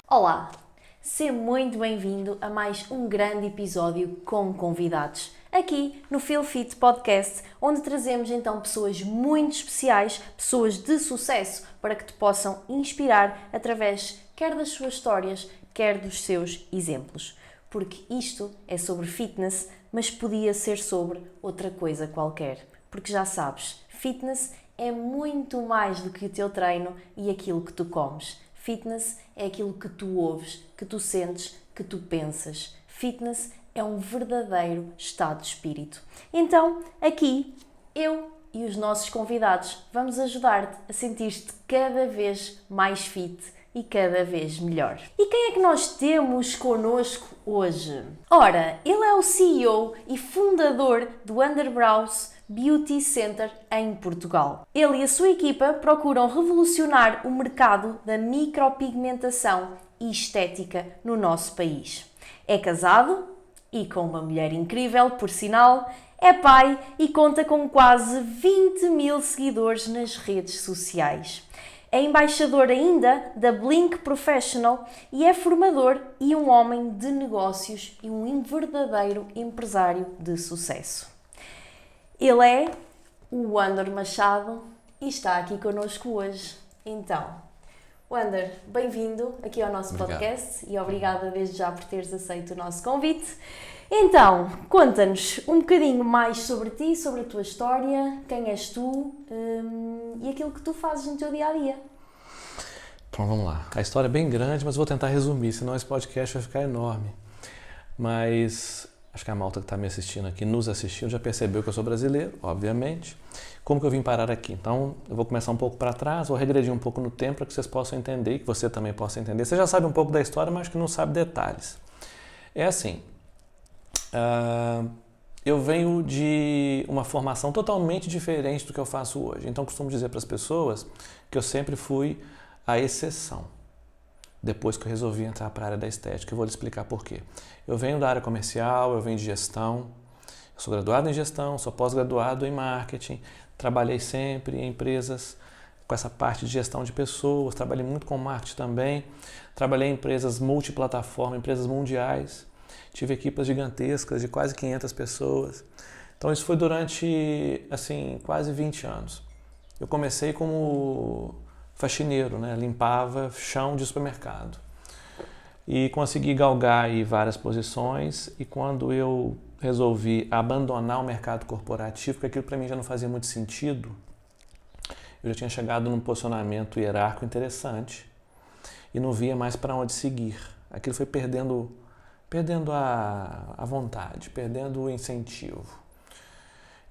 Olá, seja muito bem-vindo a mais um grande episódio com convidados, aqui no Feel Fit Podcast, onde trazemos então pessoas muito especiais, pessoas de sucesso, para que te possam inspirar através quer das suas histórias, quer dos seus exemplos. Porque isto é sobre fitness, mas podia ser sobre outra coisa qualquer. Porque já sabes, fitness é muito mais do que o teu treino e aquilo que tu comes. Fitness é aquilo que tu ouves, que tu sentes, que tu pensas. Fitness é um verdadeiro estado de espírito. Então, aqui, eu e os nossos convidados vamos ajudar-te a sentir-te cada vez mais fit e cada vez melhor. E quem é que nós temos connosco hoje? Ora, ele é o CEO e fundador do Underbrows Beauty Center em Portugal. Ele e a sua equipa procuram revolucionar o mercado da micropigmentação e estética no nosso país. É casado e com uma mulher incrível, por sinal, é pai e conta com quase 20 mil seguidores nas redes sociais. É embaixador ainda da Blink Professional e é formador e um homem de negócios e um verdadeiro empresário de sucesso. Ele é o Wander Machado e está aqui connosco hoje. Então, Wander, bem-vindo aqui ao nosso podcast e obrigada desde já por teres aceito o nosso convite. Então, conta-nos um bocadinho mais sobre ti, sobre a tua história, quem és tu e aquilo que tu fazes no teu dia-a-dia. Então vamos lá. A história é bem grande, mas vou tentar resumir, senão esse podcast vai ficar enorme. Mas acho que a malta que está me assistindo aqui, nos assistindo, já percebeu que eu sou brasileiro, obviamente. Como que eu vim parar aqui? Então, eu vou começar um pouco para trás, vou regredir um pouco no tempo para que vocês possam entender e que você também possa entender. Você já sabe um pouco da história, mas acho que não sabe detalhes. É assim, eu venho de uma formação totalmente diferente do que eu faço hoje. Então, costumo dizer para as pessoas que eu sempre fui a exceção. Depois que eu resolvi entrar para a área da estética, eu vou lhe explicar por quê. Eu venho da área comercial, eu venho de gestão, eu sou graduado em gestão, sou pós-graduado em marketing, trabalhei sempre em empresas com essa parte de gestão de pessoas, trabalhei muito com marketing também, trabalhei em empresas multiplataforma, empresas mundiais, tive equipes gigantescas de quase 500 pessoas. Então isso foi durante, assim, quase 20 anos. Eu comecei como faxineiro, né? Limpava chão de supermercado. E consegui galgar aí várias posições e quando eu resolvi abandonar o mercado corporativo, porque aquilo para mim já não fazia muito sentido, eu já tinha chegado num posicionamento hierárquico interessante e não via mais para onde seguir. Aquilo foi perdendo a vontade, perdendo o incentivo.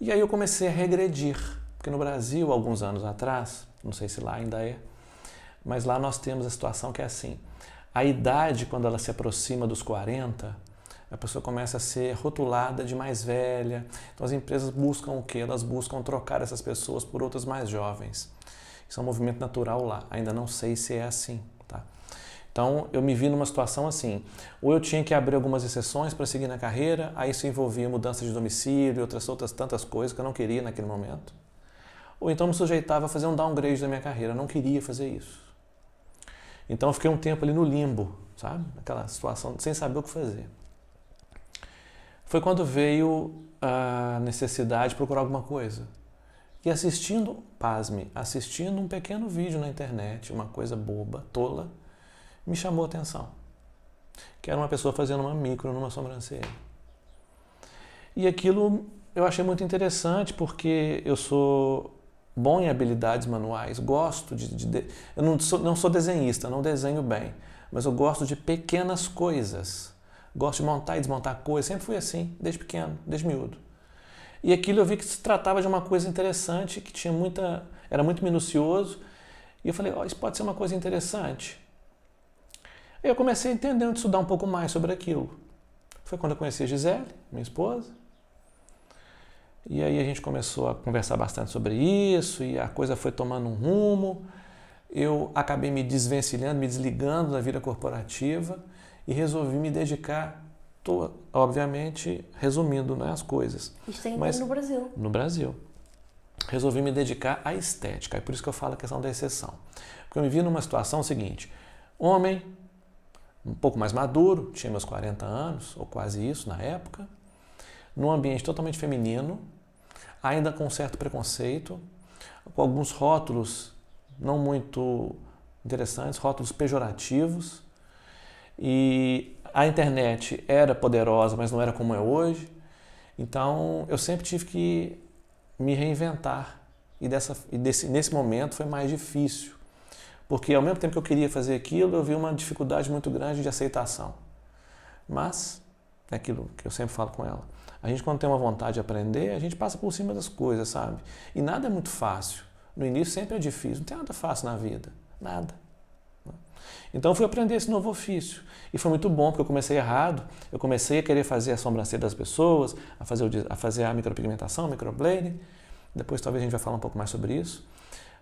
E aí eu comecei a regredir, porque no Brasil, alguns anos atrás, não sei se lá ainda é, mas lá nós temos a situação que é assim, a idade, quando ela se aproxima dos 40, a pessoa começa a ser rotulada de mais velha. Então as empresas buscam o quê? Elas buscam trocar essas pessoas por outras mais jovens. Isso é um movimento natural lá. Ainda não sei se é assim, tá? Então eu me vi numa situação assim, ou eu tinha que abrir algumas exceções para seguir na carreira, aí isso envolvia mudança de domicílio e outras tantas coisas que eu não queria naquele momento. Ou então me sujeitava a fazer um downgrade da minha carreira, eu não queria fazer isso. Então eu fiquei um tempo ali no limbo, sabe? Aquela situação sem saber o que fazer. Foi quando veio a necessidade de procurar alguma coisa. E assistindo, pasme, assistindo um pequeno vídeo na internet, uma coisa boba, tola, me chamou a atenção. Que era uma pessoa fazendo uma micro numa sobrancelha. E aquilo eu achei muito interessante porque eu sou bom em habilidades manuais, gosto eu não sou desenhista, não desenho bem, mas eu gosto de pequenas coisas, gosto de montar e desmontar coisas, sempre fui assim, desde pequeno, desde miúdo. E aquilo eu vi que se tratava de uma coisa interessante, que era muito minucioso, e eu falei, isso pode ser uma coisa interessante. Aí eu comecei a estudar um pouco mais sobre aquilo. Foi quando eu conheci a Gisele, minha esposa. E aí a gente começou a conversar bastante sobre isso e a coisa foi tomando um rumo. Eu acabei me desvencilhando, me desligando da vida corporativa e resolvi me dedicar, obviamente, resumindo, né, as coisas. Isto ainda no Brasil. No Brasil. resolvi me dedicar à estética. É por isso que eu falo a questão da exceção. Porque eu me vi numa situação seguinte: homem, um pouco mais maduro, tinha meus 40 anos, ou quase isso na época, num ambiente totalmente feminino, ainda com um certo preconceito, com alguns rótulos não muito interessantes, rótulos pejorativos, e a internet era poderosa, mas não era como é hoje. Então eu sempre tive que me reinventar, e nesse momento foi mais difícil, porque ao mesmo tempo que eu queria fazer aquilo, eu vi uma dificuldade muito grande de aceitação. Mas é aquilo que eu sempre falo com ela: a gente, quando tem uma vontade de aprender, a gente passa por cima das coisas, sabe? E nada é muito fácil. No início sempre é difícil, não tem nada fácil na vida, nada. Então eu fui aprender esse novo ofício. E foi muito bom, porque eu comecei errado. Eu comecei a querer fazer a sobrancelha das pessoas, a fazer a micropigmentação, microblading. Depois talvez a gente vai falar um pouco mais sobre isso.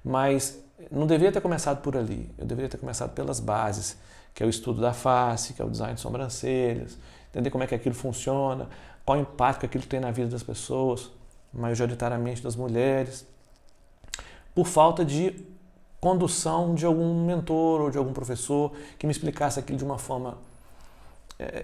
Mas não deveria ter começado por ali. Eu deveria ter começado pelas bases, que é o estudo da face, que é o design de sobrancelhas, entender como é que aquilo funciona, qual o impacto que aquilo tem na vida das pessoas, majoritariamente das mulheres, por falta de condução de algum mentor ou de algum professor que me explicasse aquilo de uma forma,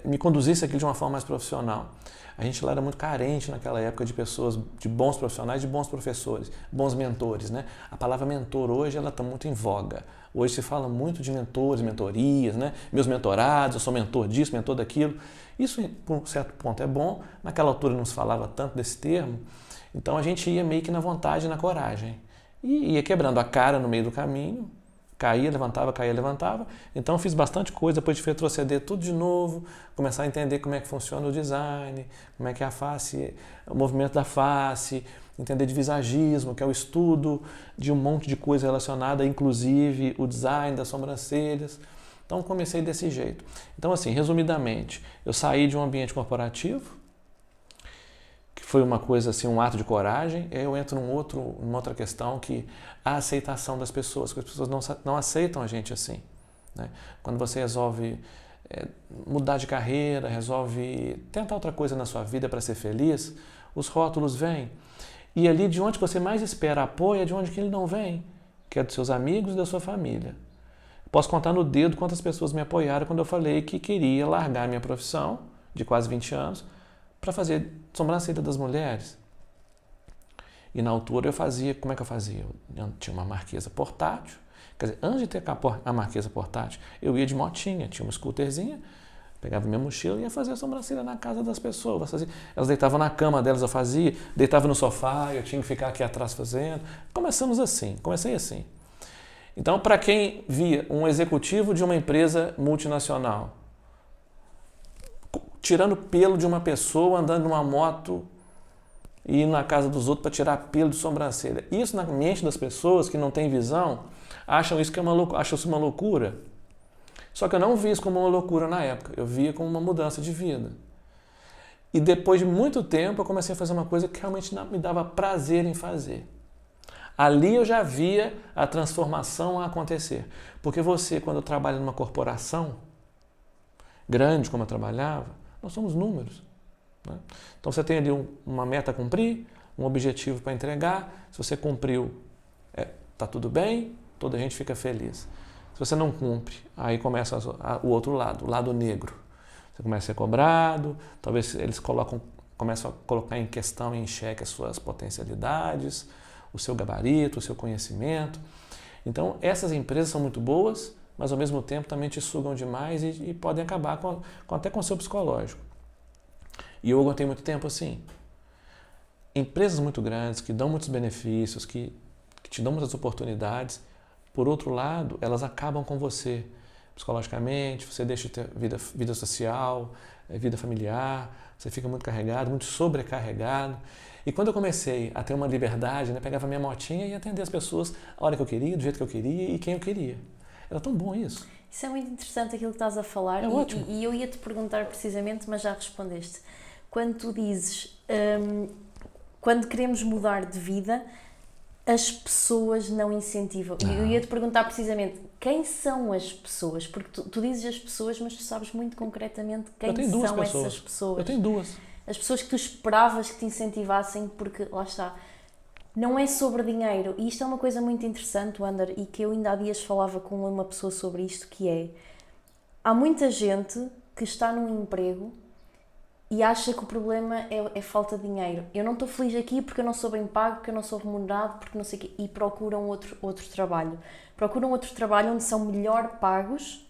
me conduzisse aquilo de uma forma mais profissional. A gente lá era muito carente naquela época de pessoas, de bons profissionais, de bons professores, bons mentores, né? A palavra mentor hoje ela está muito em voga. Hoje se fala muito de mentores, mentorias, né? Meus mentorados, eu sou mentor disso, mentor daquilo. Isso, por um certo ponto, é bom. Naquela altura não se falava tanto desse termo, então a gente ia meio que na vontade e na coragem. E ia quebrando a cara no meio do caminho, caía, levantava. Então eu fiz bastante coisa, depois de retroceder tudo de novo, começar a entender como é que funciona o design, como é que é a face, o movimento da face, entender de visagismo, que é o estudo de um monte de coisa relacionada, inclusive o design das sobrancelhas. Então comecei desse jeito. Então assim, resumidamente, eu saí de um ambiente corporativo, que foi uma coisa assim, um ato de coragem. E aí eu entro numa outra questão, que a aceitação das pessoas, que as pessoas não aceitam a gente assim, né? Quando você resolve mudar de carreira, resolve tentar outra coisa na sua vida para ser feliz, os rótulos vêm. E ali de onde você mais espera apoio é de onde que ele não vem, que é dos seus amigos e da sua família. Posso contar no dedo quantas pessoas me apoiaram quando eu falei que queria largar a minha profissão de quase 20 anos para fazer sobrancelha das mulheres. E na altura eu fazia, como é que eu fazia? Eu tinha uma marquesa portátil, quer dizer, antes de ter a marquesa portátil, eu ia de motinha, tinha uma scooterzinha, pegava minha mochila e ia fazer a sobrancelha na casa das pessoas. Elas deitavam na cama delas, eu fazia, deitava no sofá, eu tinha que ficar aqui atrás fazendo. Comecei assim. Então, para quem via um executivo de uma empresa multinacional tirando pelo de uma pessoa, andando numa moto e indo na casa dos outros para tirar pelo de sobrancelha. Isso na mente das pessoas que não têm visão, acham isso uma loucura. Só que eu não vi isso como uma loucura na época, eu via como uma mudança de vida. E depois de muito tempo eu comecei a fazer uma coisa que realmente me dava prazer em fazer. Ali eu já via a transformação acontecer. Porque você, quando trabalha numa corporação grande como eu trabalhava, nós somos números, né? Então você tem ali uma meta a cumprir, um objetivo para entregar. Se você cumpriu, tá tudo bem, toda a gente fica feliz. Se você não cumpre, aí começa o outro lado, o lado negro. Você começa a ser cobrado, talvez eles começam a colocar em questão e em xeque as suas potencialidades, o seu gabarito, o seu conhecimento. Então essas empresas são muito boas, mas ao mesmo tempo também te sugam demais e podem acabar até com o seu psicológico. E eu aguentei muito tempo assim. Empresas muito grandes, que dão muitos benefícios, que te dão muitas oportunidades, por outro lado, elas acabam com você psicologicamente, você deixa de ter vida social, vida familiar, você fica muito carregado, muito sobrecarregado. E quando eu comecei a ter uma liberdade, né, pegava minha motinha e ia atender as pessoas a hora que eu queria, do jeito que eu queria e quem eu queria. Era tão bom isso. Isso é muito interessante aquilo que estás a falar. É ótimo. E eu ia te perguntar precisamente, mas já respondeste. Quando tu dizes, quando queremos mudar de vida, as pessoas não incentivam. Eu ia te perguntar precisamente, quem são as pessoas? Porque tu dizes as pessoas, mas tu sabes muito concretamente quem são essas pessoas. Eu tenho duas. As pessoas que tu esperavas que te incentivassem, porque lá está, não é sobre dinheiro. E isto é uma coisa muito interessante, Wander, e que eu ainda há dias falava com uma pessoa sobre isto, que é, há muita gente que está num emprego e acha que o problema é falta de dinheiro. Eu não estou feliz aqui porque eu não sou bem pago, porque eu não sou remunerado, porque não sei o quê. E procuram outro trabalho. Procuram outro trabalho onde são melhor pagos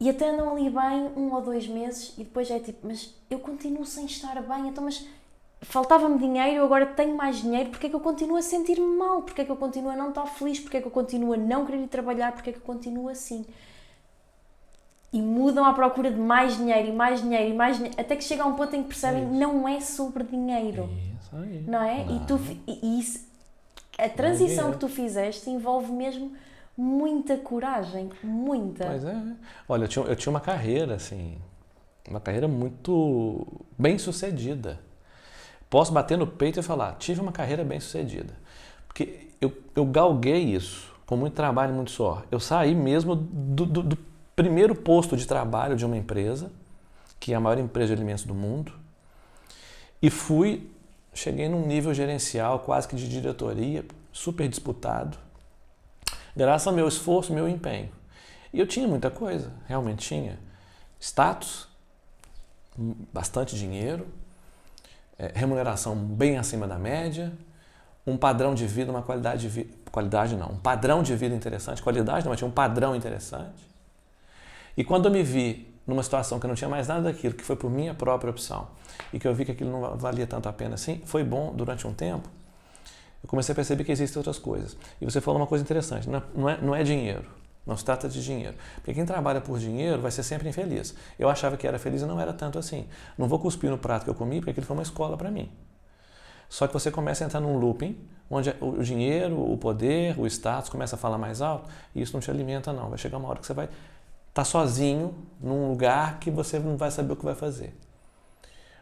e até andam ali bem 1 ou 2 meses e depois é tipo, mas eu continuo sem estar bem, então mas faltava-me dinheiro, eu agora tenho mais dinheiro, porque é que eu continuo a sentir-me mal? Porque é que eu continuo a não estar feliz? Porque é que eu continuo a não querer ir trabalhar? Porque é que eu continuo assim? E mudam à procura de mais dinheiro e mais dinheiro e mais dinheiro, até que chega a um ponto em que percebem que não é sobre dinheiro. Isso aí. Não é? A transição que tu fizeste envolve mesmo muita coragem, muita. Pois é. Olha, eu tinha uma carreira, assim, uma carreira muito bem sucedida. Posso bater no peito e falar, tive uma carreira bem sucedida. Porque eu galguei isso com muito trabalho e muito suor. Eu saí mesmo do primeiro posto de trabalho de uma empresa, que é a maior empresa de alimentos do mundo, e cheguei num nível gerencial, quase que de diretoria, super disputado, graças ao meu esforço, meu empenho. E eu tinha muita coisa, realmente tinha. Status, bastante dinheiro, remuneração bem acima da média, um padrão de vida, uma qualidade de vida, um padrão de vida interessante, qualidade não, mas tinha um padrão interessante. E quando eu me vi numa situação que eu não tinha mais nada daquilo, que foi por minha própria opção, e que eu vi que aquilo não valia tanto a pena assim, foi bom durante um tempo, eu comecei a perceber que existem outras coisas. E você falou uma coisa interessante, não é dinheiro, não se trata de dinheiro. Porque quem trabalha por dinheiro vai ser sempre infeliz. Eu achava que era feliz e não era tanto assim. Não vou cuspir no prato que eu comi, porque aquilo foi uma escola para mim. Só que você começa a entrar num looping, onde o dinheiro, o poder, o status começa a falar mais alto, e isso não te alimenta não. Vai chegar uma hora que você vai estar sozinho num lugar que você não vai saber o que vai fazer.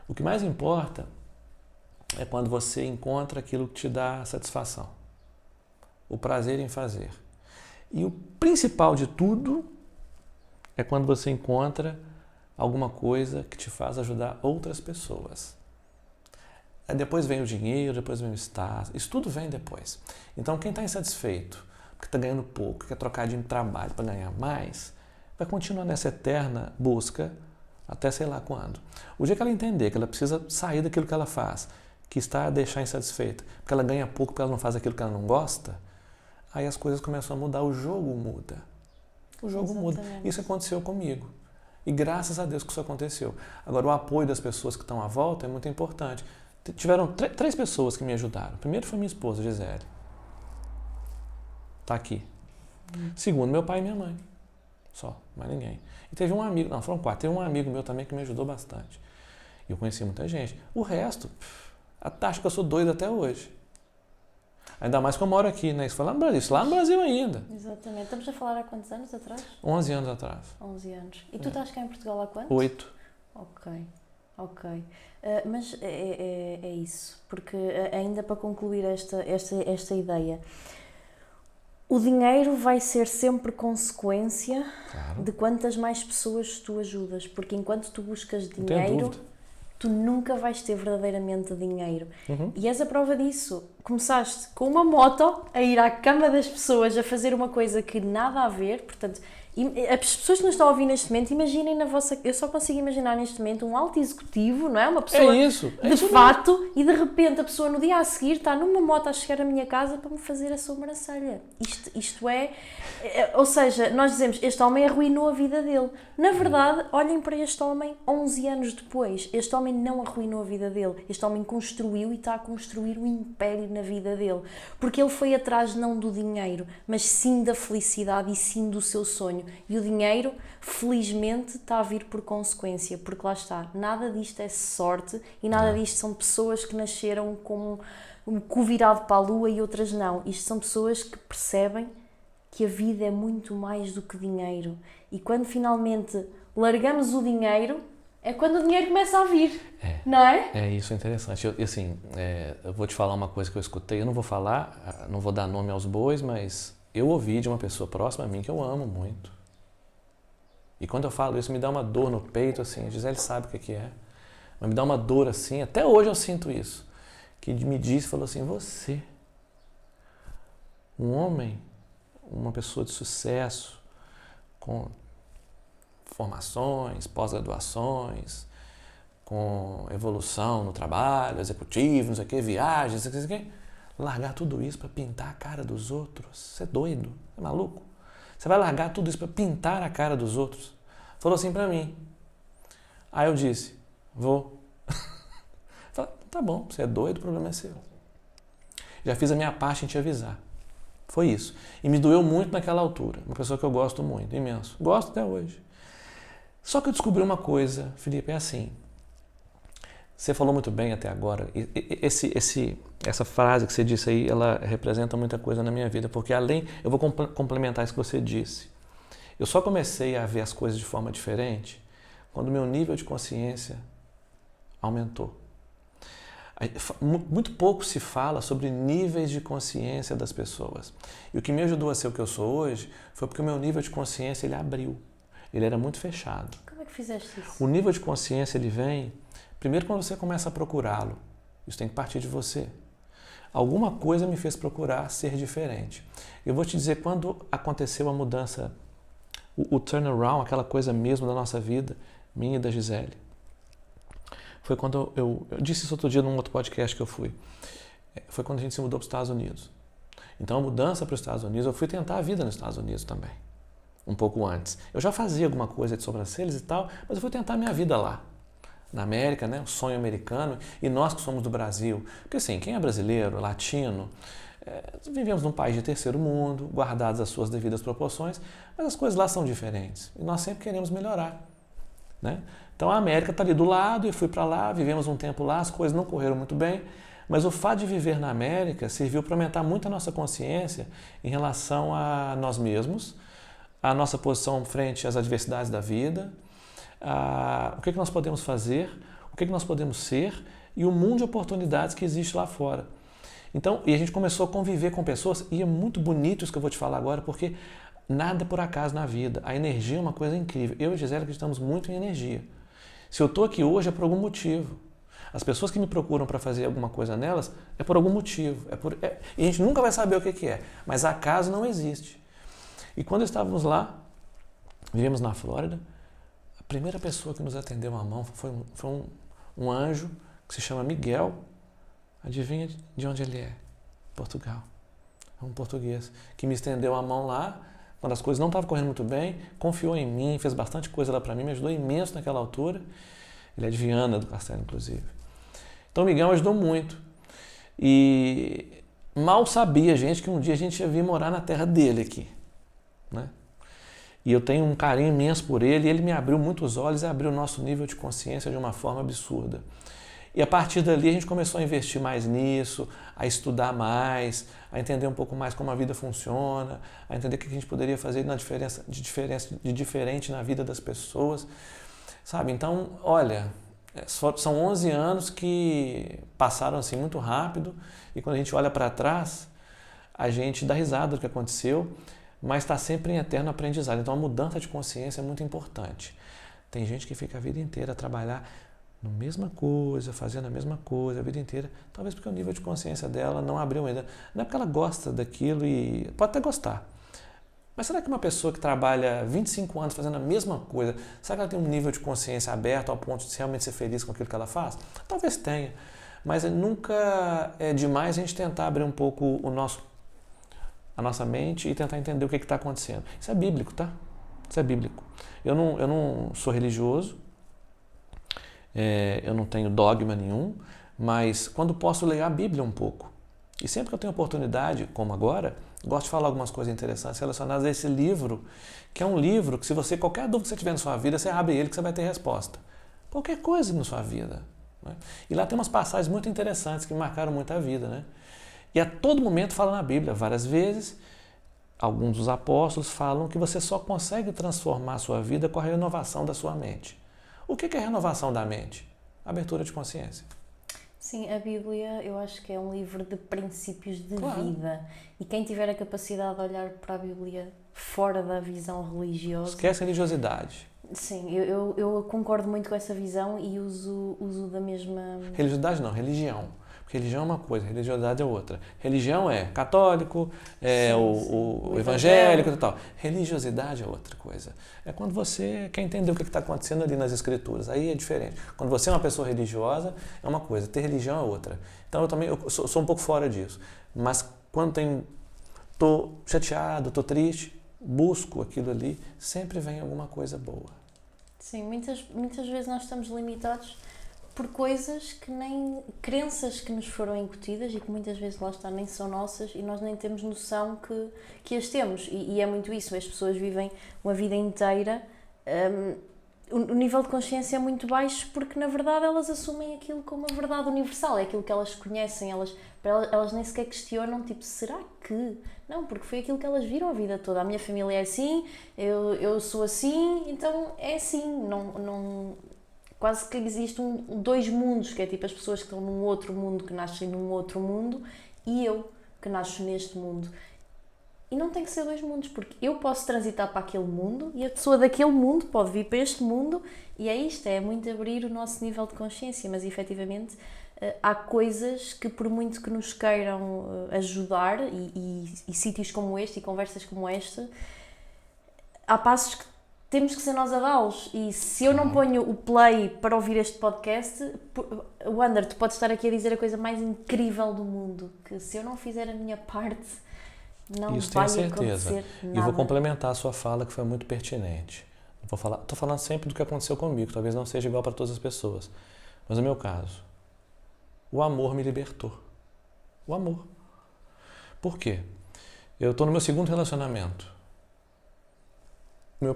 O que mais importa é quando você encontra aquilo que te dá satisfação, o prazer em fazer. E o principal de tudo é quando você encontra alguma coisa que te faz ajudar outras pessoas. Aí depois vem o dinheiro, depois vem o status, isso tudo vem depois. Então quem está insatisfeito, porque está ganhando pouco, quer trocar de trabalho para ganhar mais, vai continuar nessa eterna busca até sei lá quando. O dia que ela entender que ela precisa sair daquilo que ela faz, que está a deixar insatisfeita, porque ela ganha pouco, porque ela não faz aquilo que ela não gosta, aí as coisas começam a mudar, o jogo muda. O jogo muda. Isso aconteceu comigo. E graças a Deus que isso aconteceu. Agora, o apoio das pessoas que estão à volta é muito importante. Tiveram 3 pessoas que me ajudaram. Primeiro foi minha esposa, Gisele. Está aqui. Segundo, meu pai e minha mãe. Só, mais ninguém. E teve um amigo, não, foram 4. Teve um amigo meu também que me ajudou bastante. E eu conheci muita gente. O resto, acho que eu sou doido até hoje. Ainda mais que eu moro aqui, né? Isso foi lá no Brasil. Isso lá no Brasil ainda. Exatamente. Estamos a falar há quantos anos atrás? 11 anos atrás. 11 anos. E tu estás cá em Portugal há quanto? 8. Ok. Mas é isso. Porque ainda para concluir esta ideia, o dinheiro vai ser sempre consequência de quantas mais pessoas tu ajudas. Porque enquanto tu buscas dinheiro, tu nunca vais ter verdadeiramente dinheiro. E és a prova disso. Começaste com uma moto a ir à cama das pessoas, a fazer uma coisa que nada a ver, portanto, as pessoas que nos estão a ouvir neste momento, imaginem na vossa... Eu só consigo imaginar neste momento um alto executivo, não é? Uma pessoa de fato, e de repente a pessoa no dia a seguir está numa moto a chegar à minha casa para me fazer a sobrancelha. Isto é... Ou seja, nós dizemos, este homem arruinou a vida dele. Na verdade, olhem para este homem 11 anos depois. Este homem não arruinou a vida dele. Este homem construiu e está a construir um império na vida dele. Porque ele foi atrás não do dinheiro, mas sim da felicidade e sim do seu sonho. E o dinheiro, felizmente, está a vir por consequência, porque lá está, nada disto é sorte e nada disto são pessoas que nasceram com um cu virado para a lua e outras não. Isto são pessoas que percebem que a vida é muito mais do que dinheiro. E quando finalmente largamos o dinheiro, é quando o dinheiro começa a vir, não é? Isso é interessante. Eu vou te falar uma coisa que eu escutei, eu não vou falar, não vou dar nome aos bois, mas eu ouvi de uma pessoa próxima a mim que eu amo muito. E quando eu falo isso, me dá uma dor no peito, assim, a Gisele sabe o que é, mas me dá uma dor assim, até hoje eu sinto isso, que me disse, falou assim, você Um homem, uma pessoa de sucesso, com formações, pós-graduações, com evolução no trabalho, executivo, não sei o que, viagens, não sei o que, largar tudo isso para pintar a cara dos outros. Você é doido? Você é maluco? Você vai largar tudo isso para pintar a cara dos outros? Falou assim para mim. Aí eu disse, vou. Falei, tá bom, você é doido, o problema é seu. Já fiz a minha parte em te avisar. Foi isso. E me doeu muito naquela altura. Uma pessoa que eu gosto muito, imenso. Gosto até hoje. Só que eu descobri uma coisa, Felipe, é assim. Você falou muito bem até agora. Essa frase que você disse aí, ela representa muita coisa na minha vida. Porque além, eu vou complementar isso que você disse. Eu só comecei a ver as coisas de forma diferente quando o meu nível de consciência aumentou. Muito pouco se fala sobre níveis de consciência das pessoas. E o que me ajudou a ser o que eu sou hoje foi porque o meu nível de consciência ele abriu. Ele era muito fechado. Como é que fizeste isso? O nível de consciência ele vem primeiro quando você começa a procurá-lo. Isso tem que partir de você. Alguma coisa me fez procurar ser diferente. Eu vou te dizer quando aconteceu a mudança, o turnaround, aquela coisa mesmo da nossa vida, minha e da Gisele. Foi quando eu disse isso outro dia num outro podcast que eu fui. Foi quando a gente se mudou para os Estados Unidos. Então a mudança para os Estados Unidos, eu fui tentar a vida nos Estados Unidos também. Um pouco antes. Eu já fazia alguma coisa de sobrancelhas e tal, mas eu fui tentar a minha vida lá. Na América, né? O sonho americano. E nós que somos do Brasil. Porque assim, quem é brasileiro, latino, vivemos num país de terceiro mundo, guardadas as suas devidas proporções, mas as coisas lá são diferentes. E nós sempre queremos melhorar. Né? Então a América está ali do lado, eu fui para lá, vivemos um tempo lá, as coisas não correram muito bem, mas o fato de viver na América serviu para aumentar muito a nossa consciência em relação a nós mesmos, a nossa posição frente às adversidades da vida, o que nós podemos fazer, o que nós podemos ser e o mundo de oportunidades que existe lá fora. Então, e a gente começou a conviver com pessoas, e é muito bonito isso que eu vou te falar agora, porque nada por acaso na vida. A energia é uma coisa incrível. Eu e a Gisele acreditamos muito em energia. Se eu estou aqui hoje é por algum motivo. As pessoas que me procuram para fazer alguma coisa nelas é por algum motivo. E a gente nunca vai saber o que é, mas acaso não existe. E quando estávamos lá, vivemos na Flórida, a primeira pessoa que nos atendeu a mão foi um anjo que se chama Miguel. Adivinha de onde ele é? Portugal. É um português que me estendeu a mão lá, quando as coisas não estavam correndo muito bem, confiou em mim, fez bastante coisa lá para mim, me ajudou imenso naquela altura. Ele é de Viana do Castelo, inclusive. Então o Miguel ajudou muito. E mal sabia, gente, que um dia a gente ia vir morar na terra dele aqui. Né? E eu tenho um carinho imenso por ele, e ele me abriu muitos olhos e abriu o nosso nível de consciência de uma forma absurda. E a partir dali a gente começou a investir mais nisso, a estudar mais, a entender um pouco mais como a vida funciona, a entender o que a gente poderia fazer de diferente na vida das pessoas, sabe? Então, olha, são 11 anos que passaram assim muito rápido e quando a gente olha para trás, a gente dá risada do que aconteceu, mas está sempre em eterno aprendizado. Então, a mudança de consciência é muito importante. Tem gente que fica a vida inteira a trabalhar na mesma coisa, fazendo a mesma coisa a vida inteira, talvez porque o nível de consciência dela não abriu ainda. Não é porque ela gosta daquilo e pode até gostar. Mas será que uma pessoa que trabalha 25 anos fazendo a mesma coisa, será que ela tem um nível de consciência aberto ao ponto de realmente ser feliz com aquilo que ela faz? Talvez tenha, mas nunca é demais a gente tentar abrir um pouco a nossa mente e tentar entender o que está acontecendo. Isso é bíblico, tá? Isso é bíblico. Eu não sou religioso, eu não tenho dogma nenhum, mas quando posso ler a Bíblia um pouco. E sempre que eu tenho oportunidade, como agora, gosto de falar algumas coisas interessantes relacionadas a esse livro, que é um livro que se qualquer dúvida que você tiver na sua vida, você abre ele que você vai ter resposta. Qualquer coisa na sua vida. Né? E lá tem umas passagens muito interessantes que marcaram muito a vida. Né? E a todo momento fala na Bíblia, várias vezes, alguns dos apóstolos falam que você só consegue transformar a sua vida com a renovação da sua mente. O que é a renovação da mente? Abertura de consciência. Sim, a Bíblia eu acho que é um livro de princípios de vida. E quem tiver a capacidade de olhar para a Bíblia fora da visão religiosa... Esquece a religiosidade. Sim, eu concordo muito com essa visão e uso da mesma... Religiosidade não, religião. Porque religião é uma coisa, religiosidade é outra. Religião é católico, é o evangélico e tal. Religiosidade é outra coisa. É quando você quer entender o que está acontecendo ali nas escrituras. Aí é diferente. Quando você é uma pessoa religiosa, é uma coisa. Ter religião é outra. Então eu sou um pouco fora disso. Mas quando estou chateado, estou triste, busco aquilo ali, sempre vem alguma coisa boa. Sim, muitas vezes nós estamos limitados por coisas que nem... crenças que nos foram incutidas e que muitas vezes lá está nem são nossas e nós nem temos noção que as temos. E é muito isso, as pessoas vivem uma vida inteira, o nível de consciência é muito baixo porque na verdade elas assumem aquilo como a verdade universal, é aquilo que elas conhecem, elas nem sequer questionam, tipo, será que... Não, porque foi aquilo que elas viram a vida toda. A minha família é assim, eu sou assim, então é assim. Não, quase que existe dois mundos, que é tipo as pessoas que estão num outro mundo, que nascem num outro mundo, e eu, que nasço neste mundo. E não tem que ser dois mundos, porque eu posso transitar para aquele mundo e a pessoa daquele mundo pode vir para este mundo, e é isto, é muito abrir o nosso nível de consciência, mas efetivamente há coisas que por muito que nos queiram ajudar e sítios como este e conversas como esta, há passos que temos que ser nós a dá-los, e se eu não ponho o play para ouvir este podcast, Wander, tu podes estar aqui a dizer a coisa mais incrível do mundo, que se eu não fizer a minha parte não isso vai tenho certeza. acontecer nada. E vou complementar a sua fala, que foi muito pertinente. Estou falando sempre do que aconteceu comigo, talvez não seja igual para todas as pessoas, mas no meu caso, o amor me libertou. O amor. Por quê? Eu estou no meu segundo relacionamento. Meu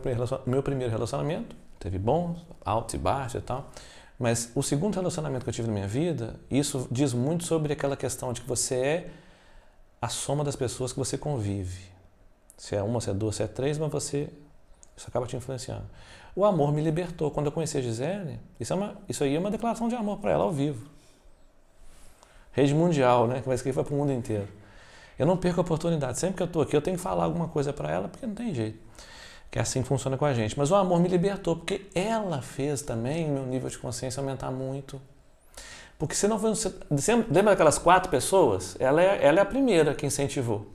primeiro relacionamento teve bons, altos e baixos e tal, mas o segundo relacionamento que eu tive na minha vida, isso diz muito sobre aquela questão de que você é a soma das pessoas que você convive. Se é uma, se é duas, se é três, mas isso acaba te influenciando. O amor me libertou. Quando eu conheci a Gisele, isso aí é uma declaração de amor para ela ao vivo. Rede mundial, né? Que vai escrever para o mundo inteiro. Eu não perco a oportunidade. Sempre que eu estou aqui, eu tenho que falar alguma coisa para ela, porque não tem jeito. Que é assim que funciona com a gente. Mas o amor me libertou, porque ela fez também meu nível de consciência aumentar muito. Porque se não foi... Lembra daquelas 4 pessoas? Ela é a primeira que incentivou.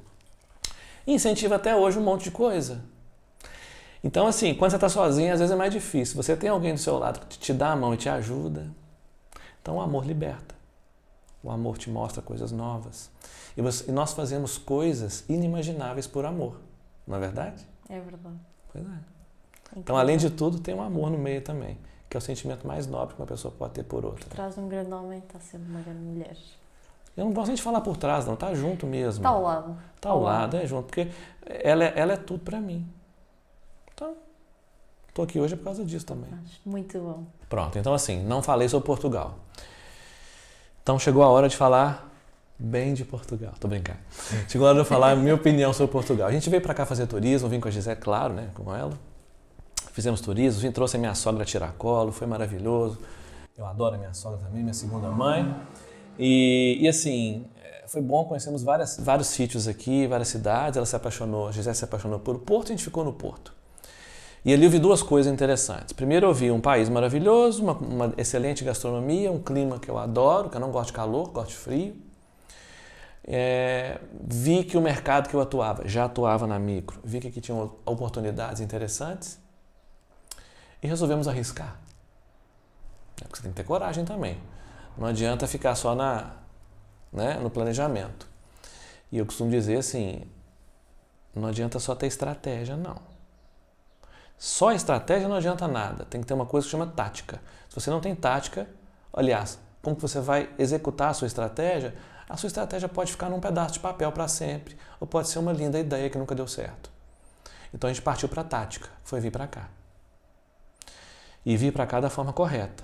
E incentiva até hoje um monte de coisa. Então, assim, quando você está sozinho, às vezes é mais difícil. Você tem alguém do seu lado que te dá a mão e te ajuda. Então, o amor liberta. O amor te mostra coisas novas. E nós fazemos coisas inimagináveis por amor. Não é verdade? É verdade. Pois é. Então, além de tudo, tem um amor no meio também, que é o sentimento mais nobre que uma pessoa pode ter por outra. Por trás de um grande homem está sempre uma grande mulher. Eu não gosto nem de falar por trás, não. Tá junto mesmo. Está ao lado. Tá ao lado, é junto. Porque ela é tudo pra mim. Então, tô aqui hoje por causa disso também. Muito bom. Pronto, então assim, não falei sobre Portugal. Então chegou a hora de falar bem de Portugal. Tô brincando. Chegou a hora de eu falar a minha opinião sobre Portugal. A gente veio pra cá fazer turismo, vim com a Gisele, claro, né, com ela. Fizemos turismo, trouxe a minha sogra a tiracolo, foi maravilhoso. Eu adoro a minha sogra também, minha segunda mãe. E assim, foi bom, conhecemos vários sítios aqui, várias cidades. Ela se apaixonou, a Gisele se apaixonou pelo Porto e a gente ficou no Porto. E ali eu vi 2 coisas interessantes. Primeiro eu vi um país maravilhoso, uma excelente gastronomia, um clima que eu adoro, que eu não gosto de calor, gosto de frio. Vi que o mercado que eu já atuava na micro, vi que aqui tinha oportunidades interessantes e resolvemos arriscar. Porque você tem que ter coragem também. Não adianta ficar só no planejamento. E eu costumo dizer assim, não adianta só ter estratégia, não. Só estratégia não adianta nada. Tem que ter uma coisa que chama tática. Se você não tem tática, aliás, como que você vai executar a sua estratégia pode ficar num pedaço de papel para sempre, ou pode ser uma linda ideia que nunca deu certo. Então a gente partiu para a tática, foi vir para cá. E vir para cá da forma correta.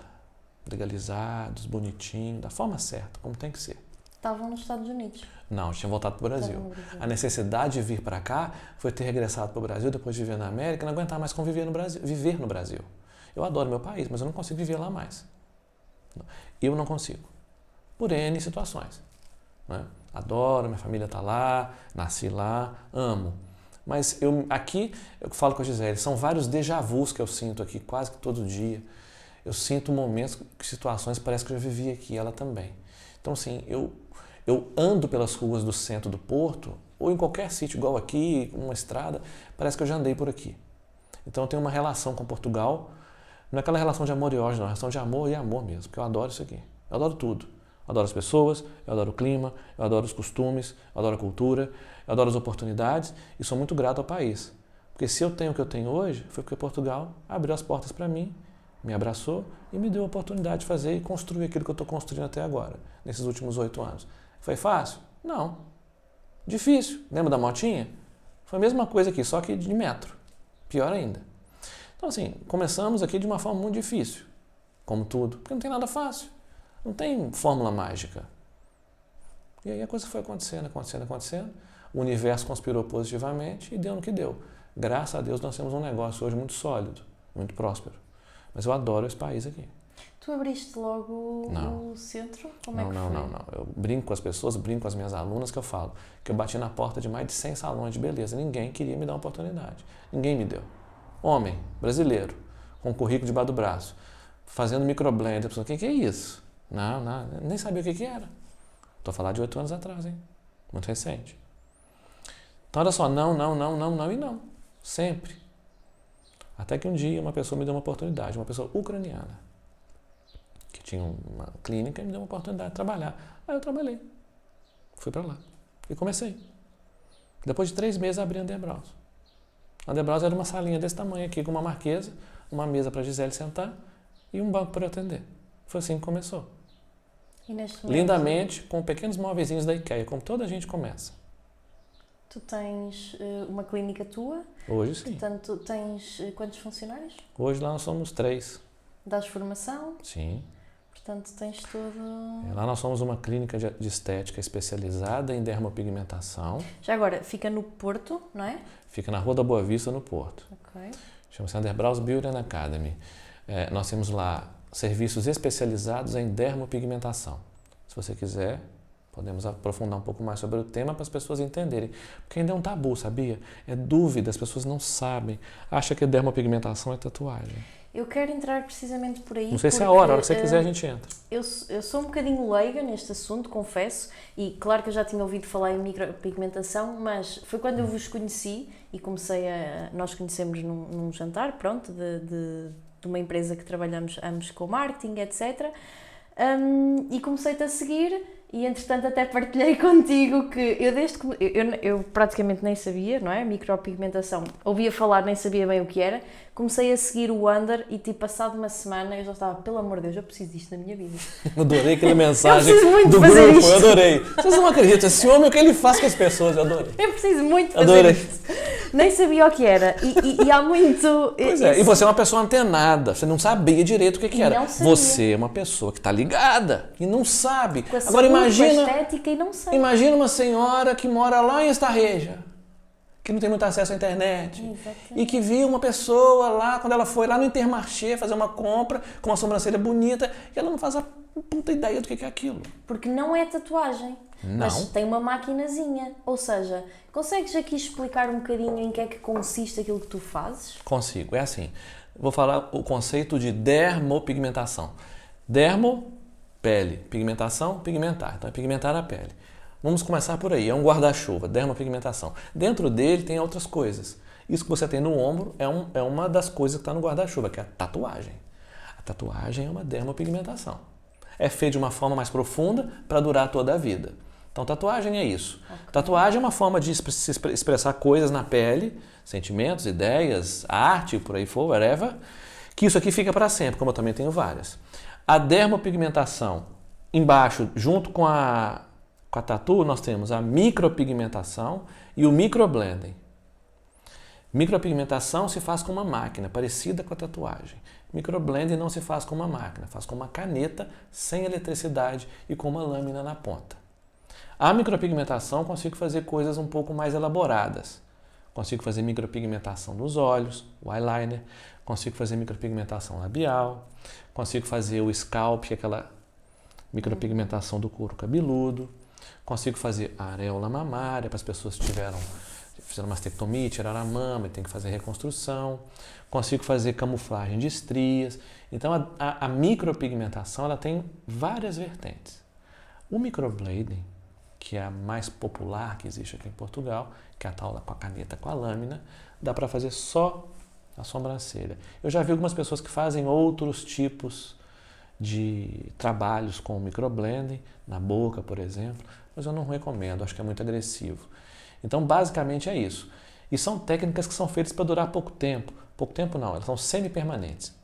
Legalizados, bonitinho, da forma certa, como tem que ser. Estavam nos Estados Unidos. Não, tinha voltado para o Brasil. A necessidade de vir para cá foi ter regressado para o Brasil depois de viver na América e não aguentar mais viver no Brasil. Eu adoro meu país, mas eu não consigo viver lá mais. Eu não consigo. Por N situações. Né? Adoro, minha família está lá, nasci lá, amo. Mas aqui, eu falo com a Gisele, são vários déjà vus que eu sinto aqui quase que todo dia. Eu sinto momentos, situações, parece que eu já vivi aqui, ela também. Então, assim, eu ando pelas ruas do centro do Porto, ou em qualquer sítio igual aqui, uma estrada, parece que eu já andei por aqui. Então, eu tenho uma relação com Portugal, não é aquela relação de amor e ódio, não, é uma relação de amor e amor mesmo, porque eu adoro isso aqui. Eu adoro tudo. Eu adoro as pessoas, eu adoro o clima, eu adoro os costumes, eu adoro a cultura, eu adoro as oportunidades e sou muito grato ao país. Porque se eu tenho o que eu tenho hoje, foi porque Portugal abriu as portas para mim, me abraçou e me deu a oportunidade de fazer e construir aquilo que eu estou construindo até agora, nesses últimos 8 anos. Foi fácil? Não. Difícil. Lembra da motinha? Foi a mesma coisa aqui, só que de metro. Pior ainda. Então, assim, começamos aqui de uma forma muito difícil, como tudo, porque não tem nada fácil. Não tem fórmula mágica. E aí a coisa foi acontecendo. O universo conspirou positivamente e deu no que deu. Graças a Deus nós temos um negócio hoje muito sólido, muito próspero. Mas eu adoro esse país aqui. Tu abriste logo o centro? Como é que foi? Não. Eu brinco com as pessoas, brinco com as minhas alunas que eu falo que eu bati na porta de mais de 100 salões de beleza. Ninguém queria me dar uma oportunidade. Ninguém me deu. Homem, brasileiro, com currículo debaixo do braço, fazendo microblend. A pessoa, o que é isso? Não, nem sabia o que era. Estou falando de 8 anos atrás, hein? Muito recente. Então, olha só, não e não. Sempre. Até que um dia uma pessoa me deu uma oportunidade, uma pessoa ucraniana, que tinha uma clínica e me deu uma oportunidade de trabalhar. Aí eu trabalhei. Fui para lá. E comecei. Depois de 3 meses abri a Debrauss. A Debrauss era uma salinha desse tamanho aqui, com uma marquesa, uma mesa para a Gisele sentar e um banco para eu atender. Foi assim que começou. E neste Lindamente, com pequenos móveizinhos da IKEA, como toda a gente começa. Tu tens uma clínica tua? Hoje sim. Portanto, tens quantos funcionários? Hoje lá nós somos 3. Dás formação? Sim. Portanto, tens todo... Lá nós somos uma clínica de estética especializada em dermopigmentação. Já agora, fica no Porto, não é? Fica na Rua da Boa Vista, no Porto. Ok. Chama-se Debrauss Beauty and Academy. Nós temos lá serviços especializados em dermopigmentação. Se você quiser, podemos aprofundar um pouco mais sobre o tema para as pessoas entenderem. Porque ainda é um tabu, sabia? É dúvida, as pessoas não sabem. Acham que dermopigmentação é tatuagem. Eu quero entrar precisamente por aí. Não sei se é a hora que você quiser a gente entra. Eu sou um bocadinho leiga neste assunto, confesso, e claro que eu já tinha ouvido falar em micropigmentação, mas foi quando eu vos conheci e nós conhecemos num jantar, pronto, de uma empresa que trabalhamos ambos com marketing, etc. E comecei-te a seguir e, entretanto, até partilhei contigo que eu praticamente nem sabia, não é? Micropigmentação. Ouvia falar, nem sabia bem o que era. Comecei a seguir o Wander e, passado uma semana, eu já estava, pelo amor de Deus, eu preciso disto na minha vida. Adorei aquela mensagem do grupo, isto. Eu adorei. Vocês não acreditam, esse homem, o que ele faz com as pessoas, eu adorei. Eu preciso muito fazer isto. Nem sabia o que era. E há muito... Pois é, e você é uma pessoa antenada, você não sabia direito o que era. Não sabia. Você é uma pessoa que está ligada e não sabe. Com a Agora imagina, com a estética e não sabe. Imagina uma senhora que mora lá em Estarreja, que não tem muito acesso à internet. Exatamente. E que viu uma pessoa lá, quando ela foi lá no Intermarché fazer uma compra com uma sobrancelha bonita, e ela não faz a puta ideia do que é aquilo. Porque não é tatuagem. Não. Mas tem uma maquinazinha. Ou seja, consegues aqui explicar um bocadinho em que é que consiste aquilo que tu fazes? Consigo. É assim. Vou falar o conceito de dermopigmentação. Dermo, pele. Pigmentação, pigmentar. Então é pigmentar a pele. Vamos começar por aí. É um guarda-chuva, dermopigmentação. Dentro dele tem outras coisas. Isso que você tem no ombro é uma das coisas que está no guarda-chuva, que é a tatuagem. A tatuagem é uma dermopigmentação. É feito de uma forma mais profunda para durar toda a vida. Então, tatuagem é isso. Okay. Tatuagem é uma forma de se expressar coisas na pele, sentimentos, ideias, arte, por aí for, whatever, que isso aqui fica para sempre, como eu também tenho várias. A dermopigmentação, embaixo, junto com a tatu, nós temos a micropigmentação e o microblending. Micropigmentação se faz com uma máquina, parecida com a tatuagem. Microblending não se faz com uma máquina, faz com uma caneta, sem eletricidade e com uma lâmina na ponta. A micropigmentação eu consigo fazer coisas um pouco mais elaboradas. Consigo fazer micropigmentação nos olhos, o eyeliner, consigo fazer micropigmentação labial, consigo fazer o scalp, aquela micropigmentação do couro cabeludo, consigo fazer a areola mamária para as pessoas que fizeram mastectomia, tiraram a mama e tem que fazer reconstrução, consigo fazer camuflagem de estrias. Então a micropigmentação ela tem várias vertentes. O microblading, que é a mais popular que existe aqui em Portugal, que é a tal com a caneta com a lâmina, dá para fazer só a sobrancelha. Eu já vi algumas pessoas que fazem outros tipos de trabalhos com o microblending, na boca, por exemplo, mas eu não recomendo, acho que é muito agressivo. Então, basicamente é isso. E são técnicas que são feitas para durar pouco tempo. Pouco tempo não, elas são semi-permanentes.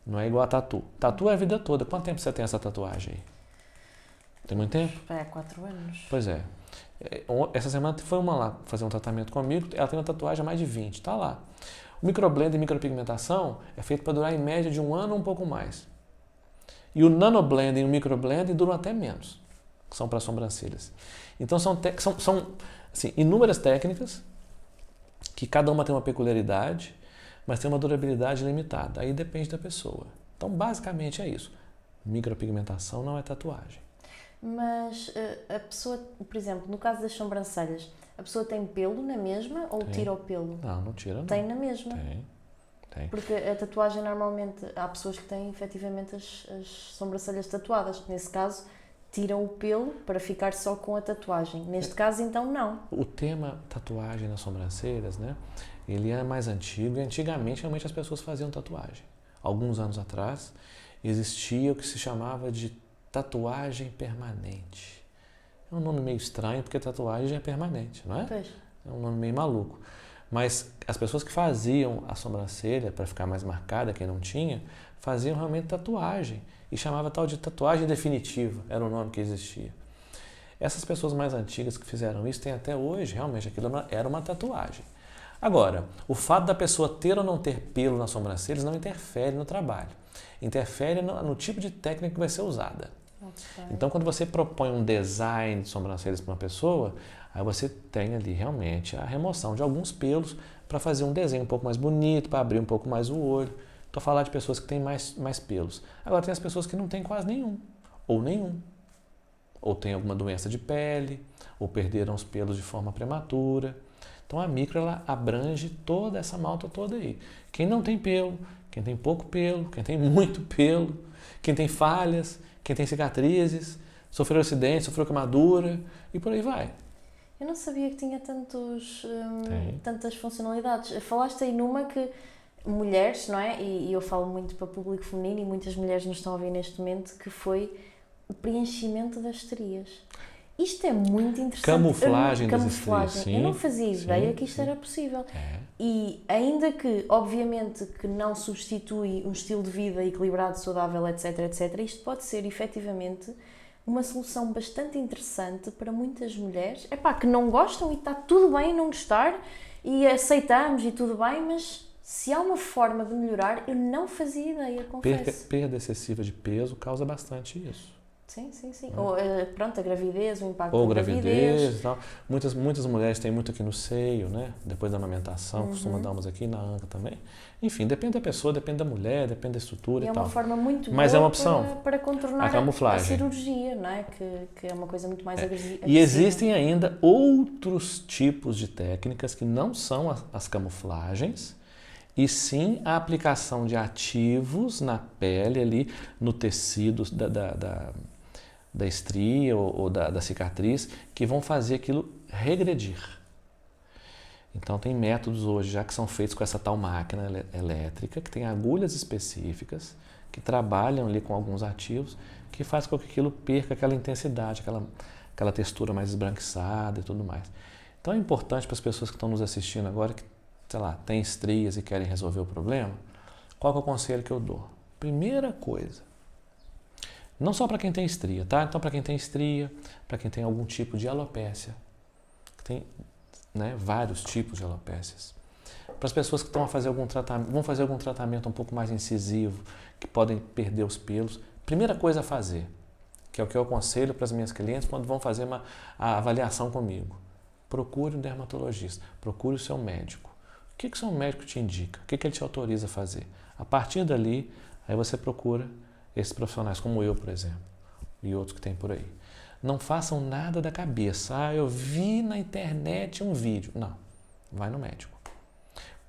Não é igual a tatu. Tatu é a vida toda. Quanto tempo você tem essa tatuagem aí? Tem muito tempo? É, 4 anos. Pois é. Essa semana foi uma lá fazer um tratamento comigo, ela tem uma tatuagem há mais de 20, está lá. O microblending e micropigmentação é feito para durar em média de 1 ano ou um pouco mais. E o nanoblending e o microblending duram até menos, que são para sobrancelhas. Então são assim, inúmeras técnicas, que cada uma tem uma peculiaridade, mas tem uma durabilidade limitada. Aí depende da pessoa. Então basicamente é isso. Micropigmentação não é tatuagem. Mas a pessoa, por exemplo, no caso das sobrancelhas, a pessoa tem pelo na mesma ou tira o pelo? Não, não tira não. Tem na mesma? Tem. Porque a tatuagem normalmente, há pessoas que têm efetivamente as sobrancelhas tatuadas. Nesse caso, tiram o pelo para ficar só com a tatuagem. Neste caso, então, não. O tema tatuagem nas sobrancelhas, né? Ele é mais antigo e antigamente realmente as pessoas faziam tatuagem. Alguns anos atrás existia o que se chamava de tatuagem permanente. É um nome meio estranho porque tatuagem já é permanente, não é? Pois. É um nome meio maluco. Mas as pessoas que faziam a sobrancelha para ficar mais marcada, quem não tinha, faziam realmente tatuagem e chamava tal de tatuagem definitiva, era o nome que existia. Essas pessoas mais antigas que fizeram isso têm até hoje, realmente aquilo era uma tatuagem. Agora, o fato da pessoa ter ou não ter pelo nas sobrancelhas não interfere no trabalho. Interfere no tipo de técnica que vai ser usada. Então, quando você propõe um design de sobrancelhas para uma pessoa, aí você tem ali realmente a remoção de alguns pelos para fazer um desenho um pouco mais bonito, para abrir um pouco mais o olho. Estou falando de pessoas que têm mais pelos. Agora, tem as pessoas que não têm quase nenhum, ou tem alguma doença de pele, ou perderam os pelos de forma prematura. Então, a micro ela abrange toda essa malta toda aí. Quem não tem pelo, quem tem pouco pelo, quem tem muito pelo, quem tem falhas, quem tem cicatrizes, sofreu acidente, sofreu queimadura e por aí vai. Eu não sabia que tinha tantas funcionalidades. Falaste aí numa que mulheres, não é? E eu falo muito para o público feminino e muitas mulheres nos estão a ouvir neste momento, que foi o preenchimento das estrias. Isto é muito interessante. Camuflagem das estrias, sim. Eu não fazia ideia que isto era possível. E ainda que, obviamente, que não substitui um estilo de vida equilibrado, saudável, etc, etc, isto pode ser, efetivamente, uma solução bastante interessante para muitas mulheres, que não gostam e está tudo bem não gostar e aceitamos e tudo bem, mas se há uma forma de melhorar, eu não fazia ideia, confesso. Perda excessiva de peso causa bastante isso. Sim. Ou, pronto, a gravidez, o impacto Ou da gravidez. E tal. Muitas mulheres têm muito aqui no seio, né? Depois da amamentação, costuma dar umas aqui na anca também. Enfim, depende da pessoa, depende da mulher, depende da estrutura e tal. É uma forma muito Mas boa é uma opção para contornar a camuflagem. a cirurgia, não é? Que é uma coisa muito mais agressiva. E existem ainda outros tipos de técnicas que não são as camuflagens, e sim a aplicação de ativos na pele ali, no tecido da estria ou da cicatriz, que vão fazer aquilo regredir. Então tem métodos hoje já que são feitos com essa tal máquina elétrica, que tem agulhas específicas, que trabalham ali com alguns ativos, que faz com que aquilo perca aquela intensidade, aquela textura mais esbranquiçada e tudo mais. Então é importante para as pessoas que estão nos assistindo agora, que, sei lá, têm estrias e querem resolver o problema, qual que é o conselho que eu dou? Primeira coisa, não só para quem tem estria, tá? Então, para quem tem estria, para quem tem algum tipo de alopécia, que tem, né, vários tipos de alopécias. Para as pessoas que vão fazer algum tratamento um pouco mais incisivo, que podem perder os pelos, primeira coisa a fazer, que é o que eu aconselho para as minhas clientes quando vão fazer a avaliação comigo. Procure um dermatologista, procure o seu médico. O que o seu médico te indica? O que ele te autoriza a fazer? A partir dali, aí você procura esses profissionais como eu, por exemplo, e outros que tem por aí. Não façam nada da cabeça. Eu vi na internet um vídeo. Não, vai no médico.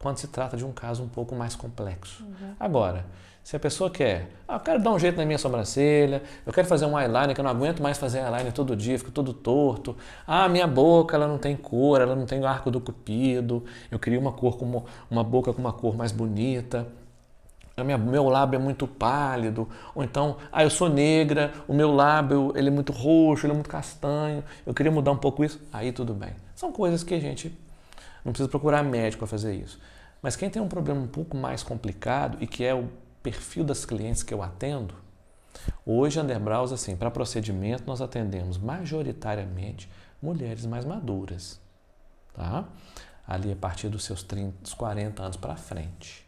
quando se trata de um caso um pouco mais complexo. Agora, se a pessoa quer, eu quero dar um jeito na minha sobrancelha, eu quero fazer um eyeliner, que eu não aguento mais fazer eyeliner todo dia, fico todo torto. Minha boca, ela não tem cor, ela não tem o arco do cupido, eu queria uma cor como uma boca com uma cor mais bonita. Meu lábio é muito pálido, ou então, eu sou negra, o meu lábio ele é muito roxo, ele é muito castanho, eu queria mudar um pouco isso, aí tudo bem. São coisas que a gente não precisa procurar médico para fazer isso. Mas quem tem um problema um pouco mais complicado e que é o perfil das clientes que eu atendo, hoje a Underbrows, assim, para procedimento nós atendemos majoritariamente mulheres mais maduras, tá? Ali a partir dos seus 30, dos 40 anos para frente.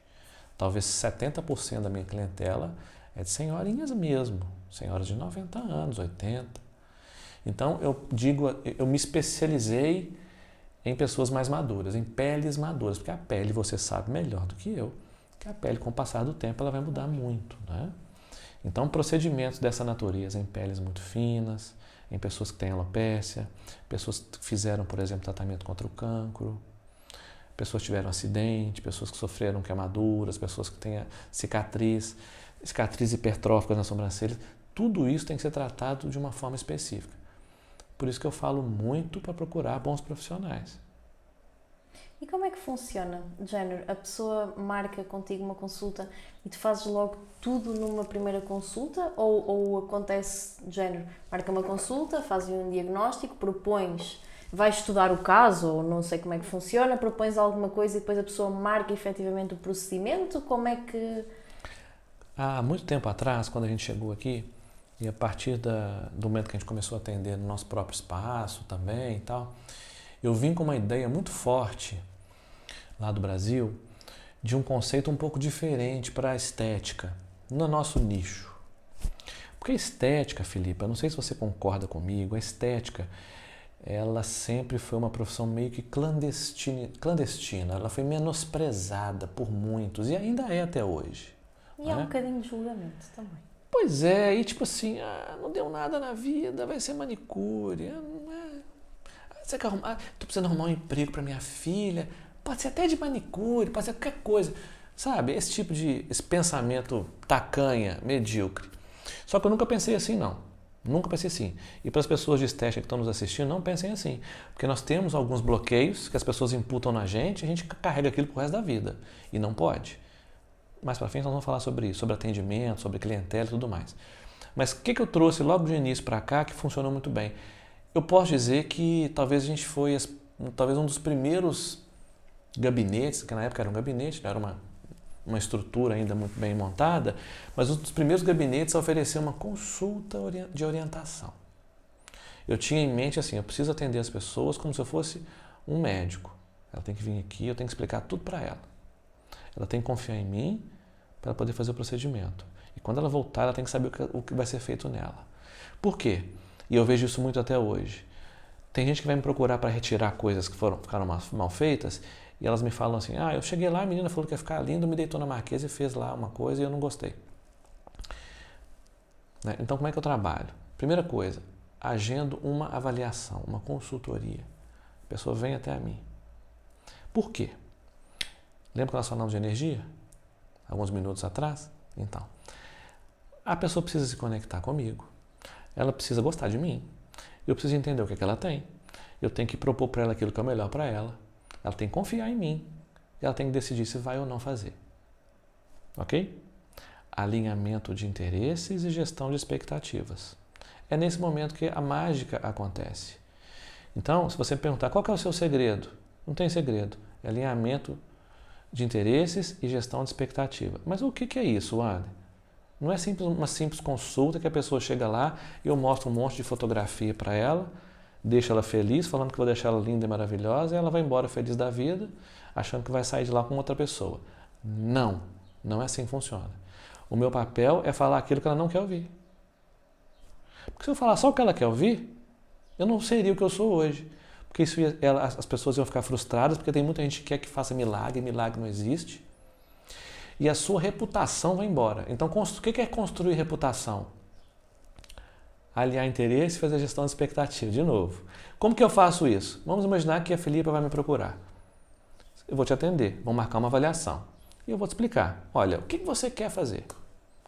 Talvez 70% da minha clientela é de senhorinhas mesmo, senhoras de 90 anos, 80. Então, eu me especializei em pessoas mais maduras, em peles maduras, porque a pele, você sabe melhor do que eu, que a pele, com o passar do tempo, ela vai mudar muito, né? Então, procedimentos dessa natureza em peles muito finas, em pessoas que têm alopécia, pessoas que fizeram, por exemplo, tratamento contra o cancro, pessoas que tiveram acidente, pessoas que sofreram queimaduras, pessoas que têm cicatriz hipertróficas nas sobrancelhas, tudo isso tem que ser tratado de uma forma específica. Por isso que eu falo muito para procurar bons profissionais. E como é que funciona? De género, a pessoa marca contigo uma consulta e tu fazes logo tudo numa primeira consulta? Ou acontece, de género, marca uma consulta, fazes um diagnóstico, propões, vais estudar o caso, ou não sei como é que funciona, propões alguma coisa e depois a pessoa marca efetivamente o procedimento? Como é que... Há muito tempo atrás, quando a gente chegou aqui, e a partir do momento que a gente começou a atender no nosso próprio espaço também e tal, eu vim com uma ideia muito forte lá do Brasil de um conceito um pouco diferente para a estética, no nosso nicho. Porque a estética, Felipe, eu não sei se você concorda comigo, a estética, ela sempre foi uma profissão meio que clandestina, ela foi menosprezada por muitos e ainda é até hoje. E há um bocadinho de julgamento também. Pois é, e tipo assim, não deu nada na vida, vai ser manicure, você quer arrumar, tô precisando arrumar um emprego para minha filha, pode ser até de manicure, pode ser qualquer coisa, sabe? Esse pensamento tacanha, medíocre. Só que eu nunca pensei assim, não. Nunca pensei assim. E para as pessoas de estética que estão nos assistindo, não pensem assim. Porque nós temos alguns bloqueios que as pessoas imputam na gente e a gente carrega aquilo pro resto da vida. E não pode. Mais para frente nós vamos falar sobre isso, sobre atendimento, sobre clientela e tudo mais. Mas o que eu trouxe logo de início para cá que funcionou muito bem? Eu posso dizer que talvez a gente foi talvez um dos primeiros gabinetes, que na época era um gabinete, não era uma estrutura ainda muito bem montada, mas um dos primeiros gabinetes a oferecer uma consulta de orientação. Eu tinha em mente assim, eu preciso atender as pessoas como se eu fosse um médico. Ela tem que vir aqui, eu tenho que explicar tudo para ela. Ela tem que confiar em mim para poder fazer o procedimento. E quando ela voltar, ela tem que saber o que vai ser feito nela. Por quê? E eu vejo isso muito até hoje. Tem gente que vai me procurar para retirar coisas que ficaram mal feitas e elas me falam assim, eu cheguei lá, a menina falou que ia ficar lindo, me deitou na marquesa e fez lá uma coisa e eu não gostei. Né? Então, como é que eu trabalho? Primeira coisa, agendo uma avaliação, uma consultoria. A pessoa vem até a mim. Por quê? Lembra que nós falamos de energia? Alguns minutos atrás? Então, a pessoa precisa se conectar comigo. Ela precisa gostar de mim. Eu preciso entender o que ela tem. Eu tenho que propor para ela aquilo que é o melhor para ela. Ela tem que confiar em mim. E ela tem que decidir se vai ou não fazer. Ok? Alinhamento de interesses e gestão de expectativas. É nesse momento que a mágica acontece. Então, se você me perguntar qual que é o seu segredo, não tem segredo. É alinhamento de interesses e gestão de expectativa. Mas o que é isso, Wander? Não é uma simples consulta que a pessoa chega lá e eu mostro um monte de fotografia para ela, deixo ela feliz, falando que vou deixar ela linda e maravilhosa, e ela vai embora feliz da vida, achando que vai sair de lá com outra pessoa. Não, não é assim que funciona. O meu papel é falar aquilo que ela não quer ouvir. Porque se eu falar só o que ela quer ouvir, eu não seria o que eu sou hoje. Porque as pessoas iam ficar frustradas, porque tem muita gente que quer que faça milagre, e milagre não existe. E a sua reputação vai embora. Então, o que é construir reputação? Aliar interesse e fazer gestão de expectativa. De novo. Como que eu faço isso? Vamos imaginar que a Felipa vai me procurar. eu vou te atender, vamos marcar uma avaliação. E eu vou te explicar, olha, o que você quer fazer?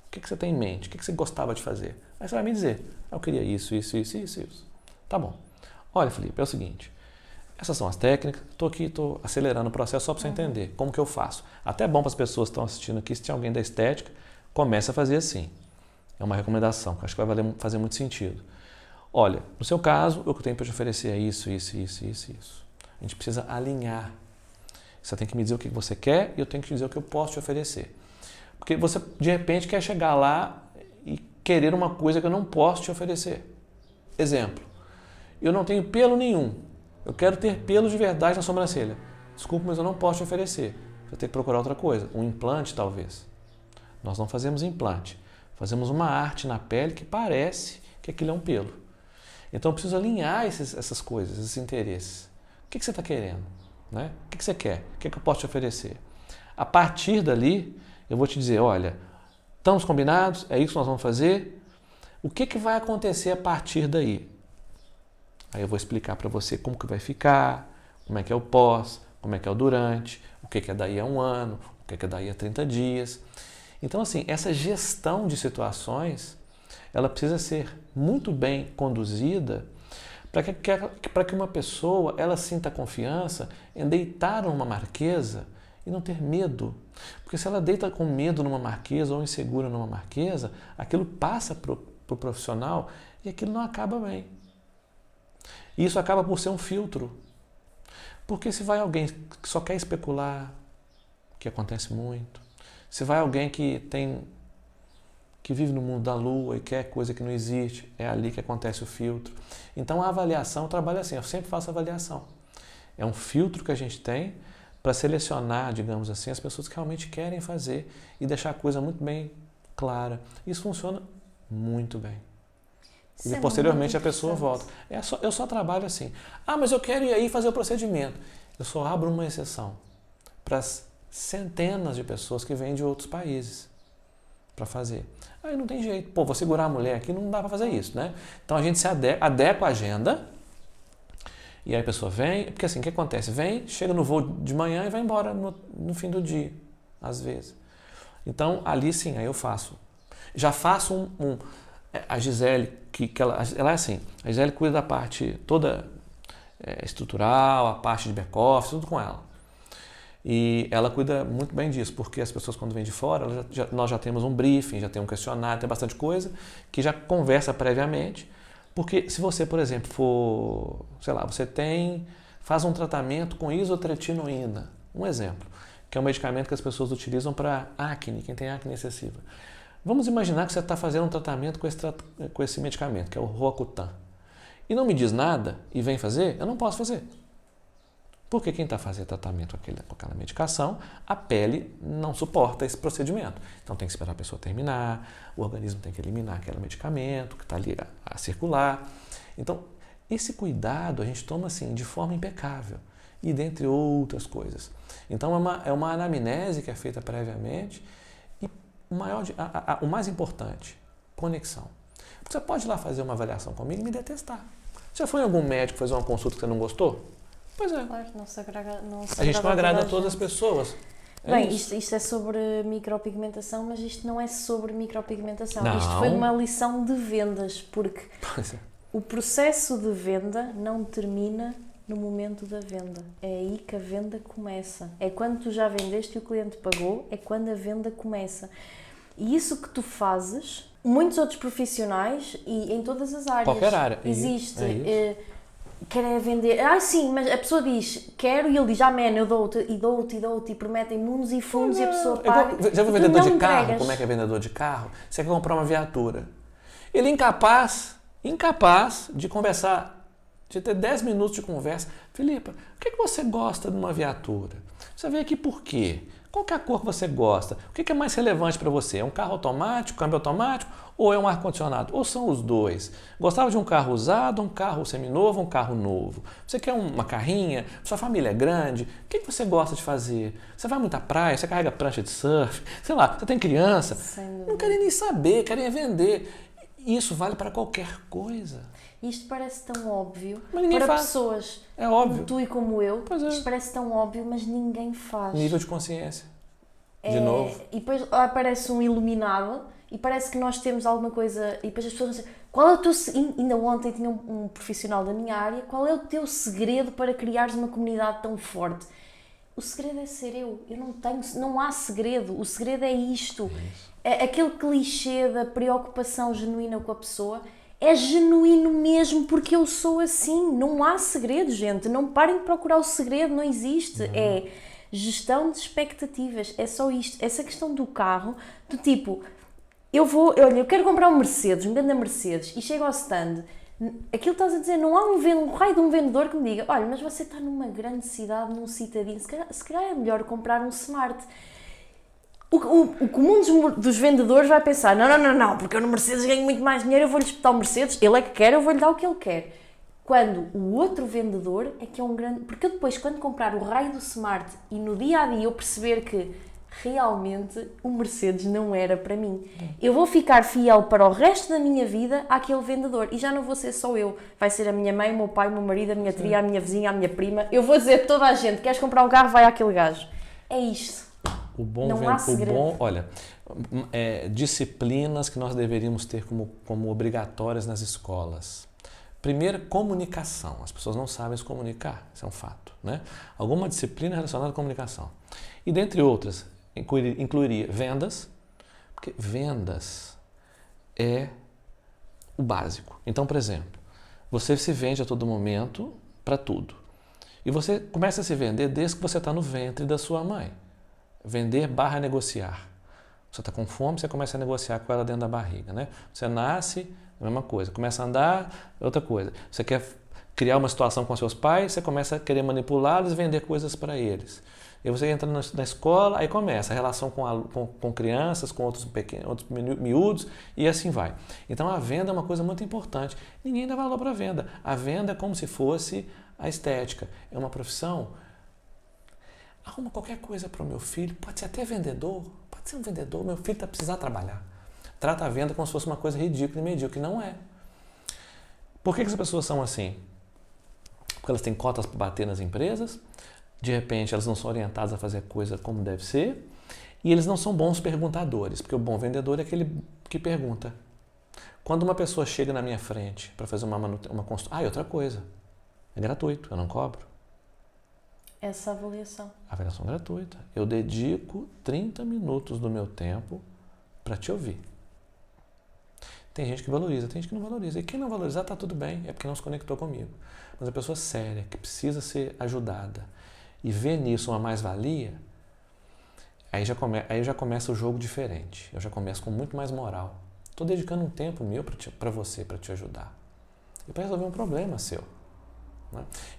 O que você tem em mente? O que você gostava de fazer? Aí você vai me dizer, eu queria isso. Tá bom. Olha, Felipe, é o seguinte, essas são as técnicas, estou acelerando o processo só para você entender como que eu faço. Até é bom para as pessoas que estão assistindo aqui, se tem alguém da estética, comece a fazer assim. É uma recomendação, que eu acho que vai fazer muito sentido. Olha, no seu caso, o que eu tenho para te oferecer é isso. A gente precisa alinhar. Você tem que me dizer o que você quer e eu tenho que te dizer o que eu posso te oferecer. Porque você, de repente, quer chegar lá e querer uma coisa que eu não posso te oferecer. Exemplo, eu não tenho pelo nenhum. Eu quero ter pelo de verdade na sobrancelha. Desculpa, mas eu não posso te oferecer. Você tem que procurar outra coisa. Um implante, talvez. Nós não fazemos implante. Fazemos uma arte na pele que parece que aquilo é um pelo. Então eu preciso alinhar essas coisas, esses interesses. O que você está querendo? Né? O que você quer? O que eu posso te oferecer? A partir dali, eu vou te dizer, olha, estamos combinados? É isso que nós vamos fazer? O que vai acontecer a partir daí? Aí eu vou explicar para você como que vai ficar, como é que é o pós, como é que é o durante, o que é daí a 1 ano, o que é daí a 30 dias. Então, assim, essa gestão de situações, ela precisa ser muito bem conduzida para que uma pessoa ela sinta confiança em deitar numa marquesa e não ter medo. Porque se ela deita com medo numa marquesa ou insegura numa marquesa, aquilo passa para o profissional e aquilo não acaba bem. E isso acaba por ser um filtro. Porque se vai alguém que só quer especular, que acontece muito, se vai alguém que vive no mundo da lua e quer coisa que não existe, é ali que acontece o filtro. Então a avaliação trabalha assim, eu sempre faço avaliação. É um filtro que a gente tem para selecionar, digamos assim, as pessoas que realmente querem fazer e deixar a coisa muito bem clara. Isso funciona muito bem. E posteriormente a pessoa volta. Eu só trabalho assim. Ah, mas eu quero ir aí fazer o procedimento. Eu só abro uma exceção para as centenas de pessoas que vêm de outros países para fazer. Aí não tem jeito. Pô, vou segurar a mulher aqui, não dá para fazer isso, né? Então a gente se adequa à agenda e aí a pessoa vem, porque assim, o que acontece? Vem, chega no voo de manhã e vai embora no fim do dia, às vezes. Então ali sim, aí eu faço. Já faço a Gisele, que ela é assim, a Gisele cuida da parte toda estrutural, a parte de back-office, tudo com ela. E ela cuida muito bem disso, porque as pessoas quando vêm de fora, nós já temos um briefing, já tem um questionário, tem bastante coisa que já conversa previamente. Porque se você, por exemplo, for, sei lá, faz um tratamento com isotretinoína, um exemplo, que é um medicamento que as pessoas utilizam para acne, quem tem acne excessiva. Vamos imaginar que você está fazendo um tratamento com esse medicamento, que é o Roacutan, e não me diz nada e vem fazer, eu não posso fazer. Porque quem está fazendo tratamento com aquela medicação, a pele não suporta esse procedimento. Então tem que esperar a pessoa terminar, o organismo tem que eliminar aquele medicamento que está ali a circular. Então, esse cuidado a gente toma assim de forma impecável e dentre outras coisas. Então é uma anamnese que é feita previamente e o mais importante, conexão. Você pode ir lá fazer uma avaliação comigo e me detestar. Você foi em algum médico fazer uma consulta que você não gostou? Pois é. Claro, não se agrada a gente não agrada a todas as pessoas. Bem, isto é sobre micropigmentação, mas isto não é sobre micropigmentação. Não. Isto foi uma lição de vendas, porque o processo de venda não termina no momento da venda. É aí que a venda começa. É quando tu já vendeste e o cliente pagou, é quando a venda começa. E isso que tu fazes, muitos outros profissionais e em todas as áreas. Qualquer área. Existe. Querem vender. Sim, mas a pessoa diz quero e ele diz amém, eu dou-te e prometem mundos e fundos e a pessoa paga. Já viu vendedor de carro? Como é que é vendedor de carro? Você quer comprar uma viatura. Ele é incapaz de conversar, de ter 10 minutos de conversa. Filipa, o que você gosta de uma viatura? Você veio aqui por quê? Qual que é a cor que você gosta? O que é mais relevante para você? É um carro automático, câmbio automático ou é um ar-condicionado? Ou são os dois? Gostava de um carro usado, um carro seminovo, um carro novo? Você quer uma carrinha? Sua família é grande? O que você gosta de fazer? Você vai muito à praia? Você carrega prancha de surf? Sei lá, você tem criança? Não querem nem saber, querem vender. Isso vale para qualquer coisa. Isto parece tão óbvio Mas ninguém para faz. pessoas É óbvio. como tu e como eu. Pois é. Isto parece tão óbvio, mas ninguém faz. Nível de consciência. De novo. E depois aparece um iluminado e parece que nós temos alguma coisa. E depois as pessoas dizem, qual é o teu. Ainda ontem tinha um profissional da minha área, qual é o teu segredo para criares uma comunidade tão forte? O segredo é ser eu. Eu não tenho. Não há segredo. O segredo é isto. É aquele clichê da preocupação genuína com a pessoa. É genuíno mesmo porque eu sou assim. Não há segredo, gente. Não parem de procurar o segredo. Não existe. É gestão de expectativas. É só isto. Essa questão do carro, do tipo, olha, eu quero comprar um Mercedes, um grande Mercedes, e chego ao stand. Aquilo que estás a dizer, não há um raio de um vendedor que me diga, olha, mas você está numa grande cidade, num citadino, se calhar é melhor comprar um Smart. O comum dos vendedores vai pensar, não, porque eu no Mercedes ganho muito mais dinheiro, eu vou-lhe espetar o Mercedes, ele é que quer, eu vou-lhe dar o que ele quer. Quando o outro vendedor é que é um grande... Porque eu depois, quando comprar o raio do Smart e no dia-a-dia eu perceber que realmente o Mercedes não era para mim, eu vou ficar fiel para o resto da minha vida àquele vendedor. E já não vou ser só eu. Vai ser a minha mãe, o meu pai, o meu marido, a minha tia, a minha vizinha, a minha prima. Eu vou dizer a toda a gente, queres comprar um carro, vai àquele gajo. É isto. Não há segredo. Olha, disciplinas que nós deveríamos ter como obrigatórias nas escolas. Primeiro, comunicação. As pessoas não sabem se comunicar, isso é um fato, né? Alguma disciplina relacionada à comunicação. E dentre outras, incluiria vendas, porque vendas é o básico. Então, por exemplo, você se vende a todo momento para tudo. E você começa a se vender desde que você está no ventre da sua mãe. Vender / negociar. Você está com fome, você começa a negociar com ela dentro da barriga, né? Você nasce, a mesma coisa. Começa a andar, outra coisa. Você quer criar uma situação com seus pais, você começa a querer manipulá-los e vender coisas para eles. E você entra na escola, aí começa a relação com crianças, com outros miúdos, e assim vai. Então a venda é uma coisa muito importante. Ninguém dá valor para a venda. A venda é como se fosse a estética. É uma profissão. Arruma qualquer coisa para o meu filho, pode ser até vendedor, pode ser um vendedor, meu filho está precisando trabalhar. Trata a venda como se fosse uma coisa ridícula e medíocre, não é. Por que as pessoas são assim? Porque elas têm cotas para bater nas empresas, de repente elas não são orientadas a fazer coisa como deve ser, e eles não são bons perguntadores, porque o bom vendedor é aquele que pergunta. Quando uma pessoa chega na minha frente para fazer uma construção, e outra coisa, é gratuito, eu não cobro. Essa avaliação. Avaliação gratuita. Eu dedico 30 minutos do meu tempo para te ouvir. Tem gente que valoriza, tem gente que não valoriza. E quem não valorizar está tudo bem, é porque não se conectou comigo. Mas a pessoa séria, que precisa ser ajudada e vê nisso uma mais-valia, aí já começa o jogo diferente. Eu já começo com muito mais moral. Estou dedicando um tempo meu para você, para te ajudar. E para resolver um problema seu.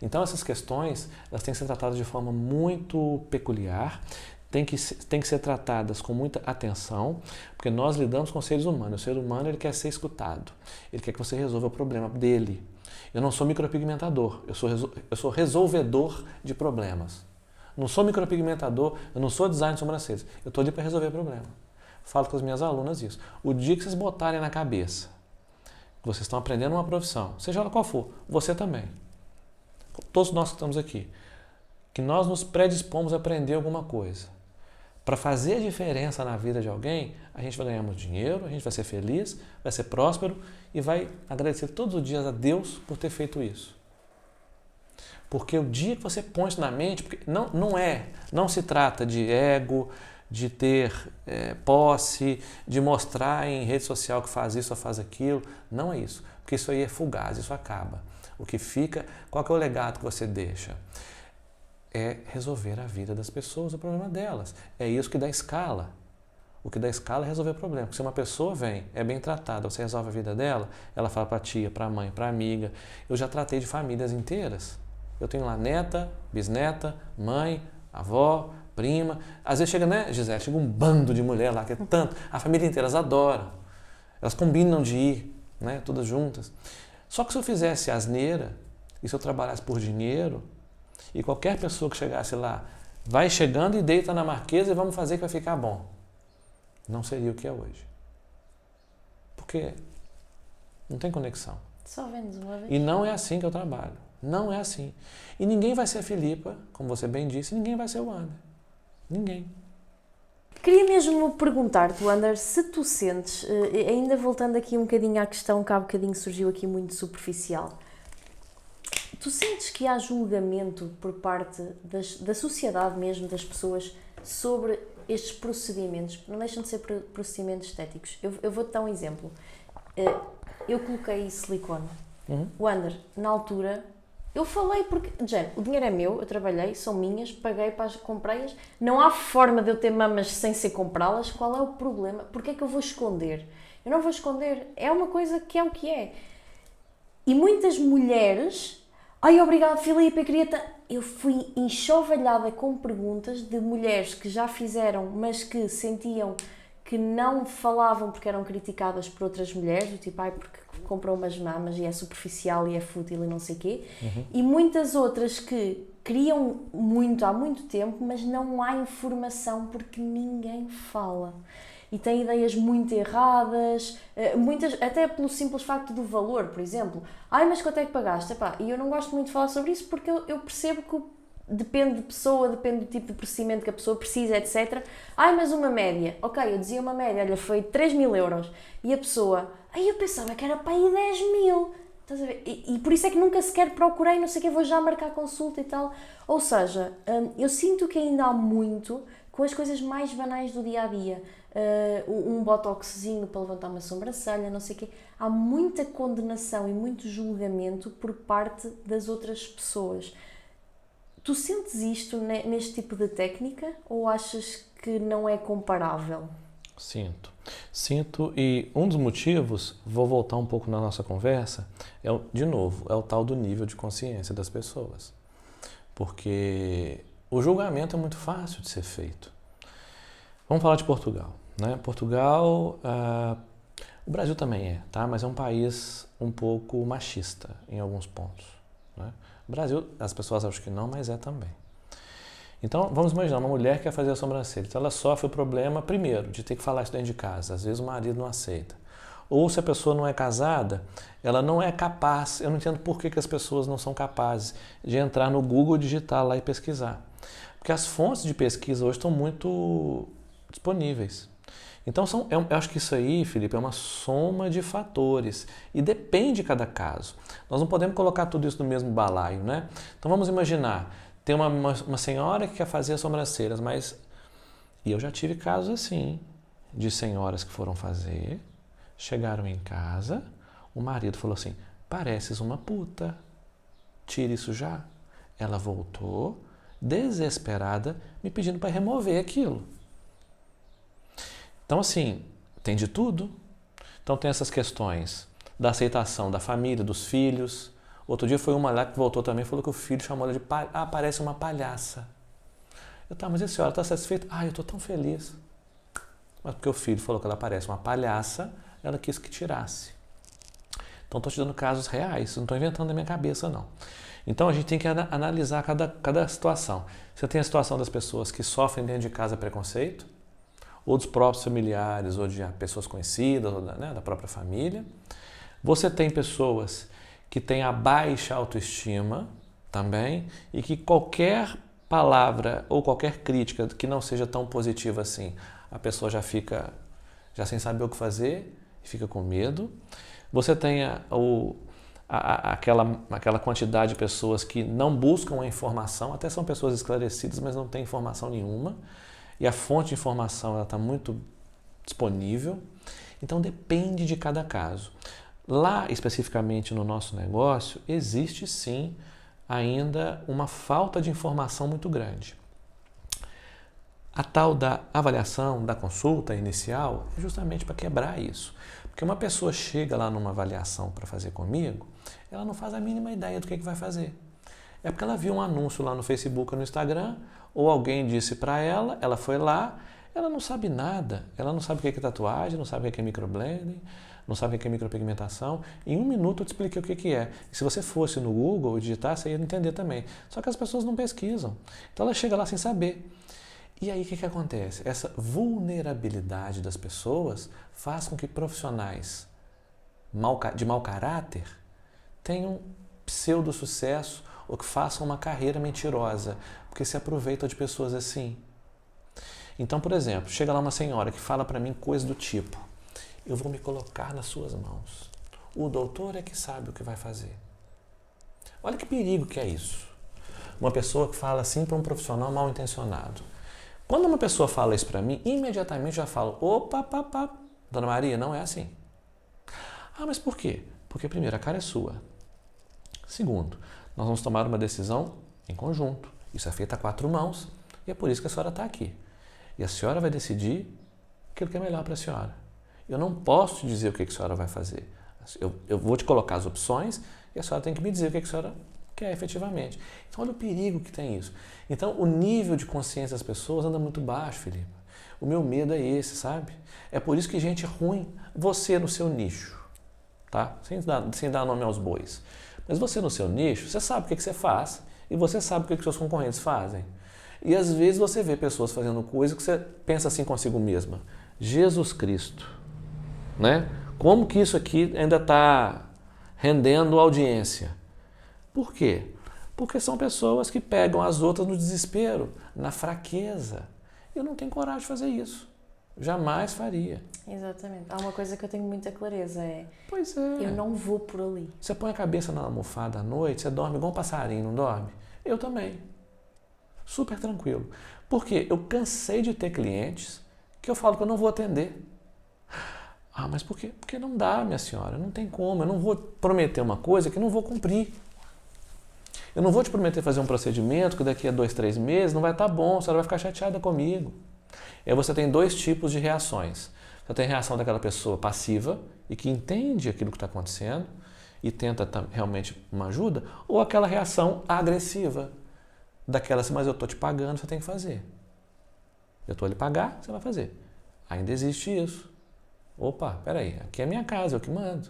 Então essas questões elas têm que ser tratadas de forma muito peculiar, têm que ser tratadas com muita atenção, porque nós lidamos com seres humanos. O ser humano ele quer ser escutado, ele quer que você resolva o problema dele. Eu não sou micropigmentador, eu sou resolvedor de problemas. Não sou micropigmentador, eu não sou designer de sobrancelhas, eu estou ali para resolver problema. Falo com as minhas alunas isso. O dia que vocês botarem na cabeça que vocês estão aprendendo uma profissão, seja ela qual for, você também. Todos nós que estamos aqui, que nós nos predispomos a aprender alguma coisa. Para fazer a diferença na vida de alguém, a gente vai ganhar muito dinheiro, a gente vai ser feliz, vai ser próspero e vai agradecer todos os dias a Deus por ter feito isso. Porque o dia que você põe isso na mente, porque não se trata de ego, de ter posse, de mostrar em rede social que faz isso ou faz aquilo. Não é isso, porque isso aí é fugaz, isso acaba. O que fica, qual que é o legado que você deixa? É resolver a vida das pessoas, o problema delas. É isso que dá escala. O que dá escala é resolver o problema. Porque se uma pessoa vem, é bem tratada, você resolve a vida dela, ela fala para a tia, para a mãe, para a amiga. Eu já tratei de famílias inteiras. Eu tenho lá neta, bisneta, mãe, avó, prima. Às vezes chega, né, Gisele? Chega um bando de mulher lá, que é tanto. A família inteira, elas adoram. Elas combinam de ir, né, todas juntas. Só que se eu fizesse asneira, e se eu trabalhasse por dinheiro, e qualquer pessoa que chegasse lá, vai chegando e deita na marquesa e vamos fazer que vai ficar bom. Não seria o que é hoje. Porque Não tem conexão. Só vendes uma vez. E não é assim que eu trabalho. Não é assim. E ninguém vai ser a Filipa, como você bem disse, e ninguém vai ser o Wander. Ninguém. Queria mesmo perguntar-te, Wander, se tu sentes, ainda voltando aqui um bocadinho à questão que há bocadinho surgiu aqui muito superficial, tu sentes que há julgamento por parte da sociedade mesmo, das pessoas, sobre estes procedimentos? Não deixam de ser procedimentos estéticos. Eu vou-te dar um exemplo. Eu coloquei silicone. Wander, na altura, eu falei porque, Jane, o dinheiro é meu, eu trabalhei, são minhas, paguei, comprei-as, não há forma de eu ter mamas sem ser comprá-las, qual é o problema? Porque é que eu vou esconder? Eu não vou esconder, é uma coisa que é o que é. E muitas mulheres, ai, obrigado, Filipe, eu queria... Eu fui enxovalhada com perguntas de mulheres que já fizeram, mas que sentiam que não falavam porque eram criticadas por outras mulheres, do tipo, ai, porque compram umas mamas e é superficial e é fútil e não sei o quê. E muitas outras que queriam muito, há muito tempo, mas não há informação porque ninguém fala. E têm ideias muito erradas, muitas, até pelo simples facto do valor, por exemplo. Ai, mas quanto é que pagaste? Epá, e eu não gosto muito de falar sobre isso porque eu percebo que depende de pessoa, depende do tipo de procedimento que a pessoa precisa, etc. Ai, mas uma média. Ok, eu dizia uma média, olha, foi 3.000 euros. E a pessoa, ai, eu pensava que era para aí 10.000. Estás a ver? E por isso é que nunca sequer procurei, não sei o que, vou já marcar consulta e tal. Ou seja, eu sinto que ainda há muito com as coisas mais banais do dia-a-dia. Um botoxzinho para levantar uma sobrancelha, não sei o quê. Há muita condenação e muito julgamento por parte das outras pessoas. Tu sentes isto neste tipo de técnica ou achas que não é comparável? Sinto, e um dos motivos, vou voltar um pouco na nossa conversa, de novo, é o tal do nível de consciência das pessoas. Porque o julgamento é muito fácil de ser feito. Vamos falar de Portugal, né? Portugal, o Brasil também é, tá? Mas é um país um pouco machista em alguns pontos, né? O Brasil, as pessoas acham que não, mas é também. Então, vamos imaginar, uma mulher que quer fazer a sobrancelha. Então, ela sofre o problema, primeiro, de ter que falar isso dentro de casa. Às vezes o marido não aceita. Ou se a pessoa não é casada, ela não é capaz, eu não entendo por que as pessoas não são capazes de entrar no Google, digitar lá e pesquisar. Porque as fontes de pesquisa hoje estão muito disponíveis. Então, eu acho que isso aí, Filipe, é uma soma de fatores e depende de cada caso. Nós não podemos colocar tudo isso no mesmo balaio, né? Então, vamos imaginar, tem uma senhora que quer fazer as sobrancelhas, mas... E eu já tive casos assim, de senhoras que foram fazer, chegaram em casa, o marido falou assim, pareces uma puta, tira isso já. Ela voltou, desesperada, me pedindo para remover aquilo. Então, assim, tem de tudo. Então, tem essas questões da aceitação da família, dos filhos. Outro dia foi uma lá que voltou também e falou que o filho chamou ela de parece uma palhaça. Mas a senhora está satisfeita? Eu estou tão feliz. Mas porque o filho falou que ela parece uma palhaça, ela quis que tirasse. Então, estou te dando casos reais, não estou inventando na minha cabeça, não. Então, a gente tem que analisar cada situação. Você tem a situação das pessoas que sofrem dentro de casa preconceito, ou dos próprios familiares, ou de pessoas conhecidas, ou da própria família. Você tem pessoas que têm a baixa autoestima também, e que qualquer palavra ou qualquer crítica que não seja tão positiva assim, a pessoa já fica sem saber o que fazer, fica com medo. Você tem aquela quantidade de pessoas que não buscam a informação, até são pessoas esclarecidas, mas não têm informação nenhuma. E a fonte de informação está muito disponível. Então, depende de cada caso. Lá, especificamente no nosso negócio, existe sim ainda uma falta de informação muito grande. A tal da avaliação, da consulta inicial, é justamente para quebrar isso. Porque uma pessoa chega lá numa avaliação para fazer comigo, ela não faz a mínima ideia do que vai fazer. É porque ela viu um anúncio lá no Facebook ou no Instagram, ou alguém disse para ela, ela foi lá, ela não sabe nada. Ela não sabe o que é tatuagem, não sabe o que é microblending, não sabe o que é micropigmentação. Em 1 minuto eu te expliquei o que é. E se você fosse no Google e digitar, você ia entender também. Só que as pessoas não pesquisam. Então ela chega lá sem saber. E aí o que acontece? Essa vulnerabilidade das pessoas faz com que profissionais de mau caráter tenham pseudo-sucesso ou que façam uma carreira mentirosa, porque se aproveitam de pessoas assim. Então, por exemplo, chega lá uma senhora que fala para mim coisa do tipo: eu vou me colocar nas suas mãos. O doutor é que sabe o que vai fazer. Olha que perigo que é isso. Uma pessoa que fala assim para um profissional mal intencionado. Quando uma pessoa fala isso para mim, imediatamente já falo: opa, papá, Dona Maria, não é assim. Ah, mas por quê? Porque, primeiro, a cara é sua. Segundo, nós vamos tomar uma decisão em conjunto. Isso é feito a 4 mãos e é por isso que a senhora está aqui. E a senhora vai decidir aquilo que é melhor para a senhora. Eu não posso te dizer o que a senhora vai fazer. Eu vou te colocar as opções e a senhora tem que me dizer o que a senhora quer efetivamente. Então, olha o perigo que tem isso. Então, o nível de consciência das pessoas anda muito baixo, Felipe. O meu medo é esse, sabe? É por isso que gente ruim, você no seu nicho, tá? Sem dar nome aos bois. Mas você no seu nicho, você sabe o que você faz e você sabe o que seus concorrentes fazem. E às vezes você vê pessoas fazendo coisa que você pensa assim consigo mesma: Jesus Cristo, né? Como que isso aqui ainda está rendendo audiência? Por quê? Porque são pessoas que pegam as outras no desespero, na fraqueza. Eu não tenho coragem de fazer isso. Jamais faria. Exatamente. Há uma coisa que eu tenho muita clareza, Pois é. eu não vou por ali. Você põe a cabeça na almofada à noite, você dorme igual um passarinho, não dorme? Eu também. Super tranquilo. Porque eu cansei de ter clientes que eu falo que eu não vou atender. Ah, mas por quê? Porque não dá, minha senhora, não tem como. Eu não vou prometer uma coisa que não vou cumprir. Eu não vou te prometer fazer um procedimento que daqui a 2, 3 meses não vai estar bom, a senhora vai ficar chateada comigo. E aí você tem 2 tipos de reações. Você tem a reação daquela pessoa passiva e que entende aquilo que está acontecendo e tenta realmente uma ajuda, ou aquela reação agressiva, daquela assim: mas eu estou te pagando, você tem que fazer. Eu estou a lhe pagar, você vai fazer. Ainda existe isso. Opa, peraí, aqui é minha casa, eu que mando.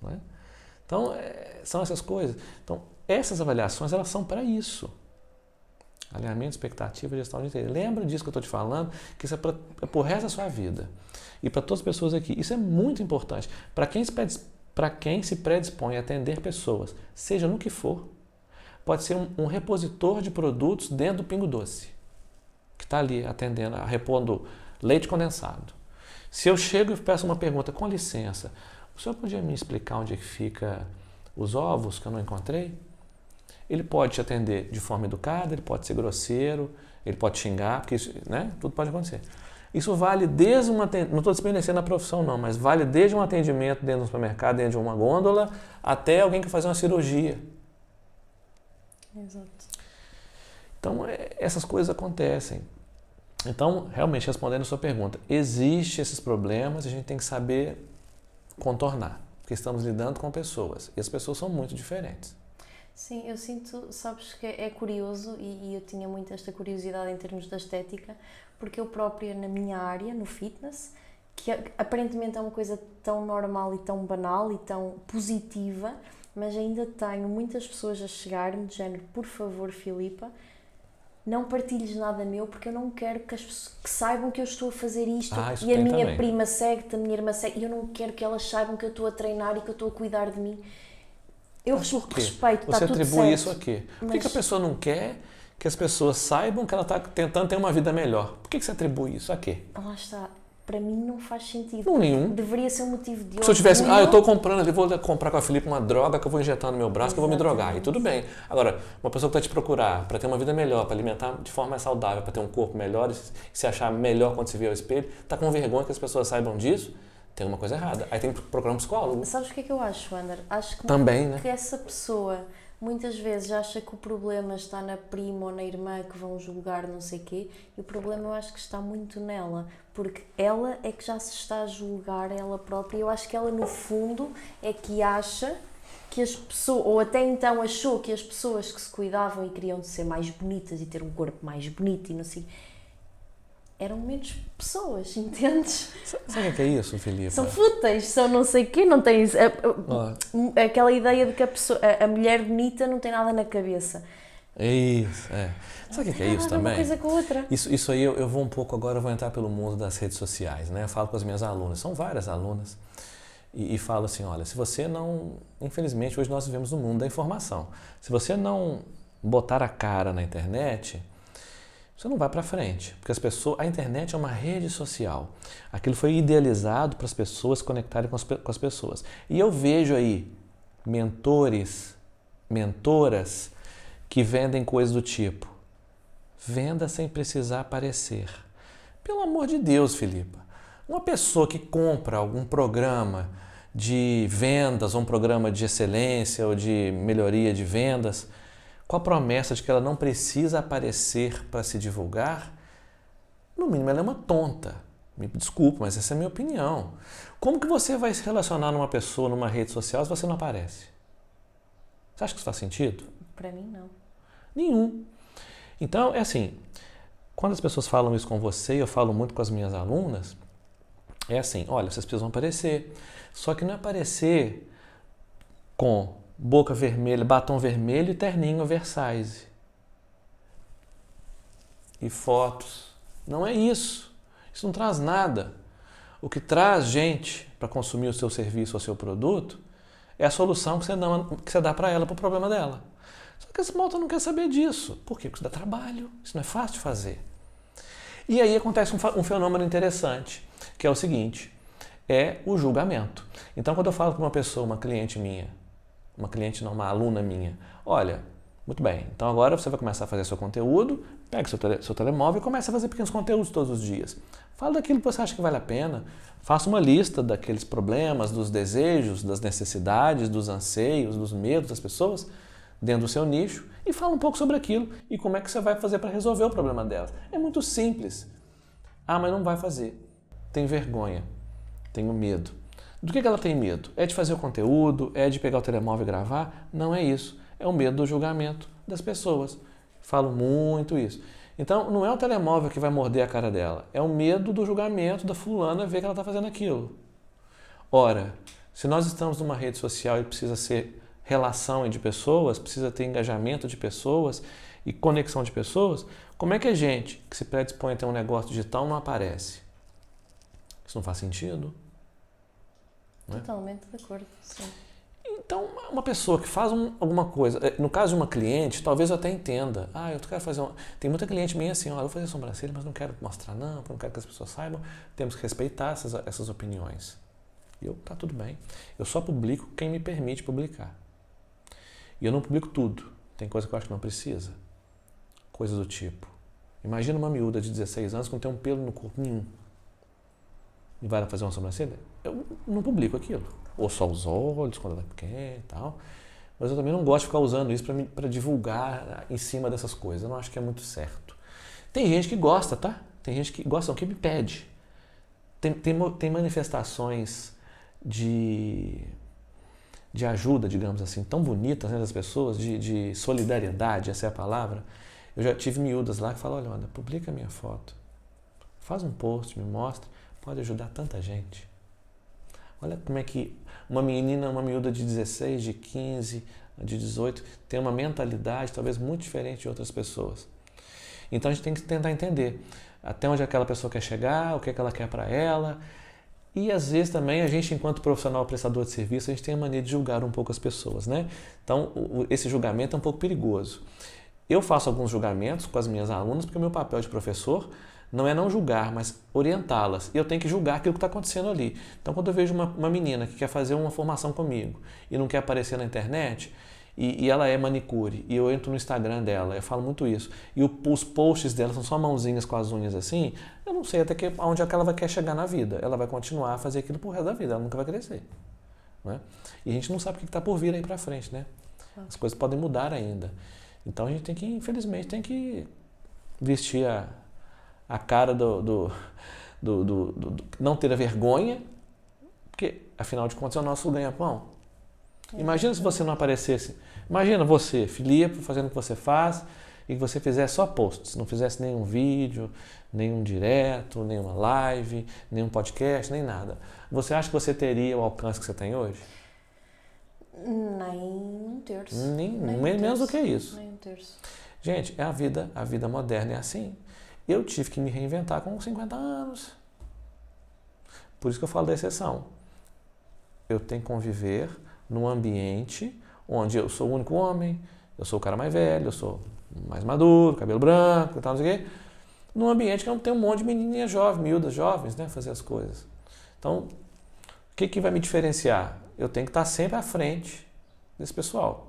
Não é? Então, são essas coisas. Então, essas avaliações, elas são para isso. Alinhamento, expectativa, gestão de interesse. Lembra disso que eu estou te falando, que isso é para o resto da sua vida. E para todas as pessoas aqui. Isso é muito importante. Para quem se predispõe a atender pessoas, seja no que for, pode ser um repositor de produtos dentro do Pingo Doce, que está ali atendendo, repondo leite condensado. Se eu chego e peço uma pergunta: com licença, o senhor podia me explicar onde é que fica os ovos que eu não encontrei? Ele pode te atender de forma educada, ele pode ser grosseiro, ele pode xingar, porque isso, né? Tudo pode acontecer. Isso vale desde não estou desmerecendo a profissão não, mas vale desde um atendimento dentro do supermercado, dentro de uma gôndola, até alguém que faz uma cirurgia. Exato. Então, essas coisas acontecem. Então, realmente, respondendo a sua pergunta, existem esses problemas e a gente tem que saber contornar, porque estamos lidando com pessoas e as pessoas são muito diferentes. Sim, eu sinto, sabes que é curioso e eu tinha muito esta curiosidade em termos da estética, porque eu própria na minha área, no fitness, que aparentemente é uma coisa tão normal e tão banal e tão positiva, mas ainda tenho muitas pessoas a chegar-me de género: por favor, Filipa, não partilhes nada meu, porque eu não quero que as pessoas que saibam que eu estou a fazer isto, e a minha também. prima segue-te, a minha irmã segue, e eu não quero que elas saibam que eu estou a treinar e que eu estou a cuidar de mim. Eu respeito, está tudo certo. Você atribui isso a quê? Por que a pessoa não quer que as pessoas saibam que ela está tentando ter uma vida melhor? Por que você atribui isso a quê? Lá está. Para mim não faz sentido. Não, nenhum. Deveria ser um motivo de orgulho. Se eu tivesse, eu estou comprando ali, vou comprar com a Felipe uma droga que eu vou injetar no meu braço, que eu vou me drogar. E tudo bem. Agora, uma pessoa que está te procurar para ter uma vida melhor, para alimentar de forma mais saudável, para ter um corpo melhor e se achar melhor quando se vê ao espelho, está com vergonha que as pessoas saibam disso, tem uma coisa errada. Aí tem que procurar um psicólogo. Sabes o que é que eu acho, Wander? Acho que, também, né? Que essa pessoa muitas vezes acha que o problema está na prima ou na irmã que vão julgar não sei o quê, e o problema eu acho que está muito nela, porque ela é que já se está a julgar ela própria, e eu acho que ela no fundo é que acha que as pessoas, ou até então achou que as pessoas que se cuidavam e queriam ser mais bonitas e ter um corpo mais bonito e não sei, eram menos pessoas, entendes? Sabe o que é isso, Filipe? São fúteis, são não sei o quê, não tens... aquela ideia de que a mulher bonita não tem nada na cabeça. Isso, é. Sabe o que é isso também? Uma coisa com a outra. Isso aí eu vou um pouco agora, eu vou entrar pelo mundo das redes sociais, né? Eu falo com as minhas alunas, são várias alunas. e falo assim, olha, se você não... Infelizmente, hoje nós vivemos no mundo da informação. Se você não botar a cara na internet, você não vai para frente. Porque a internet é uma rede social. Aquilo foi idealizado para as pessoas se conectarem com as pessoas. E eu vejo aí mentores, mentoras que vendem coisas do tipo: venda sem precisar aparecer. Pelo amor de Deus, Filipa. Uma pessoa que compra algum programa de vendas, ou um programa de excelência ou de melhoria de vendas, com a promessa de que ela não precisa aparecer para se divulgar, no mínimo ela é uma tonta. Me desculpa, mas essa é a minha opinião. Como que você vai se relacionar numa pessoa numa rede social se você não aparece? Você acha que isso faz sentido? Para mim, não. Nenhum. Então, é assim, quando as pessoas falam isso com você, eu falo muito com as minhas alunas, é assim, olha, vocês precisam aparecer. Só que não é aparecer com boca vermelha, batom vermelho e terninho oversize. E fotos. Não é isso. Isso não traz nada. O que traz gente para consumir o seu serviço ou o seu produto é a solução que você dá para ela, para o problema dela. Só que essa malta não quer saber disso. Por quê? Porque isso dá trabalho. Isso não é fácil de fazer. E aí acontece um fenômeno interessante, que é o seguinte, é o julgamento. Então, quando eu falo com uma pessoa, uma cliente minha, uma aluna minha, olha, muito bem, então agora você vai começar a fazer seu conteúdo, pega seu telemóvel e começa a fazer pequenos conteúdos todos os dias. Fala daquilo que você acha que vale a pena, faça uma lista daqueles problemas, dos desejos, das necessidades, dos anseios, dos medos das pessoas dentro do seu nicho e fala um pouco sobre aquilo e como é que você vai fazer para resolver o problema delas. É muito simples. Ah, mas não vai fazer. Tem vergonha, tenho medo. Do que ela tem medo? É de fazer o conteúdo? É de pegar o telemóvel e gravar? Não é isso. É o medo do julgamento das pessoas. Falo muito isso. Então, não é o telemóvel que vai morder a cara dela. É o medo do julgamento da fulana ver que ela está fazendo aquilo. Ora, se nós estamos numa rede social e precisa ser relação de pessoas, precisa ter engajamento de pessoas e conexão de pessoas, como é que a gente que se predispõe a ter um negócio digital não aparece? Isso não faz sentido? Totalmente de acordo, sim. Então, uma pessoa que faz alguma coisa, no caso de uma cliente, talvez eu até entenda. Ah, eu quero fazer Tem muita cliente minha assim, ó, eu vou fazer sobrancelha, mas não quero mostrar não, porque eu não quero que as pessoas saibam. Temos que respeitar essas opiniões. E tá tudo bem. Eu só publico quem me permite publicar. E eu não publico tudo. Tem coisa que eu acho que não precisa. Coisa do tipo, imagina uma miúda de 16 anos que não tem um pelo no corpo nenhum. E vai fazer uma sobrancelha? Eu não publico aquilo. Ou só os olhos, quando ela é pequena e tal. Mas eu também não gosto de ficar usando isso para divulgar em cima dessas coisas. Eu não acho que é muito certo. Tem gente que gosta, tá? Tem gente que gosta, que me pede. Tem manifestações de ajuda, digamos assim, tão bonitas, né, das pessoas, de solidariedade, essa é a palavra. Eu já tive miúdas lá que falam, olha, publica a minha foto. Faz um post, me mostra. Pode ajudar tanta gente. Olha como é que uma miúda de 16, de 15, de 18, tem uma mentalidade talvez muito diferente de outras pessoas. Então a gente tem que tentar entender até onde aquela pessoa quer chegar, o que é que ela quer para ela. E às vezes também a gente, enquanto profissional prestador de serviço, a gente tem a mania de julgar um pouco as pessoas, né? Então esse julgamento é um pouco perigoso. Eu faço alguns julgamentos com as minhas alunas, porque o meu papel de professor não é não julgar, mas orientá-las. E eu tenho que julgar aquilo que está acontecendo ali. Então, quando eu vejo uma menina que quer fazer uma formação comigo e não quer aparecer na internet, e ela é manicure, e eu entro no Instagram dela, eu falo muito isso, e os posts dela são só mãozinhas com as unhas assim, eu não sei até onde é que ela vai querer chegar na vida. Ela vai continuar a fazer aquilo pro resto da vida, ela nunca vai crescer. Né? E a gente não sabe o que está por vir aí para frente, né? As coisas podem mudar ainda. Então, a gente tem que, infelizmente, vestir a cara do não ter a vergonha, porque, afinal de contas, é o nosso ganha-pão. Imagina se você não aparecesse. Imagina você, Filipe, fazendo o que você faz e que você fizesse só posts, não fizesse nenhum vídeo, nenhum direto, nenhuma live, nenhum podcast, nem nada. Você acha que você teria o alcance que você tem hoje? Nem um terço. Nem menos do que isso. Nem um terço. Gente, a vida moderna é assim. Eu tive que me reinventar com 50 anos. Por isso que eu falo da exceção. eu tenho que conviver num ambiente onde eu sou o único homem, eu sou o cara mais velho, eu sou mais maduro, cabelo branco e tal, não sei o quê, num ambiente que eu não tenho um monte de menininhas jovens, miúdas jovens, né, fazer as coisas. Então, o que vai me diferenciar? Eu tenho que estar sempre à frente desse pessoal.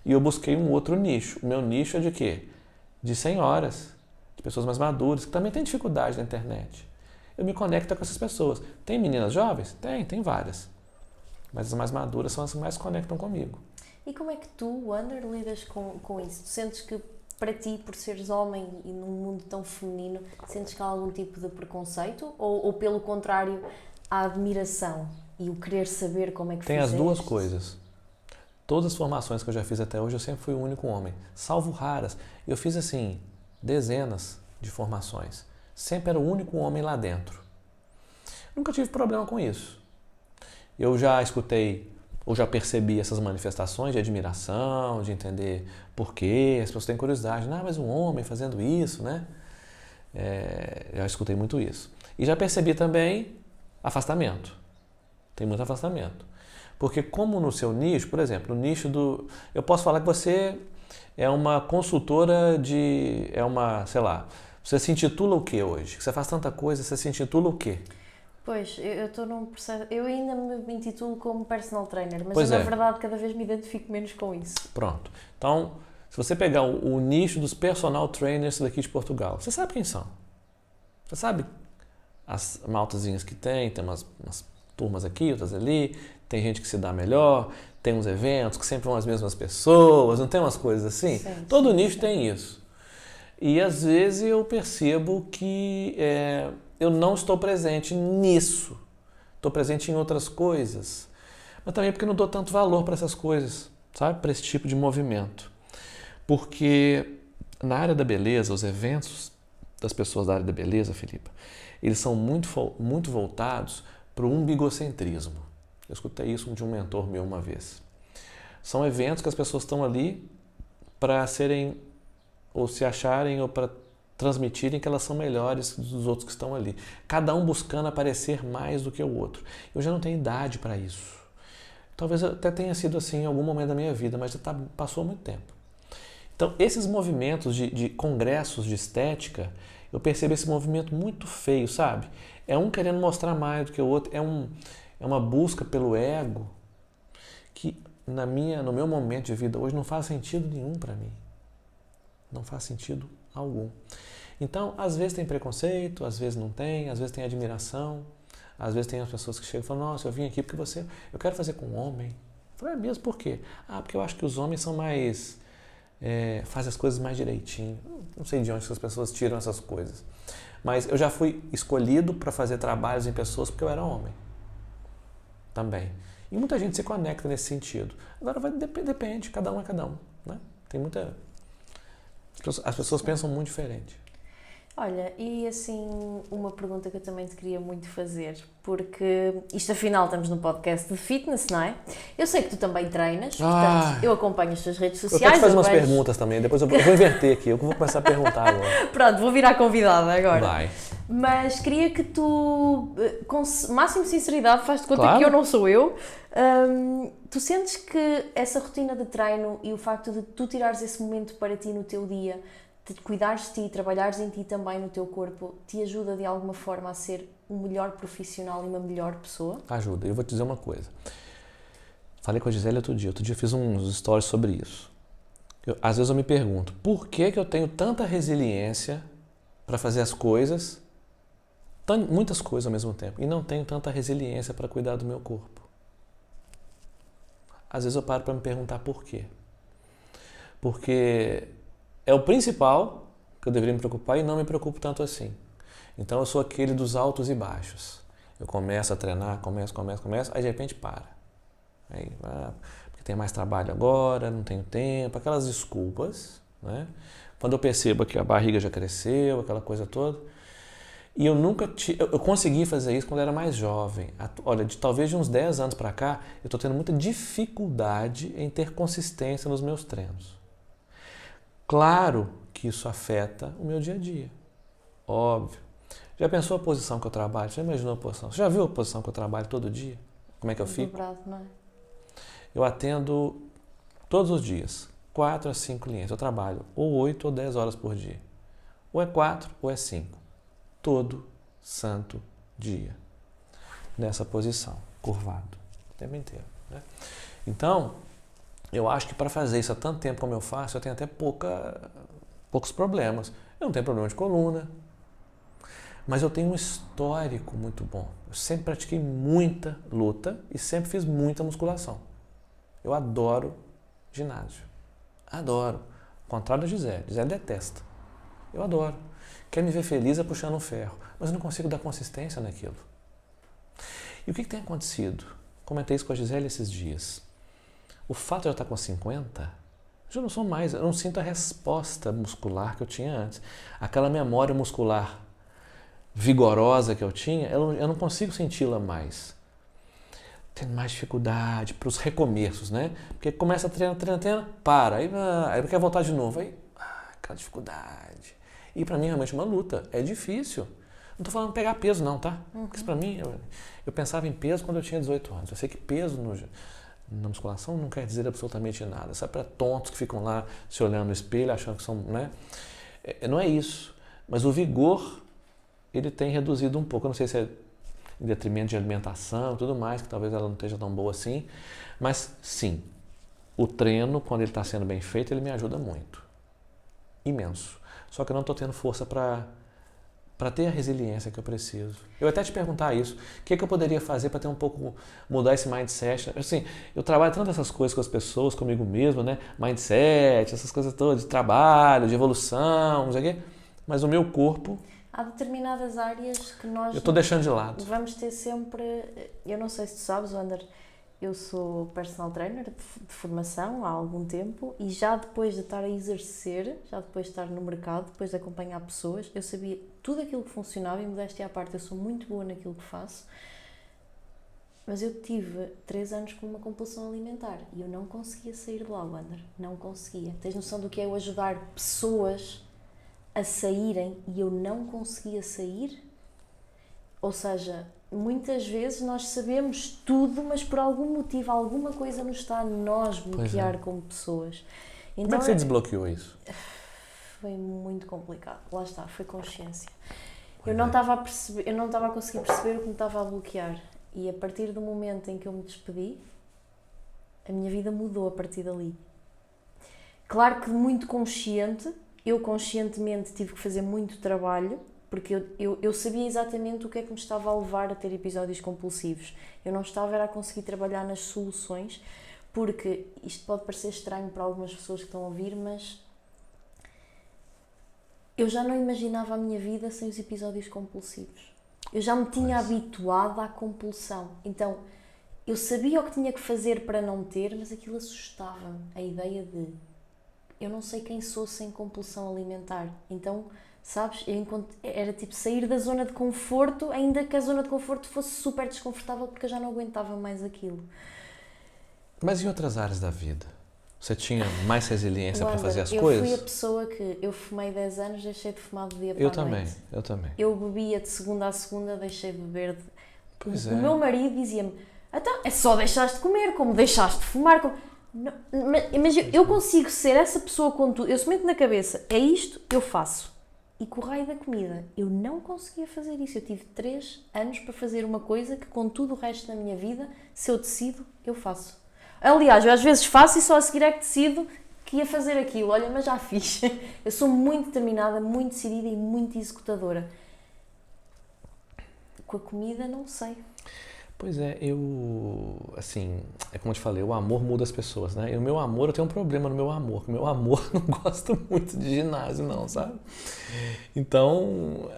E eu busquei um outro nicho. O meu nicho é de quê? De senhoras, de pessoas mais maduras, que também têm dificuldade na internet. Eu me conecto com essas pessoas. Tem meninas jovens? Tem várias. Mas as mais maduras são as que mais se conectam comigo. E como é que tu, Wander, lidas com isso? Tu sentes que para ti, por seres homem e num mundo tão feminino, sentes que há algum tipo de preconceito? Ou pelo contrário, a admiração e o querer saber como é que Tem fizeste? as duas coisas. Todas as formações que eu já fiz até hoje, eu sempre fui o único homem. Salvo raras. Eu fiz, assim, dezenas de formações. Sempre era o único homem lá dentro. Nunca tive problema com isso. Eu já escutei ou já percebi essas manifestações de admiração, de entender por quê. As pessoas têm curiosidade. Mas um homem fazendo isso, né? Já escutei muito isso. E já percebi também afastamento. Tem muito afastamento. Porque como no seu nicho, por exemplo, no nicho do... Eu posso falar que você é uma consultora de... sei lá, você se intitula o quê hoje? Você faz tanta coisa, você se intitula o quê? Pois, eu estou num processo... Eu ainda me intitulo como personal trainer, mas Pois eu, na verdade, cada vez me identifico menos com isso. Pronto. Então, se você pegar o nicho dos personal trainers daqui de Portugal, você sabe quem são. Você sabe as maltazinhas que tem umas turmas aqui, outras ali, tem gente que se dá melhor, tem uns eventos que sempre vão as mesmas pessoas, não tem umas coisas assim? Sim, Todo nicho tem isso. E às vezes eu percebo que eu não estou presente nisso, estou presente em outras coisas, mas também porque não dou tanto valor para essas coisas, sabe? Para esse tipo de movimento. Porque na área da beleza, os eventos das pessoas da área da beleza, Filipa, eles são muito voltados para o umbigocentrismo. Eu escutei isso de um mentor meu uma vez. São eventos que as pessoas estão ali para serem, ou se acharem, ou para transmitirem que elas são melhores dos outros que estão ali. Cada um buscando aparecer mais do que o outro. Eu já não tenho idade para isso. Talvez até tenha sido assim em algum momento da minha vida, mas já passou muito tempo. Então, esses movimentos de congressos de estética, eu percebo esse movimento muito feio, sabe? É um querendo mostrar mais do que o outro, é uma busca pelo ego que no meu momento de vida hoje não faz sentido nenhum para mim. Não faz sentido algum. Então, às vezes tem preconceito, às vezes não tem, às vezes tem admiração, às vezes tem as pessoas que chegam e falam, nossa, eu vim aqui porque eu quero fazer com um homem. Eu falei, mesmo por quê? Porque eu acho que os homens são mais... fazem as coisas mais direitinho. Não sei de onde as pessoas tiram essas coisas. Mas eu já fui escolhido para fazer trabalhos em pessoas porque eu era homem. Também. E muita gente se conecta nesse sentido. Agora depende, cada um é cada um. Né? Tem muita... As pessoas pensam muito diferente. Olha, e assim, uma pergunta que eu também te queria muito fazer, porque isto afinal estamos num podcast de fitness, não é? Eu sei que tu também treinas, portanto, eu acompanho as tuas redes sociais. Eu quero te fazer umas perguntas também, depois eu vou inverter aqui, eu vou começar a perguntar agora. Pronto, vou virar convidada agora. Vai. Mas queria que tu, com máxima sinceridade, faz-te conta Claro. que eu não sou eu. Tu sentes que essa rotina de treino e o facto de tu tirares esse momento para ti no teu dia, de cuidares de ti, trabalhares em ti também no teu corpo, te ajuda de alguma forma a ser um melhor profissional e uma melhor pessoa? Ajuda. Eu vou te dizer uma coisa. Falei com a Gisele outro dia fiz uns stories sobre isso. Às vezes eu me pergunto, por que eu tenho tanta resiliência para fazer as coisas, muitas coisas ao mesmo tempo, e não tenho tanta resiliência para cuidar do meu corpo? Às vezes eu paro para me perguntar por quê. Porque é o principal que eu deveria me preocupar e não me preocupo tanto assim. Então eu sou aquele dos altos e baixos. Eu começo a treinar, começo, aí de repente para. Aí, porque tem mais trabalho agora, não tenho tempo, aquelas desculpas, né? Quando eu percebo que a barriga já cresceu, aquela coisa toda. E eu consegui fazer isso quando eu era mais jovem. Olha, talvez de uns 10 anos para cá, eu estou tendo muita dificuldade em ter consistência nos meus treinos. Claro que isso afeta o meu dia a dia. Óbvio. Já pensou a posição que eu trabalho? Já imaginou a posição? Você já viu a posição que eu trabalho todo dia? Como é que eu fico? Dobrado, não é? Eu atendo todos os dias, 4 a 5 clientes. Eu trabalho ou 8 ou 10 horas por dia. Ou é 4 ou é 5. Todo santo dia. Nessa posição, curvado, o tempo inteiro. Né? Então, eu acho que para fazer isso há tanto tempo como eu faço, eu tenho até poucos problemas. Eu não tenho problema de coluna, mas eu tenho um histórico muito bom. Eu sempre pratiquei muita luta e sempre fiz muita musculação. Eu adoro ginásio. Adoro. Ao contrário da Gisele. Gisele detesta. Eu adoro. Quer me ver feliz é puxando um ferro, mas eu não consigo dar consistência naquilo. E o que tem acontecido? Comentei isso com a Gisele esses dias. O fato de eu estar com 50, já não sou mais, eu não sinto a resposta muscular que eu tinha antes. Aquela memória muscular vigorosa que eu tinha, eu não consigo senti-la mais. Tendo mais dificuldade para os recomeços, né? Porque começa a treinar, para, aí quer voltar de novo, aí aquela dificuldade. E para mim é realmente uma luta, é difícil. Não estou falando pegar peso não, tá? Porque isso para mim, eu pensava em peso quando eu tinha 18 anos. Eu sei que peso na musculação não quer dizer absolutamente nada. Sabe, para tontos que ficam lá se olhando no espelho, achando que são, né? Não é isso. Mas o vigor, ele tem reduzido um pouco. Eu não sei se é em detrimento de alimentação e tudo mais, que talvez ela não esteja tão boa assim. Mas sim, o treino, quando ele está sendo bem feito, ele me ajuda muito. Imenso. Só que eu não estou tendo força para ter a resiliência que eu preciso. Eu até te perguntar isso, o que eu poderia fazer para ter um pouco, mudar esse mindset? Assim, eu trabalho tanto essas coisas com as pessoas, comigo mesmo, né? Mindset, essas coisas todas, de trabalho, de evolução, não sei o quê, mas o meu corpo... Há determinadas áreas que nós... Eu estou deixando de lado. Vamos ter sempre... Eu não sei se tu sabes, Wander, eu sou personal trainer de formação há algum tempo e já depois de estar a exercer, já depois de estar no mercado, depois de acompanhar pessoas, eu sabia tudo aquilo que funcionava e, modéstia à parte, eu sou muito boa naquilo que faço, mas eu tive 3 anos com uma compulsão alimentar e eu não conseguia sair de lá, Wander, não conseguia. Tens noção do que é eu ajudar pessoas a saírem e eu não conseguia sair? Ou seja, muitas vezes nós sabemos tudo, mas por algum motivo, alguma coisa nos está a nós bloquear como pessoas. Então, como é que você desbloqueou isso? Foi muito complicado. Lá está, foi consciência. Eu não estava a conseguir perceber o que me estava a bloquear. E a partir do momento em que eu me despedi, a minha vida mudou a partir dali. Claro que muito consciente, eu conscientemente tive que fazer muito trabalho, porque eu sabia exatamente o que é que me estava a levar a ter episódios compulsivos. Eu não estava a conseguir trabalhar nas soluções, porque isto pode parecer estranho para algumas pessoas que estão a ouvir, mas eu já não imaginava a minha vida sem os episódios compulsivos. Eu já me tinha habituado à compulsão. Então, eu sabia o que tinha que fazer para não ter, mas aquilo assustava-me. A ideia de eu não sei quem sou sem compulsão alimentar. Então, sabes, era tipo sair da zona de conforto, ainda que a zona de conforto fosse super desconfortável, porque eu já não aguentava mais aquilo. Mas em outras áreas da vida? Você tinha mais resiliência para fazer as eu coisas? Eu fui a pessoa que... Eu fumei 10 anos, deixei de fumar do dia para a noite. Eu também. Eu bebia de segunda a segunda, deixei de beber. Pois O meu marido dizia-me, então, é só deixaste de comer, como deixaste de fumar. Como... Não, mas eu consigo ser essa pessoa com tudo. Eu se meto na cabeça, é isto, eu faço. E com o raio da comida, eu não conseguia fazer isso. Eu tive 3 anos para fazer uma coisa que com tudo o resto da minha vida, se eu decido, eu faço. Aliás, eu às vezes faço e só a seguir é que decido que ia fazer aquilo. Olha, mas já fiz. Eu sou muito determinada, muito decidida e muito executadora. Com a comida, não sei. Pois é, assim, é como eu te falei, o amor muda as pessoas, né? E o meu amor, eu tenho um problema no meu amor, que o meu amor não gosta muito de ginásio, não, sabe? Então,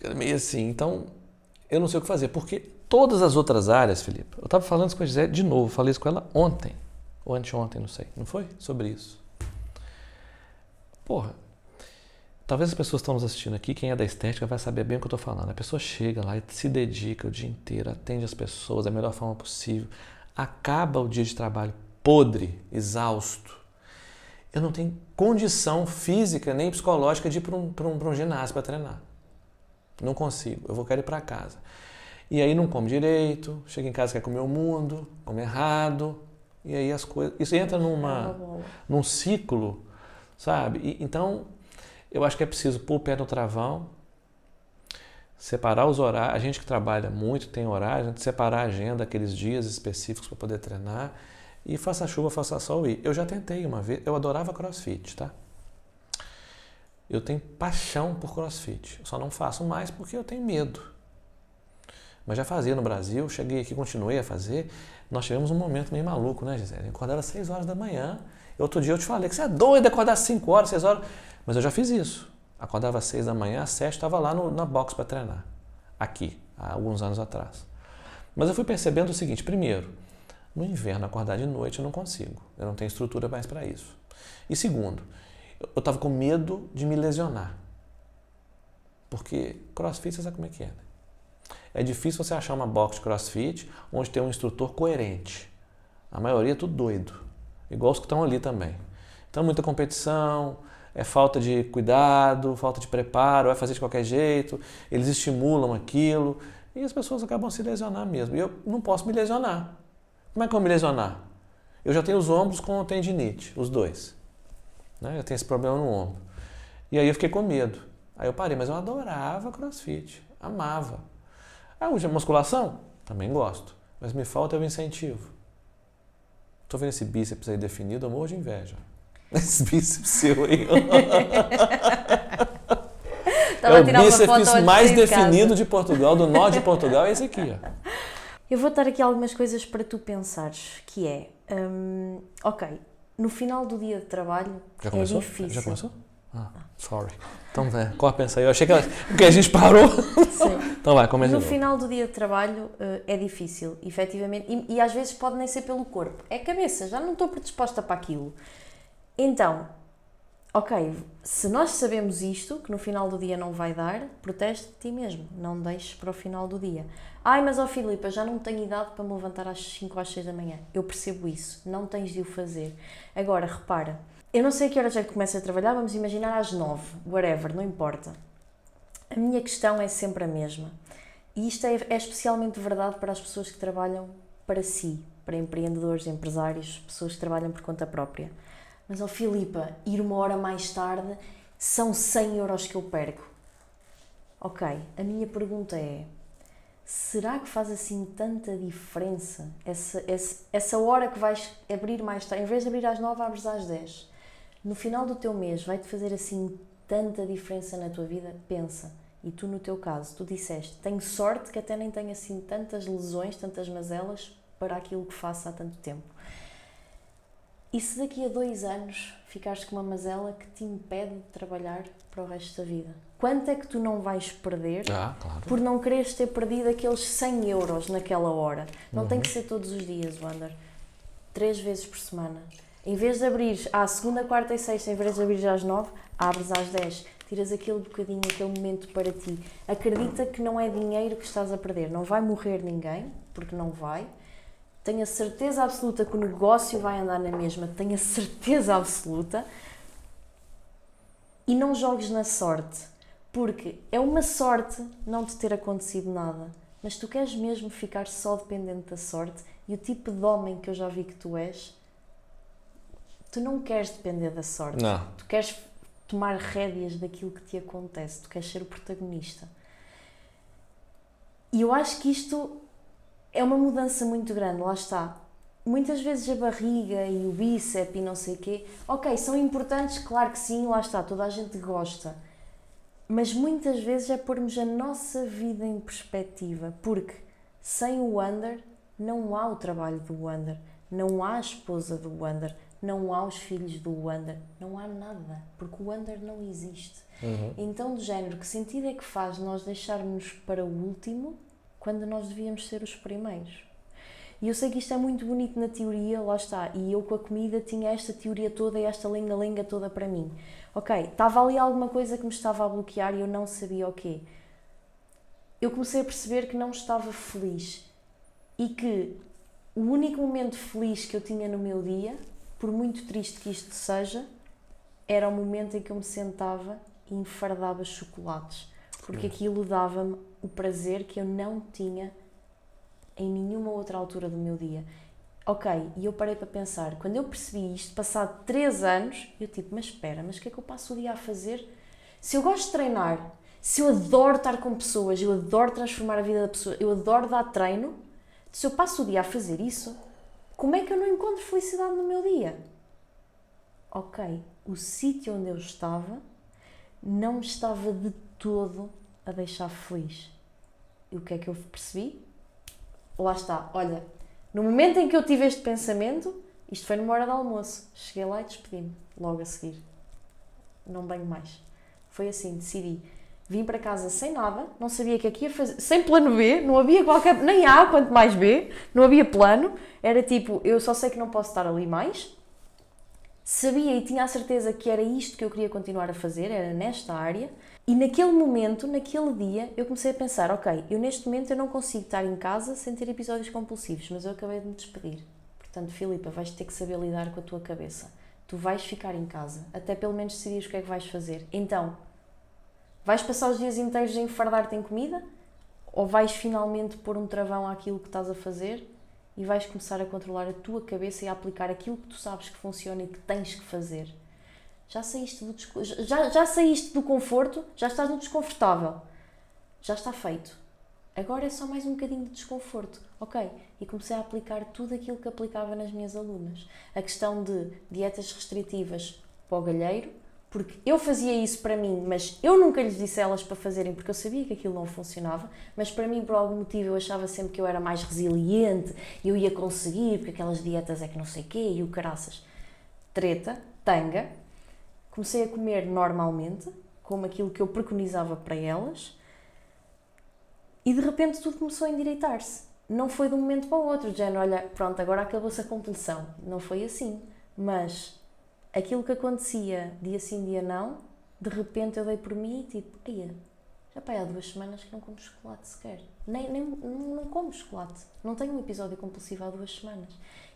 é meio assim, então, eu não sei o que fazer, porque todas as outras áreas, Felipe, eu estava falando isso com a Gisele de novo, falei isso com ela ontem, ou anteontem, não sei, não foi? Sobre isso. Porra, talvez as pessoas que estão nos assistindo aqui, quem é da estética vai saber bem o que eu estou falando. A pessoa chega lá e se dedica o dia inteiro, atende as pessoas da melhor forma possível, acaba o dia de trabalho podre, exausto. Eu não tenho condição física nem psicológica de ir para um ginásio para treinar. Não consigo, eu vou querer ir para casa. E aí não come direito, chega em casa quer comer o mundo, come errado, e aí as coisas... Isso entra num ciclo, sabe? Então, eu acho que é preciso pôr o pé no travão, separar os horários. A gente que trabalha muito, tem horário, a gente separar a agenda, aqueles dias específicos para poder treinar, e faça chuva, faça sol ir. Eu já tentei uma vez, eu adorava CrossFit, tá? Eu tenho paixão por CrossFit, eu só não faço mais porque eu tenho medo. Mas já fazia no Brasil, cheguei aqui, continuei a fazer. Nós tivemos um momento meio maluco, né, Gisele? Acordava às 6 horas da manhã. Outro dia eu te falei que você é doido acordar às 5 horas, 6 horas. Mas eu já fiz isso. Acordava às 6 da manhã, às 7 estava lá na box para treinar. Aqui, há alguns anos atrás. Mas eu fui percebendo o seguinte: primeiro, no inverno acordar de noite eu não consigo. Eu não tenho estrutura mais para isso. E segundo, eu estava com medo de me lesionar. Porque CrossFit, você sabe como é que é, né? É difícil você achar uma box de CrossFit onde tem um instrutor coerente. A maioria é tudo doido. Igual os que estão ali também. Então, muita competição, é falta de cuidado, falta de preparo, vai fazer de qualquer jeito, eles estimulam aquilo e as pessoas acabam se lesionando mesmo. E eu não posso me lesionar. Como é que eu vou me lesionar? Eu já tenho os ombros com tendinite, os dois. Né? Eu tenho esse problema no ombro. E aí eu fiquei com medo. Aí eu parei, mas eu adorava CrossFit, amava. Ah, musculação? Também gosto. Mas me falta o incentivo. Tô vendo esse bíceps aí definido, eu morro de inveja. Esse bíceps seu aí. É o bíceps mais definido de Portugal, do norte de Portugal, é esse aqui. Ó. Eu vou dar aqui algumas coisas para tu pensares, que é... ok, no final do dia de trabalho é difícil. Já começou? Ah, sorry. Então, qual pensa aí? Eu achei que a gente parou. Sim. Então vai, começa. No final do dia de trabalho é difícil, efetivamente, e às vezes pode nem ser pelo corpo. É a cabeça, já não estou predisposta para aquilo. Então, ok, se nós sabemos isto, que no final do dia não vai dar, protege de ti mesmo, não deixes para o final do dia. Ai, mas ó Filipa, já não tenho idade para me levantar às 5 ou às 6 da manhã. Eu percebo isso, não tens de o fazer. Agora, repara, eu não sei a que horas é que começo a trabalhar, vamos imaginar às 9, whatever, não importa. A minha questão é sempre a mesma. E isto é especialmente verdade para as pessoas que trabalham para si, para empreendedores, empresários, pessoas que trabalham por conta própria. Mas, ó Filipa, ir uma hora mais tarde são 100 euros que eu perco. Ok, a minha pergunta é, será que faz assim tanta diferença essa hora que vais abrir mais tarde? Em vez de abrir às 9, abres às 10. No final do teu mês vai-te fazer assim tanta diferença na tua vida? Pensa. E tu, no teu caso, tu disseste, tenho sorte que até nem tenho assim tantas lesões, tantas mazelas para aquilo que faço há tanto tempo. E se daqui a 2 anos ficares com uma mazela que te impede de trabalhar para o resto da vida? Quanto é que tu não vais perder claro. por não quereres ter perdido aqueles 100 euros naquela hora? Não tem que ser todos os dias, Wander. 3 vezes por semana. Em vez de abrir à segunda, quarta e sexta, em vez de abrir às 9, abres às 10. Tiras aquele bocadinho, aquele momento para ti. Acredita que não é dinheiro que estás a perder. Não vai morrer ninguém, porque não vai. Tenho a certeza absoluta que o negócio vai andar na mesma. Tenho a certeza absoluta. E não jogues na sorte. Porque é uma sorte não te ter acontecido nada. Mas tu queres mesmo ficar só dependente da sorte? E o tipo de homem que eu já vi que tu és, tu não queres depender da sorte. Não. Tu queres tomar rédeas daquilo que te acontece. Tu queres ser o protagonista. E eu acho que isto é uma mudança muito grande, lá está. Muitas vezes a barriga e o bíceps e não sei o quê, ok, são importantes, claro que sim, lá está, toda a gente gosta. Mas muitas vezes é pormos a nossa vida em perspectiva, porque sem o Wander não há o trabalho do Wander, não há a esposa do Wander, não há os filhos do Wander, não há nada, porque o Wander não existe. Então, do género, que sentido é que faz nós deixarmos para o último quando nós devíamos ser os primeiros? E eu sei que isto é muito bonito na teoria, lá está, e eu com a comida tinha esta teoria toda e esta lenga-lenga toda para mim. Ok, estava ali alguma coisa que me estava a bloquear e eu não sabia o quê. Eu comecei a perceber que não estava feliz e que o único momento feliz que eu tinha no meu dia, por muito triste que isto seja, era o momento em que eu me sentava e enfardava chocolates, porque aquilo dava-me o prazer que eu não tinha em nenhuma outra altura do meu dia. Ok, e eu parei para pensar, quando eu percebi isto, passado 3 anos, eu tipo, mas espera, mas o que é que eu passo o dia a fazer? Se eu gosto de treinar, se eu adoro estar com pessoas, eu adoro transformar a vida da pessoa, eu adoro dar treino, se eu passo o dia a fazer isso, como é que eu não encontro felicidade no meu dia? Ok, o sítio onde eu estava não me estava de todo a deixar feliz. E o que é que eu percebi? Lá está, olha, no momento em que eu tive este pensamento, isto foi numa hora de almoço, cheguei lá e despedi-me, logo a seguir. Não venho mais. Foi assim, decidi. Vim para casa sem nada, não sabia o que é que ia fazer, sem plano B, não havia qualquer, nem A, quanto mais B, não havia plano, era tipo, eu só sei que não posso estar ali mais, sabia e tinha a certeza que era isto que eu queria continuar a fazer, era nesta área, e naquele momento, naquele dia, eu comecei a pensar, ok, eu neste momento eu não consigo estar em casa sem ter episódios compulsivos, mas eu acabei de me despedir. Portanto, Filipa, vais ter que saber lidar com a tua cabeça. Tu vais ficar em casa, até pelo menos decidires o que é que vais fazer. Então, vais passar os dias inteiros a enfardar-te em comida? Ou vais finalmente pôr um travão àquilo que estás a fazer e vais começar a controlar a tua cabeça e a aplicar aquilo que tu sabes que funciona e que tens que fazer? Já saíste do conforto, já estás no desconfortável. Já está feito. Agora é só mais um bocadinho de desconforto. Ok, e comecei a aplicar tudo aquilo que aplicava nas minhas alunas. A questão de dietas restritivas para o galheiro, porque eu fazia isso para mim, mas eu nunca lhes disse a elas para fazerem, porque eu sabia que aquilo não funcionava, mas para mim, por algum motivo, eu achava sempre que eu era mais resiliente, eu ia conseguir, porque aquelas dietas é que não sei o quê, e o caraças. Treta, tanga. Comecei a comer normalmente, como aquilo que eu preconizava para elas, e de repente tudo começou a endireitar-se. Não foi de um momento para o outro, de género, olha, pronto, agora acabou-se a compulsão. Não foi assim. Mas aquilo que acontecia dia sim, dia não, de repente eu dei por mim e tipo, já pá, há 2 semanas que não como chocolate sequer. Não como chocolate. Não tenho um episódio compulsivo há 2 semanas.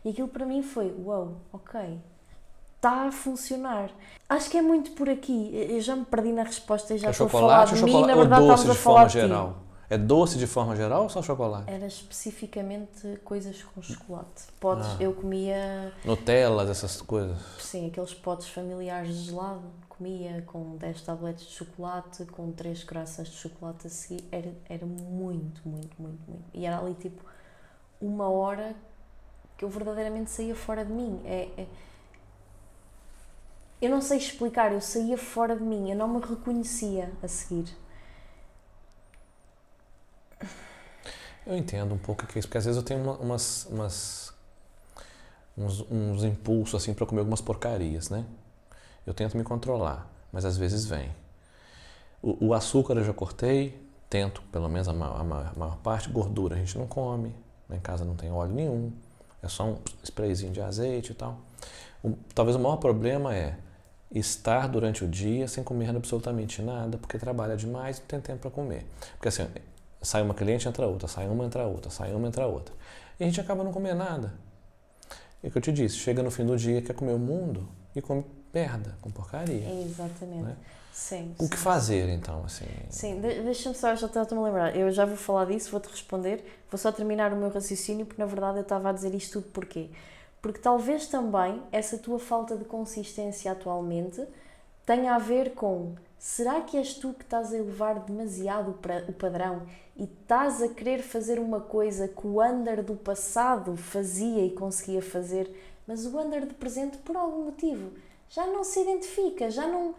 E aquilo para mim foi, uau, ok, está a funcionar. Acho que é muito por aqui. Eu já me perdi na resposta e já estou a falar de mim. Na verdade, estamos a falar de ti. É doce de forma geral ou só chocolate? Era especificamente coisas com chocolate. Potes, eu comia... Nutellas, essas coisas? Sim, aqueles potes familiares de gelado. Comia com 10 tabletes de chocolate, com 3 croissants de chocolate a seguir. Era muito, muito, muito, muito. E era ali tipo 1 hora que eu verdadeiramente saía fora de mim. Eu não sei explicar, eu saía fora de mim, eu não me reconhecia a seguir. Eu entendo um pouco o que é isso, porque às vezes eu tenho uns impulsos assim para comer algumas porcarias, né? Eu tento me controlar, mas às vezes vem. O açúcar eu já cortei, tento, pelo menos a maior parte. Gordura a gente não come, lá em casa não tem óleo nenhum, é só um sprayzinho de azeite e tal. Talvez o maior problema é estar durante o dia sem comer absolutamente nada, porque trabalha demais e não tem tempo para comer. Porque assim, sai uma cliente, entra outra, sai uma, entra outra, sai uma, entra outra. E a gente acaba não comendo nada. É o que eu te disse, chega no fim do dia, quer comer o mundo e come merda, com porcaria. Exatamente. Né? Sim. O que fazer, então, assim? Sim, deixa-me só, já estou-me a lembrar. Eu já vou falar disso, vou-te responder. Vou só terminar o meu raciocínio, porque na verdade eu estava a dizer isto tudo porquê? Porque talvez também essa tua falta de consistência atualmente tenha a ver com: será que és tu que estás a elevar demasiado o padrão e estás a querer fazer uma coisa que o under do passado fazia e conseguia fazer, mas o under do presente, por algum motivo, já não se identifica, já não...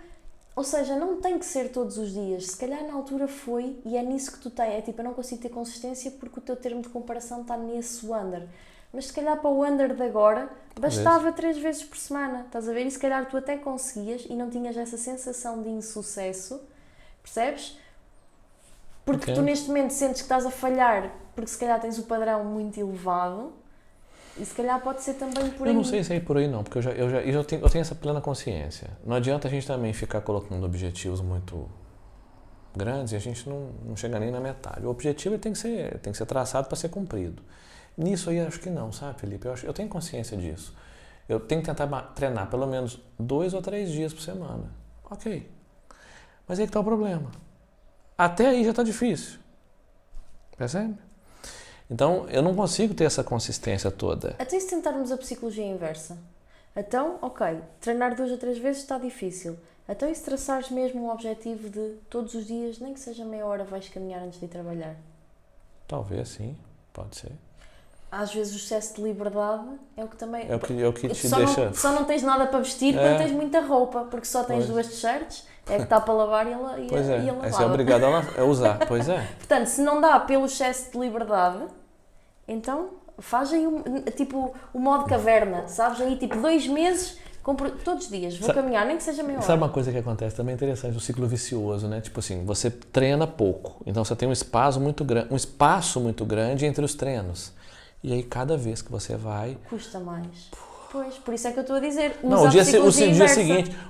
Ou seja, não tem que ser todos os dias. Se calhar na altura foi e é nisso que tu tens. É tipo, eu não consigo ter consistência porque o teu termo de comparação está nesse under. Mas se calhar para o under de agora bastava 3 vezes por semana, estás a ver? E se calhar tu até conseguias e não tinhas essa sensação de insucesso, percebes? Porque tu neste momento sentes que estás a falhar porque se calhar tens o padrão muito elevado e se calhar pode ser também por aí. Eu não sei se é por aí não, porque eu tenho essa plena consciência. Não adianta a gente também ficar colocando objetivos muito grandes e a gente não chega nem na metade. O objetivo tem que ser traçado para ser cumprido. Nisso aí acho que não, sabe, Felipe? Eu tenho consciência disso. Eu tenho que tentar treinar pelo menos 2 ou 3 dias por semana. Ok. Mas aí que está o problema. Até aí já está difícil. Percebe? Então, eu não consigo ter essa consistência toda. Até se tentarmos a psicologia inversa. Então, ok, treinar 2 a 3 vezes está difícil. Então, e se traçares mesmo um objetivo de todos os dias, nem que seja meia hora, vais caminhar antes de ir trabalhar? Talvez, sim. Pode ser. Às vezes o excesso de liberdade é o que também... É o que te só deixa... só não tens nada para vestir quando tens muita roupa, porque só tens 2 t-shirts, é que está para lavar e ela Pois é, aí aí você é obrigado a usar, pois é. Portanto, se não dá pelo excesso de liberdade, então faz aí tipo o modo caverna, sabes? Aí tipo 2 meses, compro todos os dias, vou caminhar, nem que seja meia hora. Sabe uma coisa que acontece também interessante, um ciclo vicioso, né? Tipo assim, você treina pouco, então você tem um espaço muito grande entre os treinos. E aí cada vez que você vai... Custa mais. Pois, por isso é que eu estou a dizer, não,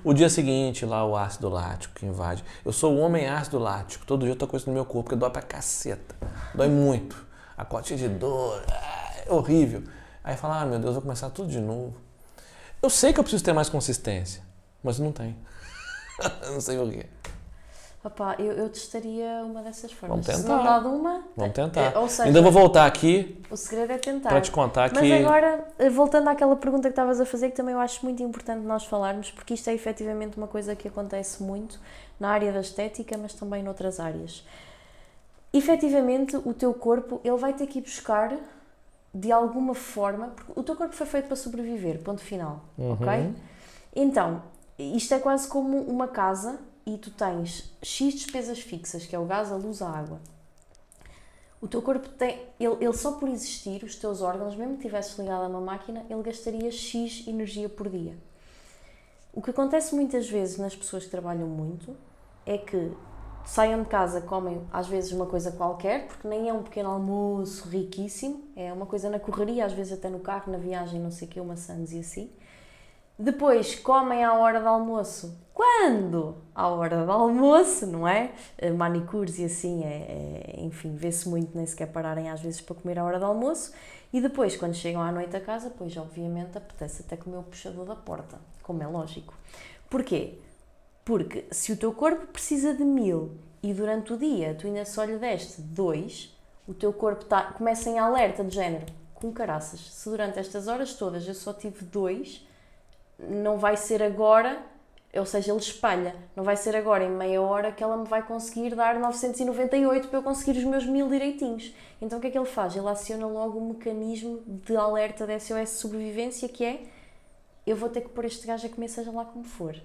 o dia seguinte lá o ácido lático que invade. Eu sou o homem ácido lático, todo dia eu tô com isso no meu corpo, porque dói pra caceta, dói muito. A cotinha de dor, é horrível. Aí fala, meu Deus, vou começar tudo de novo. Eu sei que eu preciso ter mais consistência, mas não tem. Não sei o quê. Opá, eu testaria uma dessas formas. Vamos tentar. Se não dá de uma... Vamos tentar. Ou seja, ainda vou voltar aqui. O segredo é tentar. Para te contar Mas que... agora, voltando àquela pergunta que estavas a fazer, que também eu acho muito importante nós falarmos, porque isto é efetivamente uma coisa que acontece muito na área da estética, mas também noutras áreas. Efetivamente, o teu corpo, ele vai ter que ir buscar, de alguma forma, porque o teu corpo foi feito para sobreviver, ponto final, ok? Então, isto é quase como uma casa e tu tens X despesas fixas, que é o gás, a luz, a água. O teu corpo tem, ele só por existir, os teus órgãos, mesmo que estivesses ligado a uma máquina, ele gastaria X energia por dia. O que acontece muitas vezes nas pessoas que trabalham muito é que saiam de casa, comem às vezes uma coisa qualquer, porque nem é um pequeno almoço riquíssimo, é uma coisa na correria, às vezes até no carro, na viagem, não sei o que, uma Sands e assim. Depois comem à hora do almoço. Quando? À hora do almoço, não é? Manicures e assim, enfim, vê-se muito nem sequer pararem às vezes para comer à hora do almoço. E depois, quando chegam à noite a casa, pois obviamente apetece até comer o puxador da porta, como é lógico. Porquê? Porque se o teu corpo precisa de 1000 e durante o dia tu ainda só lhe deste 2, o teu corpo começa em alerta de género, com caraças. Se durante estas horas todas eu só tive 2, não vai ser agora, ou seja, ele espalha, não vai ser agora em meia hora que ela me vai conseguir dar 998 para eu conseguir os meus 1000 direitinhos. Então o que é que ele faz? Ele aciona logo um mecanismo de alerta de SOS de sobrevivência que é, eu vou ter que pôr este gajo a comer seja lá como for.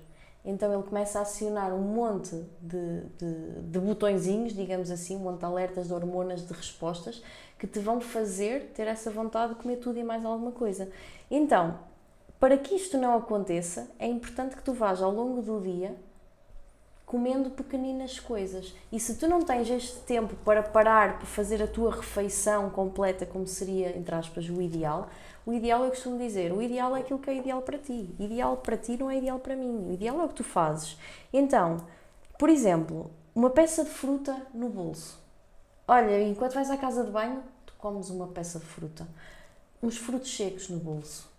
Então ele começa a acionar um monte de botõezinhos, digamos assim, um monte de alertas, de hormonas, de respostas, que te vão fazer ter essa vontade de comer tudo e mais alguma coisa. Então, para que isto não aconteça, é importante que tu vás ao longo do dia comendo pequeninas coisas. E se tu não tens este tempo para parar, para fazer a tua refeição completa, como seria, entre aspas, o ideal eu costumo dizer, o ideal é aquilo que é ideal para ti. Ideal para ti não é ideal para mim. O ideal é o que tu fazes. Então, por exemplo, uma peça de fruta no bolso. Olha, enquanto vais à casa de banho, tu comes uma peça de fruta. Uns frutos secos no bolso.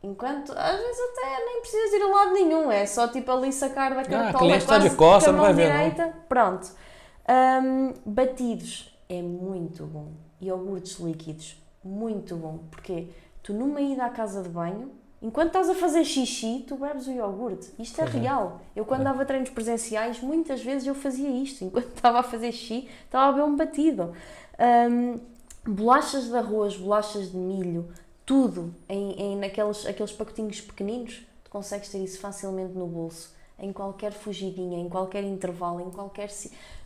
Enquanto, às vezes até nem precisas ir a lado nenhum, é só tipo ali sacar da cartola quase de costa, com a não vai mão ver, direita, não. Pronto. Batidos, é muito bom. Iogurtes líquidos, muito bom. Porque tu numa ida à casa de banho, enquanto estás a fazer xixi, tu bebes o iogurte. Isto é real. Eu quando dava treinos presenciais, muitas vezes eu fazia isto. Enquanto estava a fazer xixi, estava a beber um batido. Bolachas de arroz, bolachas de milho, tudo naqueles pacotinhos pequeninos, tu consegues ter isso facilmente no bolso, em qualquer fugidinha, em qualquer intervalo, em qualquer...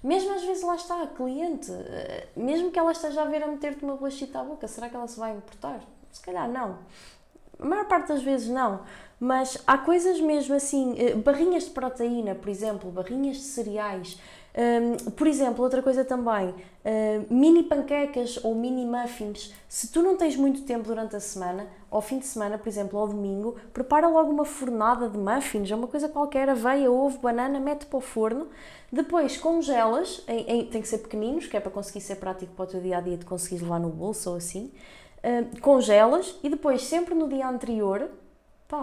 Mesmo às vezes lá está a cliente, mesmo que ela esteja a ver a meter-te uma bolachita à boca, será que ela se vai importar? Se calhar não. A maior parte das vezes não. Mas há coisas mesmo assim, barrinhas de proteína, por exemplo, barrinhas de cereais. Por exemplo, outra coisa também, mini panquecas ou mini muffins. Se tu não tens muito tempo durante a semana, ao fim de semana, por exemplo, ao domingo, prepara logo uma fornada de muffins, é uma coisa qualquer, aveia, ovo, banana, mete para o forno, depois congelas, tem que ser pequeninos, que é para conseguir ser prático para o teu dia-a-dia, de conseguires levar no bolso ou assim, congelas e depois, sempre no dia anterior,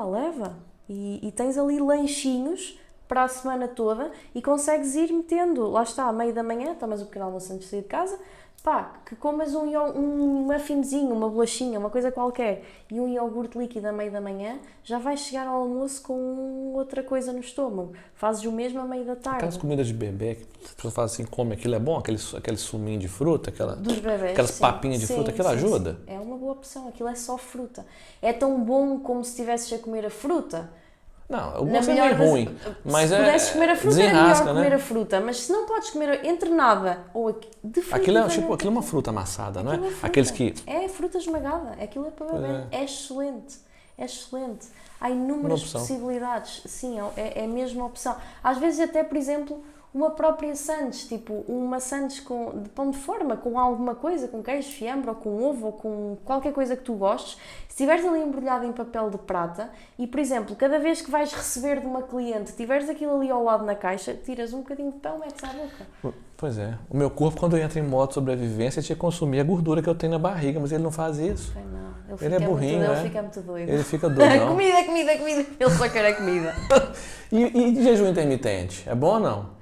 leva. E tens ali lanchinhos para a semana toda e consegues ir metendo, lá está, à meio da manhã, tomas o pequeno almoço antes de sair de casa, pá, que comas um muffinzinho, uma bolachinha, uma coisa qualquer e um iogurte líquido a meio da manhã, já vais chegar ao almoço com outra coisa no estômago. Fazes o mesmo a meio da tarde. Aquelas comidas de bebê que a pessoa fala assim, come aquilo é bom? Aquele suminho de fruta, dos bebés, aquelas sim, papinhas de fruta, aquilo ajuda? Sim. É uma boa opção, aquilo é só fruta. É tão bom como se estivesses a comer a fruta. Não, o gosto é meio ruim, mas se pudesses comer a fruta, era melhor comer né? a fruta, mas se não podes comer entre nada ou definitivamente... Aquilo é uma fruta amassada, não é? Fruta. Aqueles que... É fruta esmagada, aquilo é para beber, é excelente, é excelente. Há inúmeras possibilidades, sim, é mesmo uma opção. Às vezes até, por exemplo, uma própria sandes, tipo uma sandes de pão de forma, com alguma coisa, com queijo, fiambre, ou com ovo, ou com qualquer coisa que tu gostes, se estiveres ali embrulhado em papel de prata e, por exemplo, cada vez que vais receber de uma cliente, tiveres aquilo ali ao lado na caixa, tiras um bocadinho de pão, metes à boca. Pois é. O meu corpo, quando entra em modo sobrevivência, tinha que consumir a gordura que eu tenho na barriga, mas ele não faz isso. Não. Ele é burrinho, Ele fica muito doido. Ele fica doido, comida. Ele só quer a comida. E jejum intermitente? É bom ou não?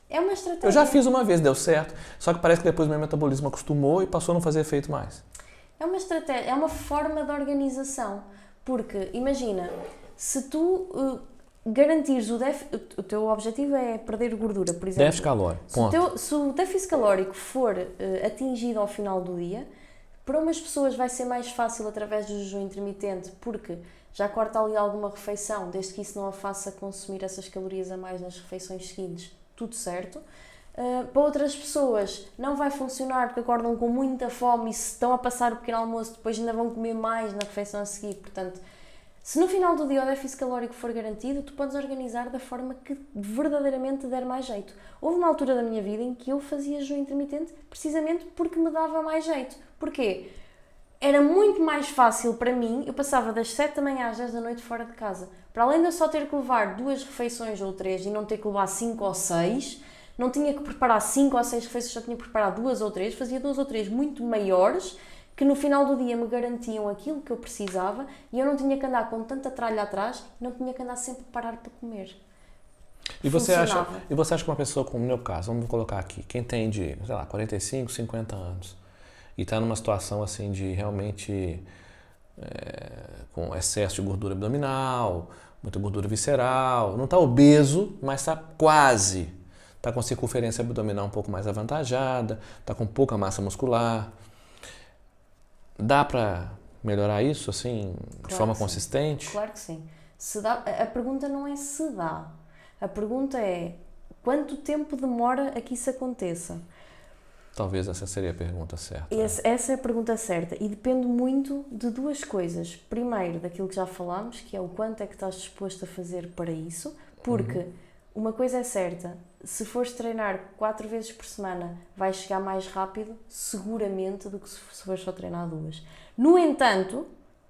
É uma estratégia. Eu já fiz uma vez, deu certo, só que parece que depois meu metabolismo acostumou e passou a não fazer efeito mais. É uma estratégia, é uma forma de organização, porque, imagina, se tu garantires o teu objetivo é perder gordura, por exemplo. Déficit calórico, ponto. Se o déficit calórico for atingido ao final do dia, para umas pessoas vai ser mais fácil através do jejum intermitente, porque já corta ali alguma refeição, desde que isso não a faça consumir essas calorias a mais nas refeições seguintes. Tudo certo. Para outras pessoas não vai funcionar porque acordam com muita fome e se estão a passar o pequeno almoço depois ainda vão comer mais na refeição a seguir. Portanto, se no final do dia o déficit calórico for garantido, tu podes organizar da forma que verdadeiramente der mais jeito. Houve uma altura da minha vida em que eu fazia jejum intermitente precisamente porque me dava mais jeito. Porquê? Era muito mais fácil para mim, eu passava das 7 da manhã às 10 da noite fora de casa. Para além de eu só ter que levar 2 refeições ou 3 e não ter que levar 5 ou 6, não tinha que preparar 5 ou 6 refeições, só tinha que preparar 2 ou 3, fazia 2 ou 3 muito maiores, que no final do dia me garantiam aquilo que eu precisava e eu não tinha que andar com tanta tralha atrás, não tinha que andar sempre a parar para comer. E você acha que uma pessoa como o meu caso, vamos colocar aqui, quem tem de, sei lá, 45, 50 anos, e está numa situação assim de realmente com excesso de gordura abdominal, muita gordura visceral, não está obeso, mas está quase, está com circunferência abdominal um pouco mais avantajada, está com pouca massa muscular. Dá para melhorar isso assim, de forma consistente? Claro que sim. Se dá, a pergunta não é se dá, a pergunta é quanto tempo demora a que isso aconteça. Talvez essa seria a pergunta certa. Essa é a pergunta certa e depende muito de 2 coisas. Primeiro, daquilo que já falámos, que é o quanto é que estás disposto a fazer para isso, porque uma coisa é certa, se fores treinar 4 vezes por semana, vais chegar mais rápido, seguramente, do que se fores só treinar 2. No entanto,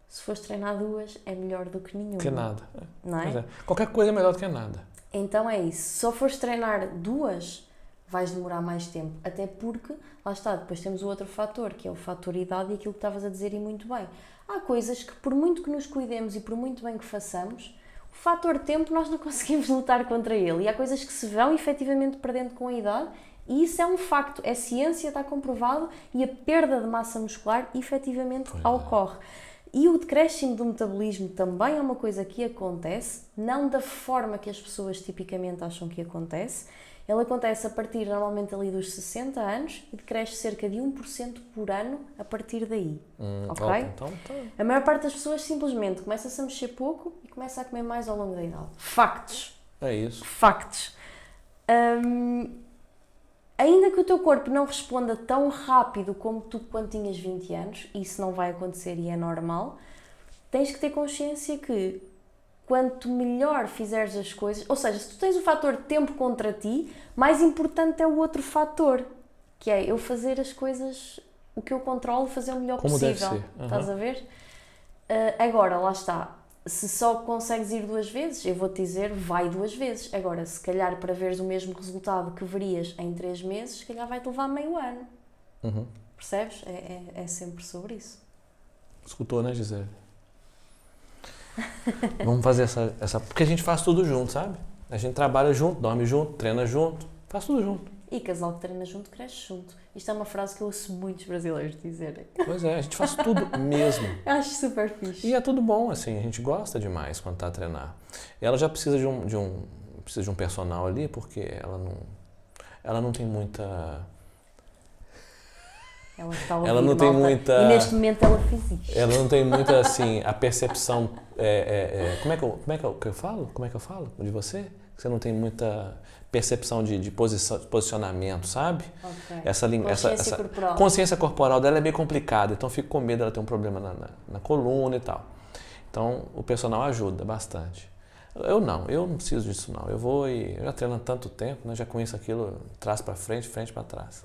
se fores treinar 2, é melhor do que nenhuma. Que nada. Não é? Qualquer coisa é melhor do que nada. Então é isso. Se só fores treinar 2, vais demorar mais tempo. Até porque, lá está, depois temos o outro fator, que é o fator idade e aquilo que estavas a dizer e muito bem. Há coisas que, por muito que nos cuidemos e por muito bem que façamos, o fator tempo nós não conseguimos lutar contra ele. E há coisas que se vão efetivamente perdendo com a idade e isso é um facto. É ciência, está comprovado e a perda de massa muscular efetivamente ocorre. E o decréscimo do metabolismo também é uma coisa que acontece, não da forma que as pessoas tipicamente acham que acontece. Ele acontece a partir, normalmente, ali dos 60 anos e decresce cerca de 1% por ano a partir daí. Ok? Então. A maior parte das pessoas simplesmente começa-se a mexer pouco e começa a comer mais ao longo da idade. Factos. É isso. Factos. Ainda que o teu corpo não responda tão rápido como tu quando tinhas 20 anos, isso não vai acontecer e é normal, tens que ter consciência que quanto melhor fizeres as coisas, ou seja, se tu tens o fator tempo contra ti, mais importante é o outro fator, que é eu fazer as coisas, o que eu controlo, fazer o melhor possível. Deve ser. Estás a ver? Agora, lá está. Se só consegues ir 2 vezes, eu vou-te dizer, vai 2 vezes. Agora, se calhar para veres o mesmo resultado que verias em 3 meses, se calhar vai-te levar meio ano. Percebes? É sempre sobre isso. Escutou, né, Gisele? Vamos fazer essa... Porque a gente faz tudo junto, sabe? A gente trabalha junto, dorme junto, treina junto, faz tudo junto. E casal que treina junto, cresce junto. Isto é uma frase que eu ouço muitos brasileiros dizerem. Pois é, a gente faz tudo mesmo. Acho super fixe. E é tudo bom, assim, a gente gosta demais quando tá a treinar. Ela já precisa precisa de um personal ali, porque ela não tem muita... Ela está a ouvir, Ela não tem malta. muita... E neste momento ela fez isto. Ela não tem muita, assim, a percepção... como é que eu falo? Como é que eu falo de você? Você não tem muita percepção de posicionamento, sabe? Okay. Essa corporal. consciência corporal dela é meio complicada, então eu fico com medo dela ter um problema na coluna e tal. Então o personal ajuda bastante. Eu não preciso disso não. Eu já treino há tanto tempo, né? Já conheço aquilo, trás para frente para trás.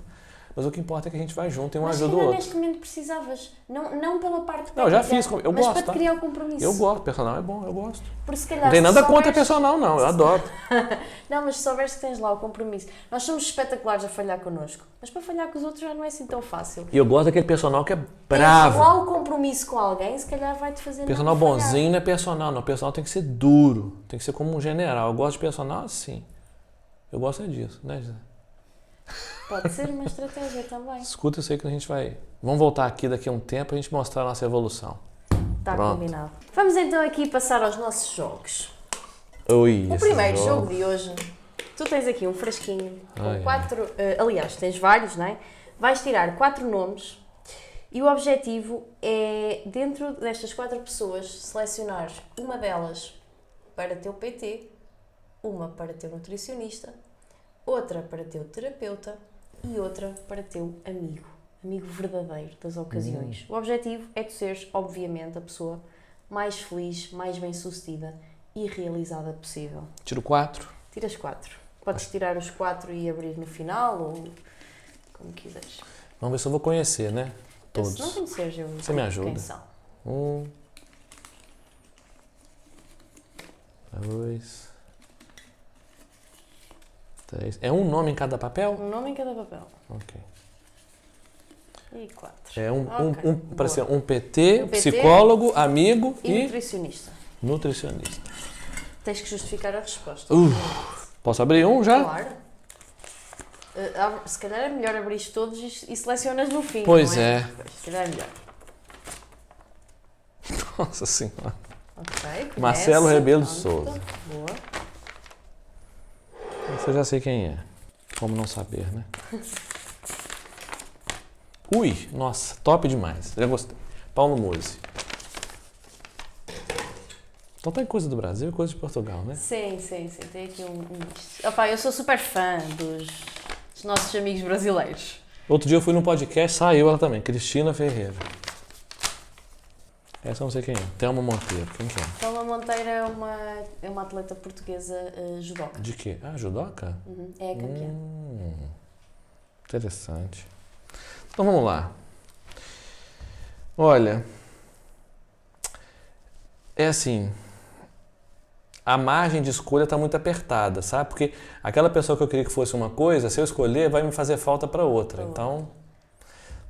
Mas o que importa é que a gente vai junto e um ajuda o outro. Mas neste momento precisavas, não pela parte técnica, Não, eu já fiz, eu mas gosto. para te criar o compromisso. Eu gosto, personal é bom, eu gosto. Porque se calhar, Não tem nada se contra souberes... personal não, eu adoro. Não, mas se souberes que tens lá o compromisso. Nós somos espetaculares a falhar connosco, mas para falhar com os outros já não é assim tão fácil. E eu gosto daquele personal que é Tens bravo. lá o compromisso com alguém, se calhar vai-te fazer Personal não falhar. bonzinho não é personal, não. Personal tem que ser duro, tem que ser como um general. Eu gosto de personal assim. Eu gosto é disso, né, Gisele? Pode ser uma estratégia também. Escuta, eu sei que a gente vai... Vamos voltar aqui daqui a um tempo pra gente mostrar a nossa evolução. Está Pronto. combinado. Vamos então aqui passar aos nossos jogos. Ui, O primeiro jogo de hoje, tu tens aqui um frasquinho com 4... aliás, tens vários, não é? Vais tirar 4 nomes e o objetivo é, dentro destas 4 pessoas, selecionar uma delas para teu PT, uma para teu nutricionista, outra para teu terapeuta e outra para teu amigo verdadeiro das ocasiões. O objetivo é tu seres, obviamente, a pessoa mais feliz, mais bem-sucedida e realizada possível. Tiro 4. Tiras 4. Podes tirar os 4 e abrir no final, ou como quiseres. Vamos ver se eu vou conhecer, né? Eu, Todos. se não conheceres, eu Você me ajuda. quem são. 1, 2, 3. É um nome em cada papel? Um nome em cada papel. Ok. E 4. É Ok, para ser boa. um PT, Um PT, psicólogo, amigo E e nutricionista. nutricionista. Tens que justificar a resposta. Posso abrir um já? Claro. Se calhar é melhor abrir todos e selecionas no fim. Pois não é? é. Pois, se calhar é melhor. Nossa Senhora. Ok. Marcelo começa. Rebelo de Pronto. Sousa. Boa. Esse eu já sei quem é. Como não saber, né? Ui, nossa, top demais. Já gostei. Paulo Musi. Então tem coisa do Brasil e coisa de Portugal, né? Sim. Tem aqui um misto. Opa, eu sou super fã dos nossos amigos brasileiros. Outro dia eu fui num podcast, saiu ela também, Cristina Ferreira. Essa eu não sei quem é. Thelma Monteiro, quem que é? Thelma Monteiro é uma atleta portuguesa judoca. De quê? Ah, judoca? Uhum, é a campeã. Interessante. Então vamos lá. Olha, é assim, a margem de escolha está muito apertada, sabe? Porque aquela pessoa que eu queria que fosse uma coisa, se eu escolher, vai me fazer falta para outra. Então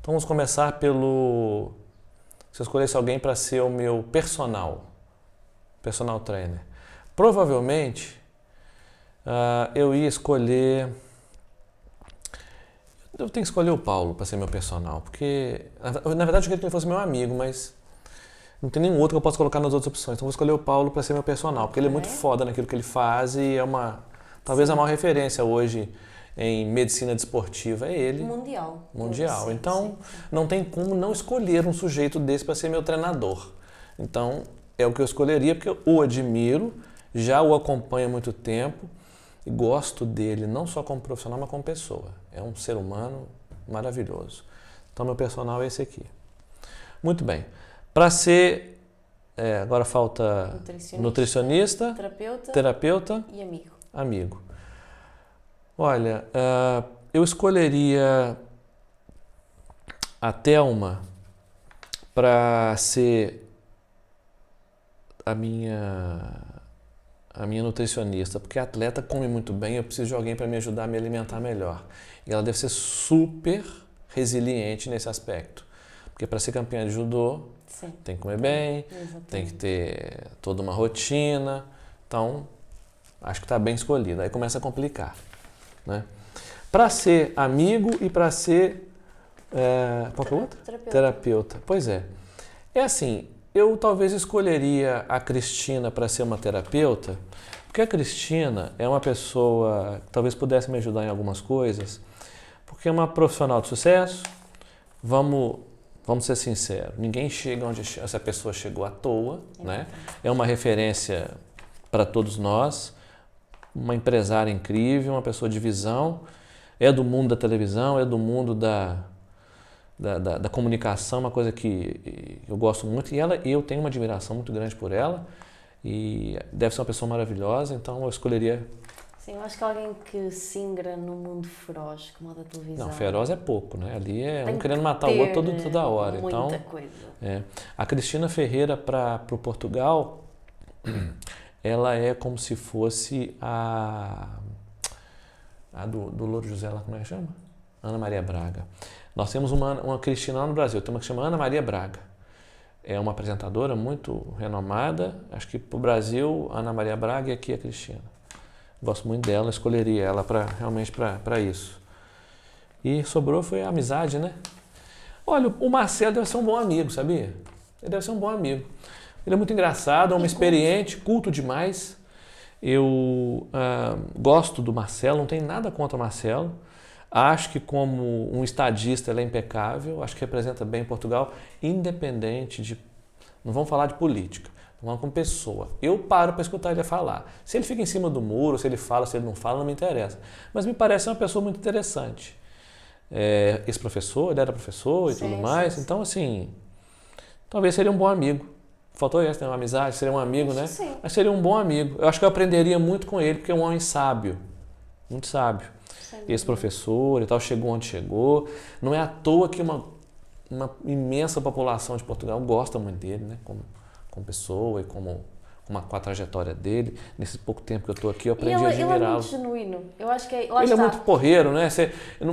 vamos começar pelo... Se eu escolhesse alguém para ser o meu personal trainer, provavelmente eu ia escolher... Eu tenho que escolher o Paulo para ser meu personal, porque na verdade eu queria que ele fosse meu amigo, mas não tem nenhum outro que eu possa colocar nas outras opções. Então vou escolher o Paulo para ser meu personal, porque ele é muito foda naquilo que ele faz e é talvez a maior referência hoje em medicina desportiva é ele. Mundial. Sim, então sim. não tem como não escolher um sujeito desse para ser meu treinador. Então é o que eu escolheria, porque eu o admiro, já o acompanho há muito tempo e gosto dele não só como profissional, mas como pessoa. É um ser humano maravilhoso. Então meu personal é esse aqui. Muito bem. Para ser, agora falta nutricionista, terapeuta e amigo. Olha, eu escolheria a Thelma para ser a minha nutricionista, porque a atleta come muito bem, eu preciso de alguém para me ajudar a me alimentar melhor. E ela deve ser super resiliente nesse aspecto, porque para ser campeã de judô, tem que comer bem, tem que ter toda uma rotina, então acho que está bem escolhido, aí começa a complicar, né? Para ser amigo e para ser... qual que é o outro? Terapeuta. Pois é. É assim, eu talvez escolheria a Cristina para ser uma terapeuta, porque a Cristina é uma pessoa que talvez pudesse me ajudar em algumas coisas, porque é uma profissional de sucesso. Vamos ser sinceros, ninguém chega onde essa pessoa chegou à toa, né? É uma referência para todos nós, uma empresária incrível, uma pessoa de visão, é do mundo da televisão, é do mundo da comunicação, uma coisa que eu gosto muito, e eu tenho uma admiração muito grande por ela, e deve ser uma pessoa maravilhosa, então eu escolheria... Sim, eu acho que alguém que se ingra no mundo feroz, como o da televisão. Não, feroz é pouco, né? Ali é Tem um querendo matar o outro toda hora. Muita coisa. A Cristina Ferreira para o Portugal, ela é como se fosse a do Louro José, lá, como é que chama? Ana Maria Braga. Nós temos uma Cristina lá no Brasil, tem uma que chama Ana Maria Braga. É uma apresentadora muito renomada. Acho que para o Brasil, Ana Maria Braga, e aqui a Cristina. Gosto muito dela, escolheria ela realmente para isso. E sobrou foi a amizade, né? Olha, o Marcelo deve ser um bom amigo, sabia? Ele deve ser um bom amigo. Ele é muito engraçado, é um experiente, culto demais. Eu gosto do Marcelo, não tenho nada contra o Marcelo. Acho que como um estadista ele é impecável, acho que representa bem Portugal, independente de... Não vamos falar de política. Falando como pessoa. Eu paro para escutar ele falar. Se ele fica em cima do muro, se ele fala, se ele não fala, não me interessa. Mas me parece uma pessoa muito interessante. Esse professor, ele era professor e tudo mais. Sim. Então, assim, talvez seria um bom amigo. Faltou essa, né? Uma amizade, seria um amigo, né? Sim. Mas seria um bom amigo. Eu acho que eu aprenderia muito com ele, porque é um homem sábio. Muito sábio. Esse professor e tal, chegou onde chegou. Não é à toa que uma imensa população de Portugal gosta muito dele, né? Como pessoa e com a trajetória dele. Nesse pouco tempo que eu estou aqui, eu aprendi a admirá-lo. Ele é muito genuíno. Eu acho que ele é muito porreiro, né?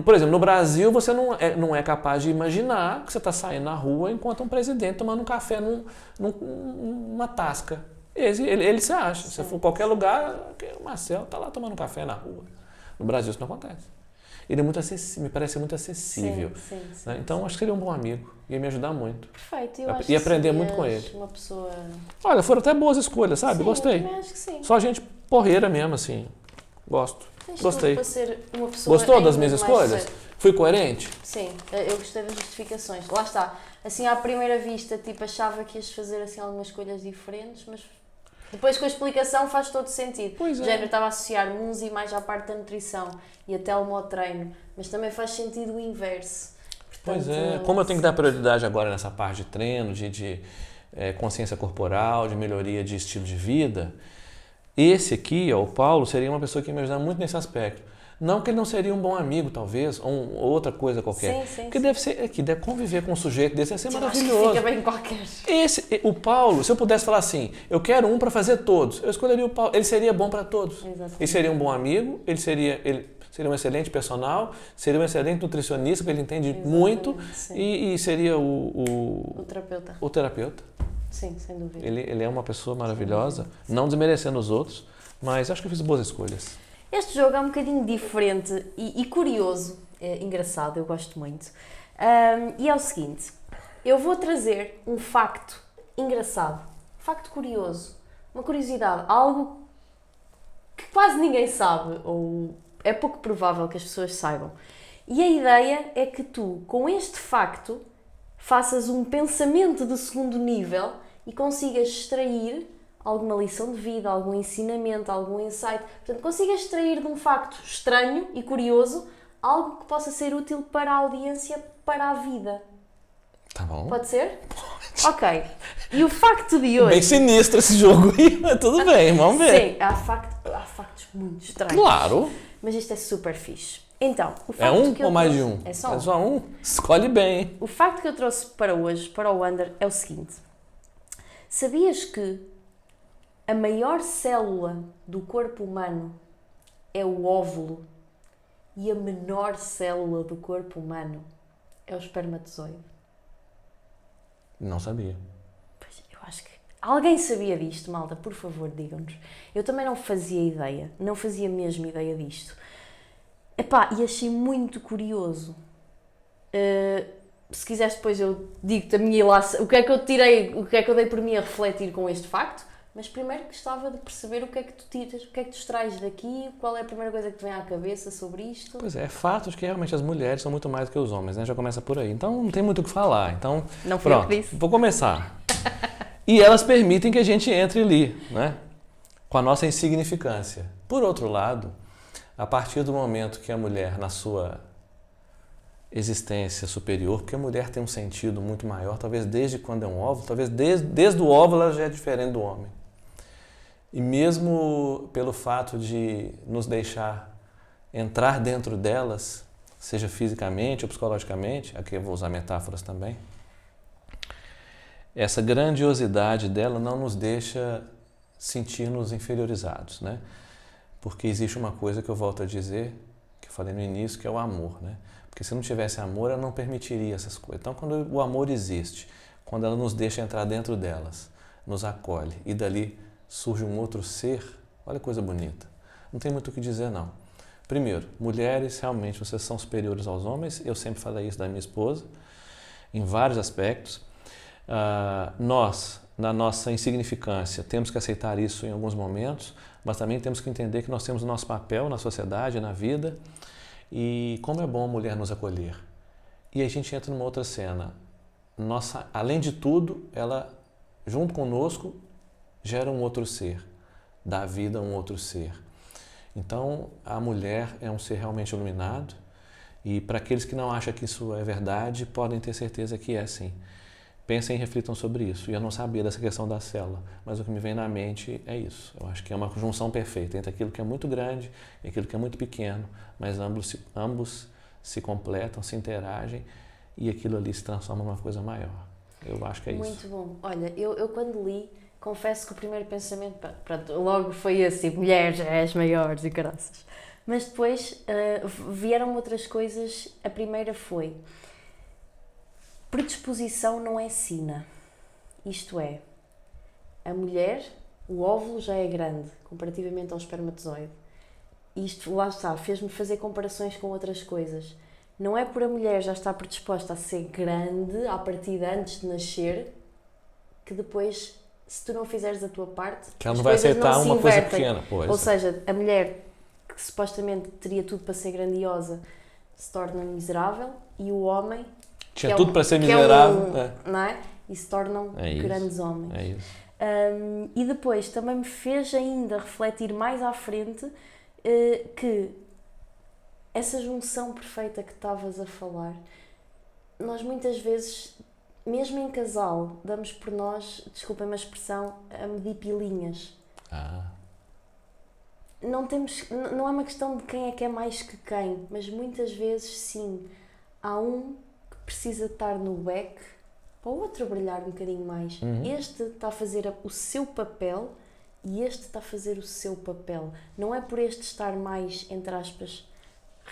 Por exemplo, no Brasil, você não é capaz de imaginar que você está saindo na rua e encontra um presidente tomando um café numa tasca. Ele se acha. Se você for em qualquer lugar, o Marcelo está lá tomando um café na rua. No Brasil isso não acontece. Ele é muito acessível, me parece muito acessível. Sim, né? Então, acho que seria um bom amigo. Ia me ajudar muito. Perfeito. Eu acho e aprender muito com ele. Uma pessoa... Olha, foram até boas escolhas, sabe? Sim, gostei. Eu também acho que sim. Só gente porreira mesmo, assim. Gosto. Gostei. Para ser uma pessoa Gostou das minhas escolhas? Fui coerente? Sim, eu gostei das justificações. Lá está. Assim, à primeira vista, tipo, achava que ias fazer assim, algumas escolhas diferentes, mas... Depois com a explicação faz todo sentido. Pois é. O género estava a associar Munzi mais à parte da nutrição e até ao treino, mas também faz sentido o inverso. Portanto, pois é, como eu tenho que dar prioridade agora nessa parte de treino, de consciência corporal, de melhoria de estilo de vida, esse aqui, o Paulo, seria uma pessoa que ia me ajudar muito nesse aspecto. Não que ele não seria um bom amigo, talvez, ou outra coisa qualquer. Sim, porque deve conviver com um sujeito desse, ia ser maravilhoso. Fica bem qualquer. O Paulo, se eu pudesse falar assim, eu quero um para fazer todos, eu escolheria o Paulo. Ele seria bom para todos. Exatamente. Ele seria um bom amigo, ele seria um excelente personal, seria um excelente nutricionista, porque ele entende muito, e seria o terapeuta. O terapeuta. Sim, sem dúvida. Ele é uma pessoa maravilhosa, não desmerecendo os outros, mas acho que eu fiz boas escolhas. Este jogo é um bocadinho diferente e curioso, engraçado, eu gosto muito. E é o seguinte, eu vou trazer um facto engraçado, facto curioso, uma curiosidade, algo que quase ninguém sabe, ou é pouco provável que as pessoas saibam. E a ideia é que tu, com este facto, faças um pensamento de segundo nível e consigas extrair alguma lição de vida, algum ensinamento, algum insight. Portanto, consigas extrair de um facto estranho e curioso algo que possa ser útil para a audiência, para a vida. Tá bom. Pode ser? Pode. Ok. E o facto de hoje... Bem sinistro esse jogo aí, mas tudo bem, vamos ver. Sim, há factos muito estranhos. Claro. Mas isto é super fixe. Então, o facto é um que eu ou mais trouxe... de um? É só um. É só um? Escolhe bem. O facto que eu trouxe para hoje, para o Wander, é o seguinte. Sabias que a maior célula do corpo humano é o óvulo e a menor célula do corpo humano é o espermatozoide? Não sabia. Pois, eu acho que... Alguém sabia disto, malta? Por favor, digam-nos. Eu também não fazia ideia. Não fazia mesmo ideia disto. Epá, e achei muito curioso. Se quiseres depois eu digo-te a minha ilação, o que é que eu tirei, o que é que eu dei por mim a refletir com este facto, mas primeiro gostava de perceber o que é que tu tiras, o que é que tu extrais daqui, qual é a primeira coisa que te vem à cabeça sobre isto. Pois é fatos que realmente as mulheres são muito mais do que os homens, né? Já começa por aí. Então não tem muito o que falar. Então, Não fui eu pronto, que disse. vou começar. E elas permitem que a gente entre ali, né? Com a nossa insignificância. Por outro lado, a partir do momento que a mulher, na sua existência superior, porque a mulher tem um sentido muito maior, talvez desde quando é um óvulo, talvez desde o óvulo ela já é diferente do homem. E mesmo pelo fato de nos deixar entrar dentro delas, seja fisicamente ou psicologicamente, aqui eu vou usar metáforas também, essa grandiosidade dela não nos deixa sentir-nos inferiorizados, né? Porque existe uma coisa que eu volto a dizer, que eu falei no início, que é o amor, né? Porque se não tivesse amor, ela não permitiria essas coisas. Então, quando o amor existe, quando ela nos deixa entrar dentro delas, nos acolhe e dali surge um outro ser, olha que coisa bonita. Não tem muito o que dizer, não. Primeiro, mulheres, realmente, vocês são superiores aos homens. Eu sempre falei isso da minha esposa, em vários aspectos. Nós, na nossa insignificância, temos que aceitar isso em alguns momentos, mas também temos que entender que nós temos o nosso papel na sociedade, na vida, e como é bom a mulher nos acolher. E a gente entra numa outra cena. Nossa, além de tudo, ela, junto conosco, gera um outro ser, dá vida a um outro ser. Então, a mulher é um ser realmente iluminado, e para aqueles que não acham que isso é verdade, podem ter certeza que é sim. Pensem e reflitam sobre isso. E eu não sabia dessa questão da célula, mas o que me vem na mente é isso. Eu acho que é uma junção perfeita entre aquilo que é muito grande e aquilo que é muito pequeno, mas ambos se completam, se interagem e aquilo ali se transforma numa coisa maior. Eu acho que é isso. Muito bom. Olha, eu quando li, confesso que o primeiro pensamento, pronto, logo foi assim, mulheres, és maiores e caraças. Mas depois vieram outras coisas. A primeira foi: predisposição não é sina. Isto é, a mulher, o óvulo já é grande comparativamente ao espermatozoide. Isto, lá está, fez-me fazer comparações com outras coisas. Não é por a mulher já estar predisposta a ser grande à partida antes de nascer que depois, se tu não fizeres a tua parte, que ela não vai aceitar uma coisa pequena. Pois. Ou seja, a mulher que supostamente teria tudo para ser grandiosa se torna miserável e o homem tinha tudo para ser miserável, não é? E se tornam grandes homens. É isso. E depois também me fez ainda refletir mais à frente que essa junção perfeita que estavas a falar, nós muitas vezes, mesmo em casal, damos por nós, desculpem-me a expressão, a medir pilinhas. Não é uma questão de quem é que é mais que quem, mas muitas vezes sim, há um que precisa estar no back para o outro brilhar um bocadinho mais. Este está a fazer o seu papel e este está a fazer o seu papel. Não é por este estar mais, entre aspas,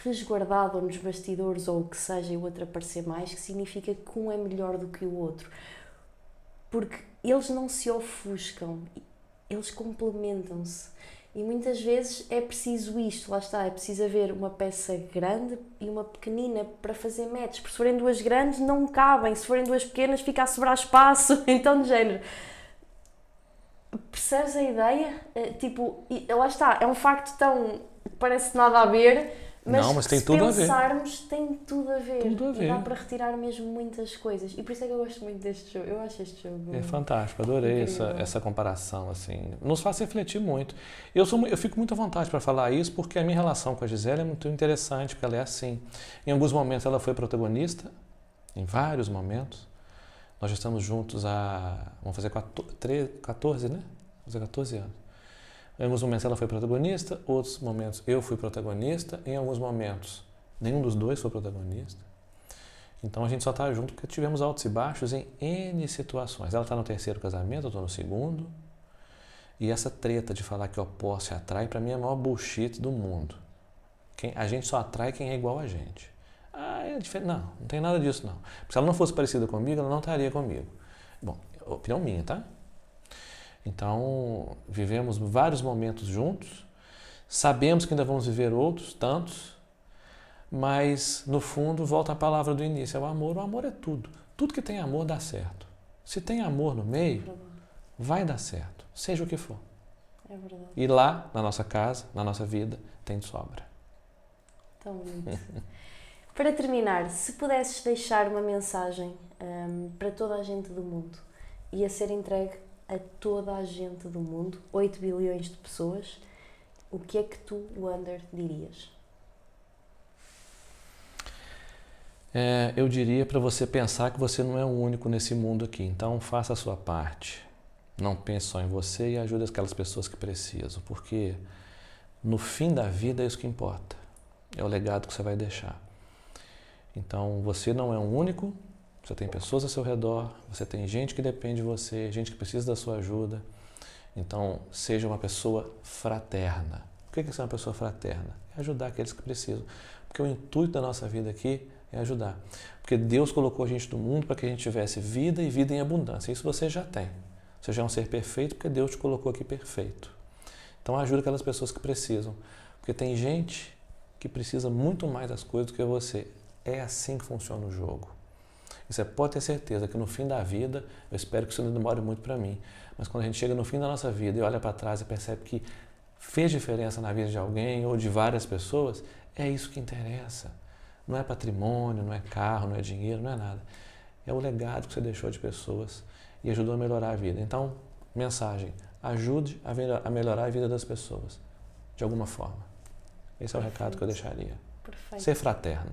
resguardado ou nos bastidores ou o que seja e o outro aparecer mais, que significa que um é melhor do que o outro. Porque eles não se ofuscam, eles complementam-se. E muitas vezes é preciso isto, lá está, é preciso haver uma peça grande e uma pequenina para fazer match. Porque se forem duas grandes não cabem, se forem duas pequenas fica a sobrar espaço, então de género. Percebes a ideia? Tipo, lá está, é um facto tão, parece nada a ver, mas tem se tudo pensarmos tem tudo a ver. Tudo a ver. E dá para retirar mesmo muitas coisas. E por isso é que eu gosto muito deste jogo. Eu acho este jogo é fantástico, adorei essa comparação, assim, nos faz refletir muito. Eu fico muito à vontade para falar isso porque a minha relação com a Gisele é muito interessante, porque ela é assim. Em alguns momentos ela foi protagonista, em vários momentos. Nós já estamos juntos vamos fazer 14, né? Vamos fazer 14 anos. Em alguns momentos ela foi protagonista, outros momentos eu fui protagonista, em alguns momentos nenhum dos dois foi protagonista. Então a gente só está junto porque tivemos altos e baixos em N situações. Ela está no terceiro casamento, eu estou no segundo. E essa treta de falar que o oposto se atrai, para mim é a maior bullshit do mundo. A gente só atrai quem é igual a gente. É diferente. Não tem nada disso não. Se ela não fosse parecida comigo, ela não estaria comigo. Bom, opinião minha, tá? Então, vivemos vários momentos juntos, sabemos que ainda vamos viver outros, tantos, Mas, no fundo, volta a palavra do início, é o amor. O amor é tudo. Tudo que tem amor dá certo. Se tem amor no meio, vai dar certo, seja o que for. É verdade. E lá, na nossa casa, na nossa vida, tem de sobra. Tão bonito. Para terminar, se pudesses deixar uma mensagem para toda a gente do mundo, ia ser entregue a toda a gente do mundo, 8 bilhões de pessoas, o que é que tu, Wander, dirias? Eu diria para você pensar que você não é o único nesse mundo aqui. Então, faça a sua parte. Não pense só em você e ajude aquelas pessoas que precisam. Porque, no fim da vida, é isso que importa. É o legado que você vai deixar. Então, você não é o único. Você tem pessoas ao seu redor. Você tem gente que depende de você. Gente que precisa da sua ajuda. Então, seja uma pessoa fraterna. O que é ser uma pessoa fraterna? É ajudar aqueles que precisam. Porque o intuito da nossa vida aqui é ajudar. Porque Deus colocou a gente no mundo para que a gente tivesse vida e vida em abundância. Isso você já tem. Você já é um ser perfeito porque Deus te colocou aqui perfeito. Então ajuda aquelas pessoas que precisam. Porque tem gente que precisa muito mais das coisas do que você. É assim que funciona o jogo. E você pode ter certeza que no fim da vida, eu espero que isso não demore muito para mim, mas quando a gente chega no fim da nossa vida e olha para trás e percebe que fez diferença na vida de alguém ou de várias pessoas, é isso que interessa. Não é patrimônio, não é carro, não é dinheiro, não é nada. É o legado que você deixou de pessoas e ajudou a melhorar a vida. Então, mensagem, ajude a melhorar a vida das pessoas, de alguma forma. Esse é o recado que eu deixaria. Perfeito. Ser fraterno.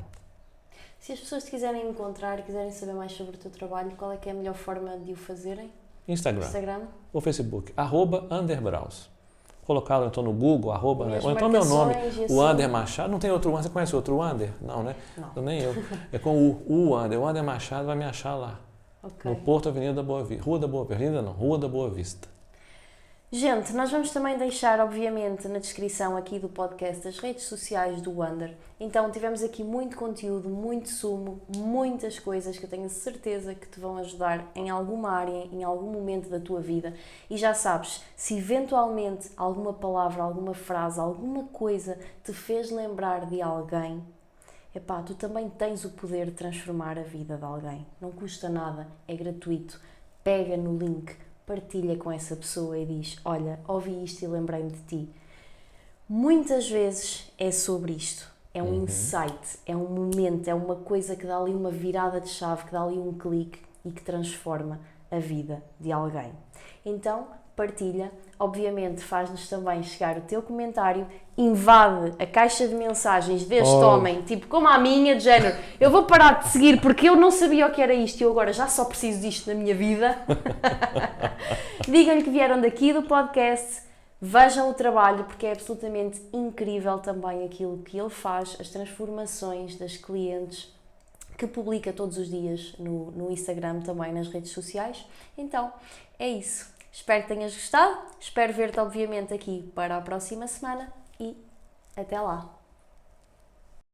Se as pessoas te quiserem encontrar, quiserem saber mais sobre o teu trabalho, qual é que é a melhor forma de o fazerem? Instagram. Ou Facebook, @anderbraus. Colocaram então no Google, ou então meu nome, o Ander Machado. Não tem outro Ander? Você conhece outro Ander? Não, né? Não. Nem eu. É com o Ander. O Ander Machado vai me achar lá. Okay. No Porto, Avenida da Boa Vista. Rua da Boa Vista. Avenida não, Rua da Boa Vista. Gente, nós vamos também deixar, obviamente, na descrição aqui do podcast as redes sociais do Wander. Então, tivemos aqui muito conteúdo, muito sumo, muitas coisas que eu tenho certeza que te vão ajudar em alguma área, em algum momento da tua vida. E já sabes, se eventualmente alguma palavra, alguma frase, alguma coisa te fez lembrar de alguém, epá, tu também tens o poder de transformar a vida de alguém. Não custa nada, é gratuito. Pega no link, partilha com essa pessoa e diz: olha, ouvi isto e lembrei-me de ti. Muitas vezes é sobre isto. É um insight, é um momento, é uma coisa que dá ali uma virada de chave, que dá ali um clique e que transforma a vida de alguém. Então, partilha. Obviamente, faz-nos também chegar o teu comentário, invade a caixa de mensagens deste homem, tipo como a minha, de género, eu vou parar de seguir porque eu não sabia o que era isto e eu agora já só preciso disto na minha vida. Digam-lhe que vieram daqui do podcast, vejam o trabalho porque é absolutamente incrível também aquilo que ele faz, as transformações das clientes que publica todos os dias no Instagram, também nas redes sociais. Então, é isso. Espero que tenhas gostado, espero ver-te obviamente aqui para a próxima semana e até lá!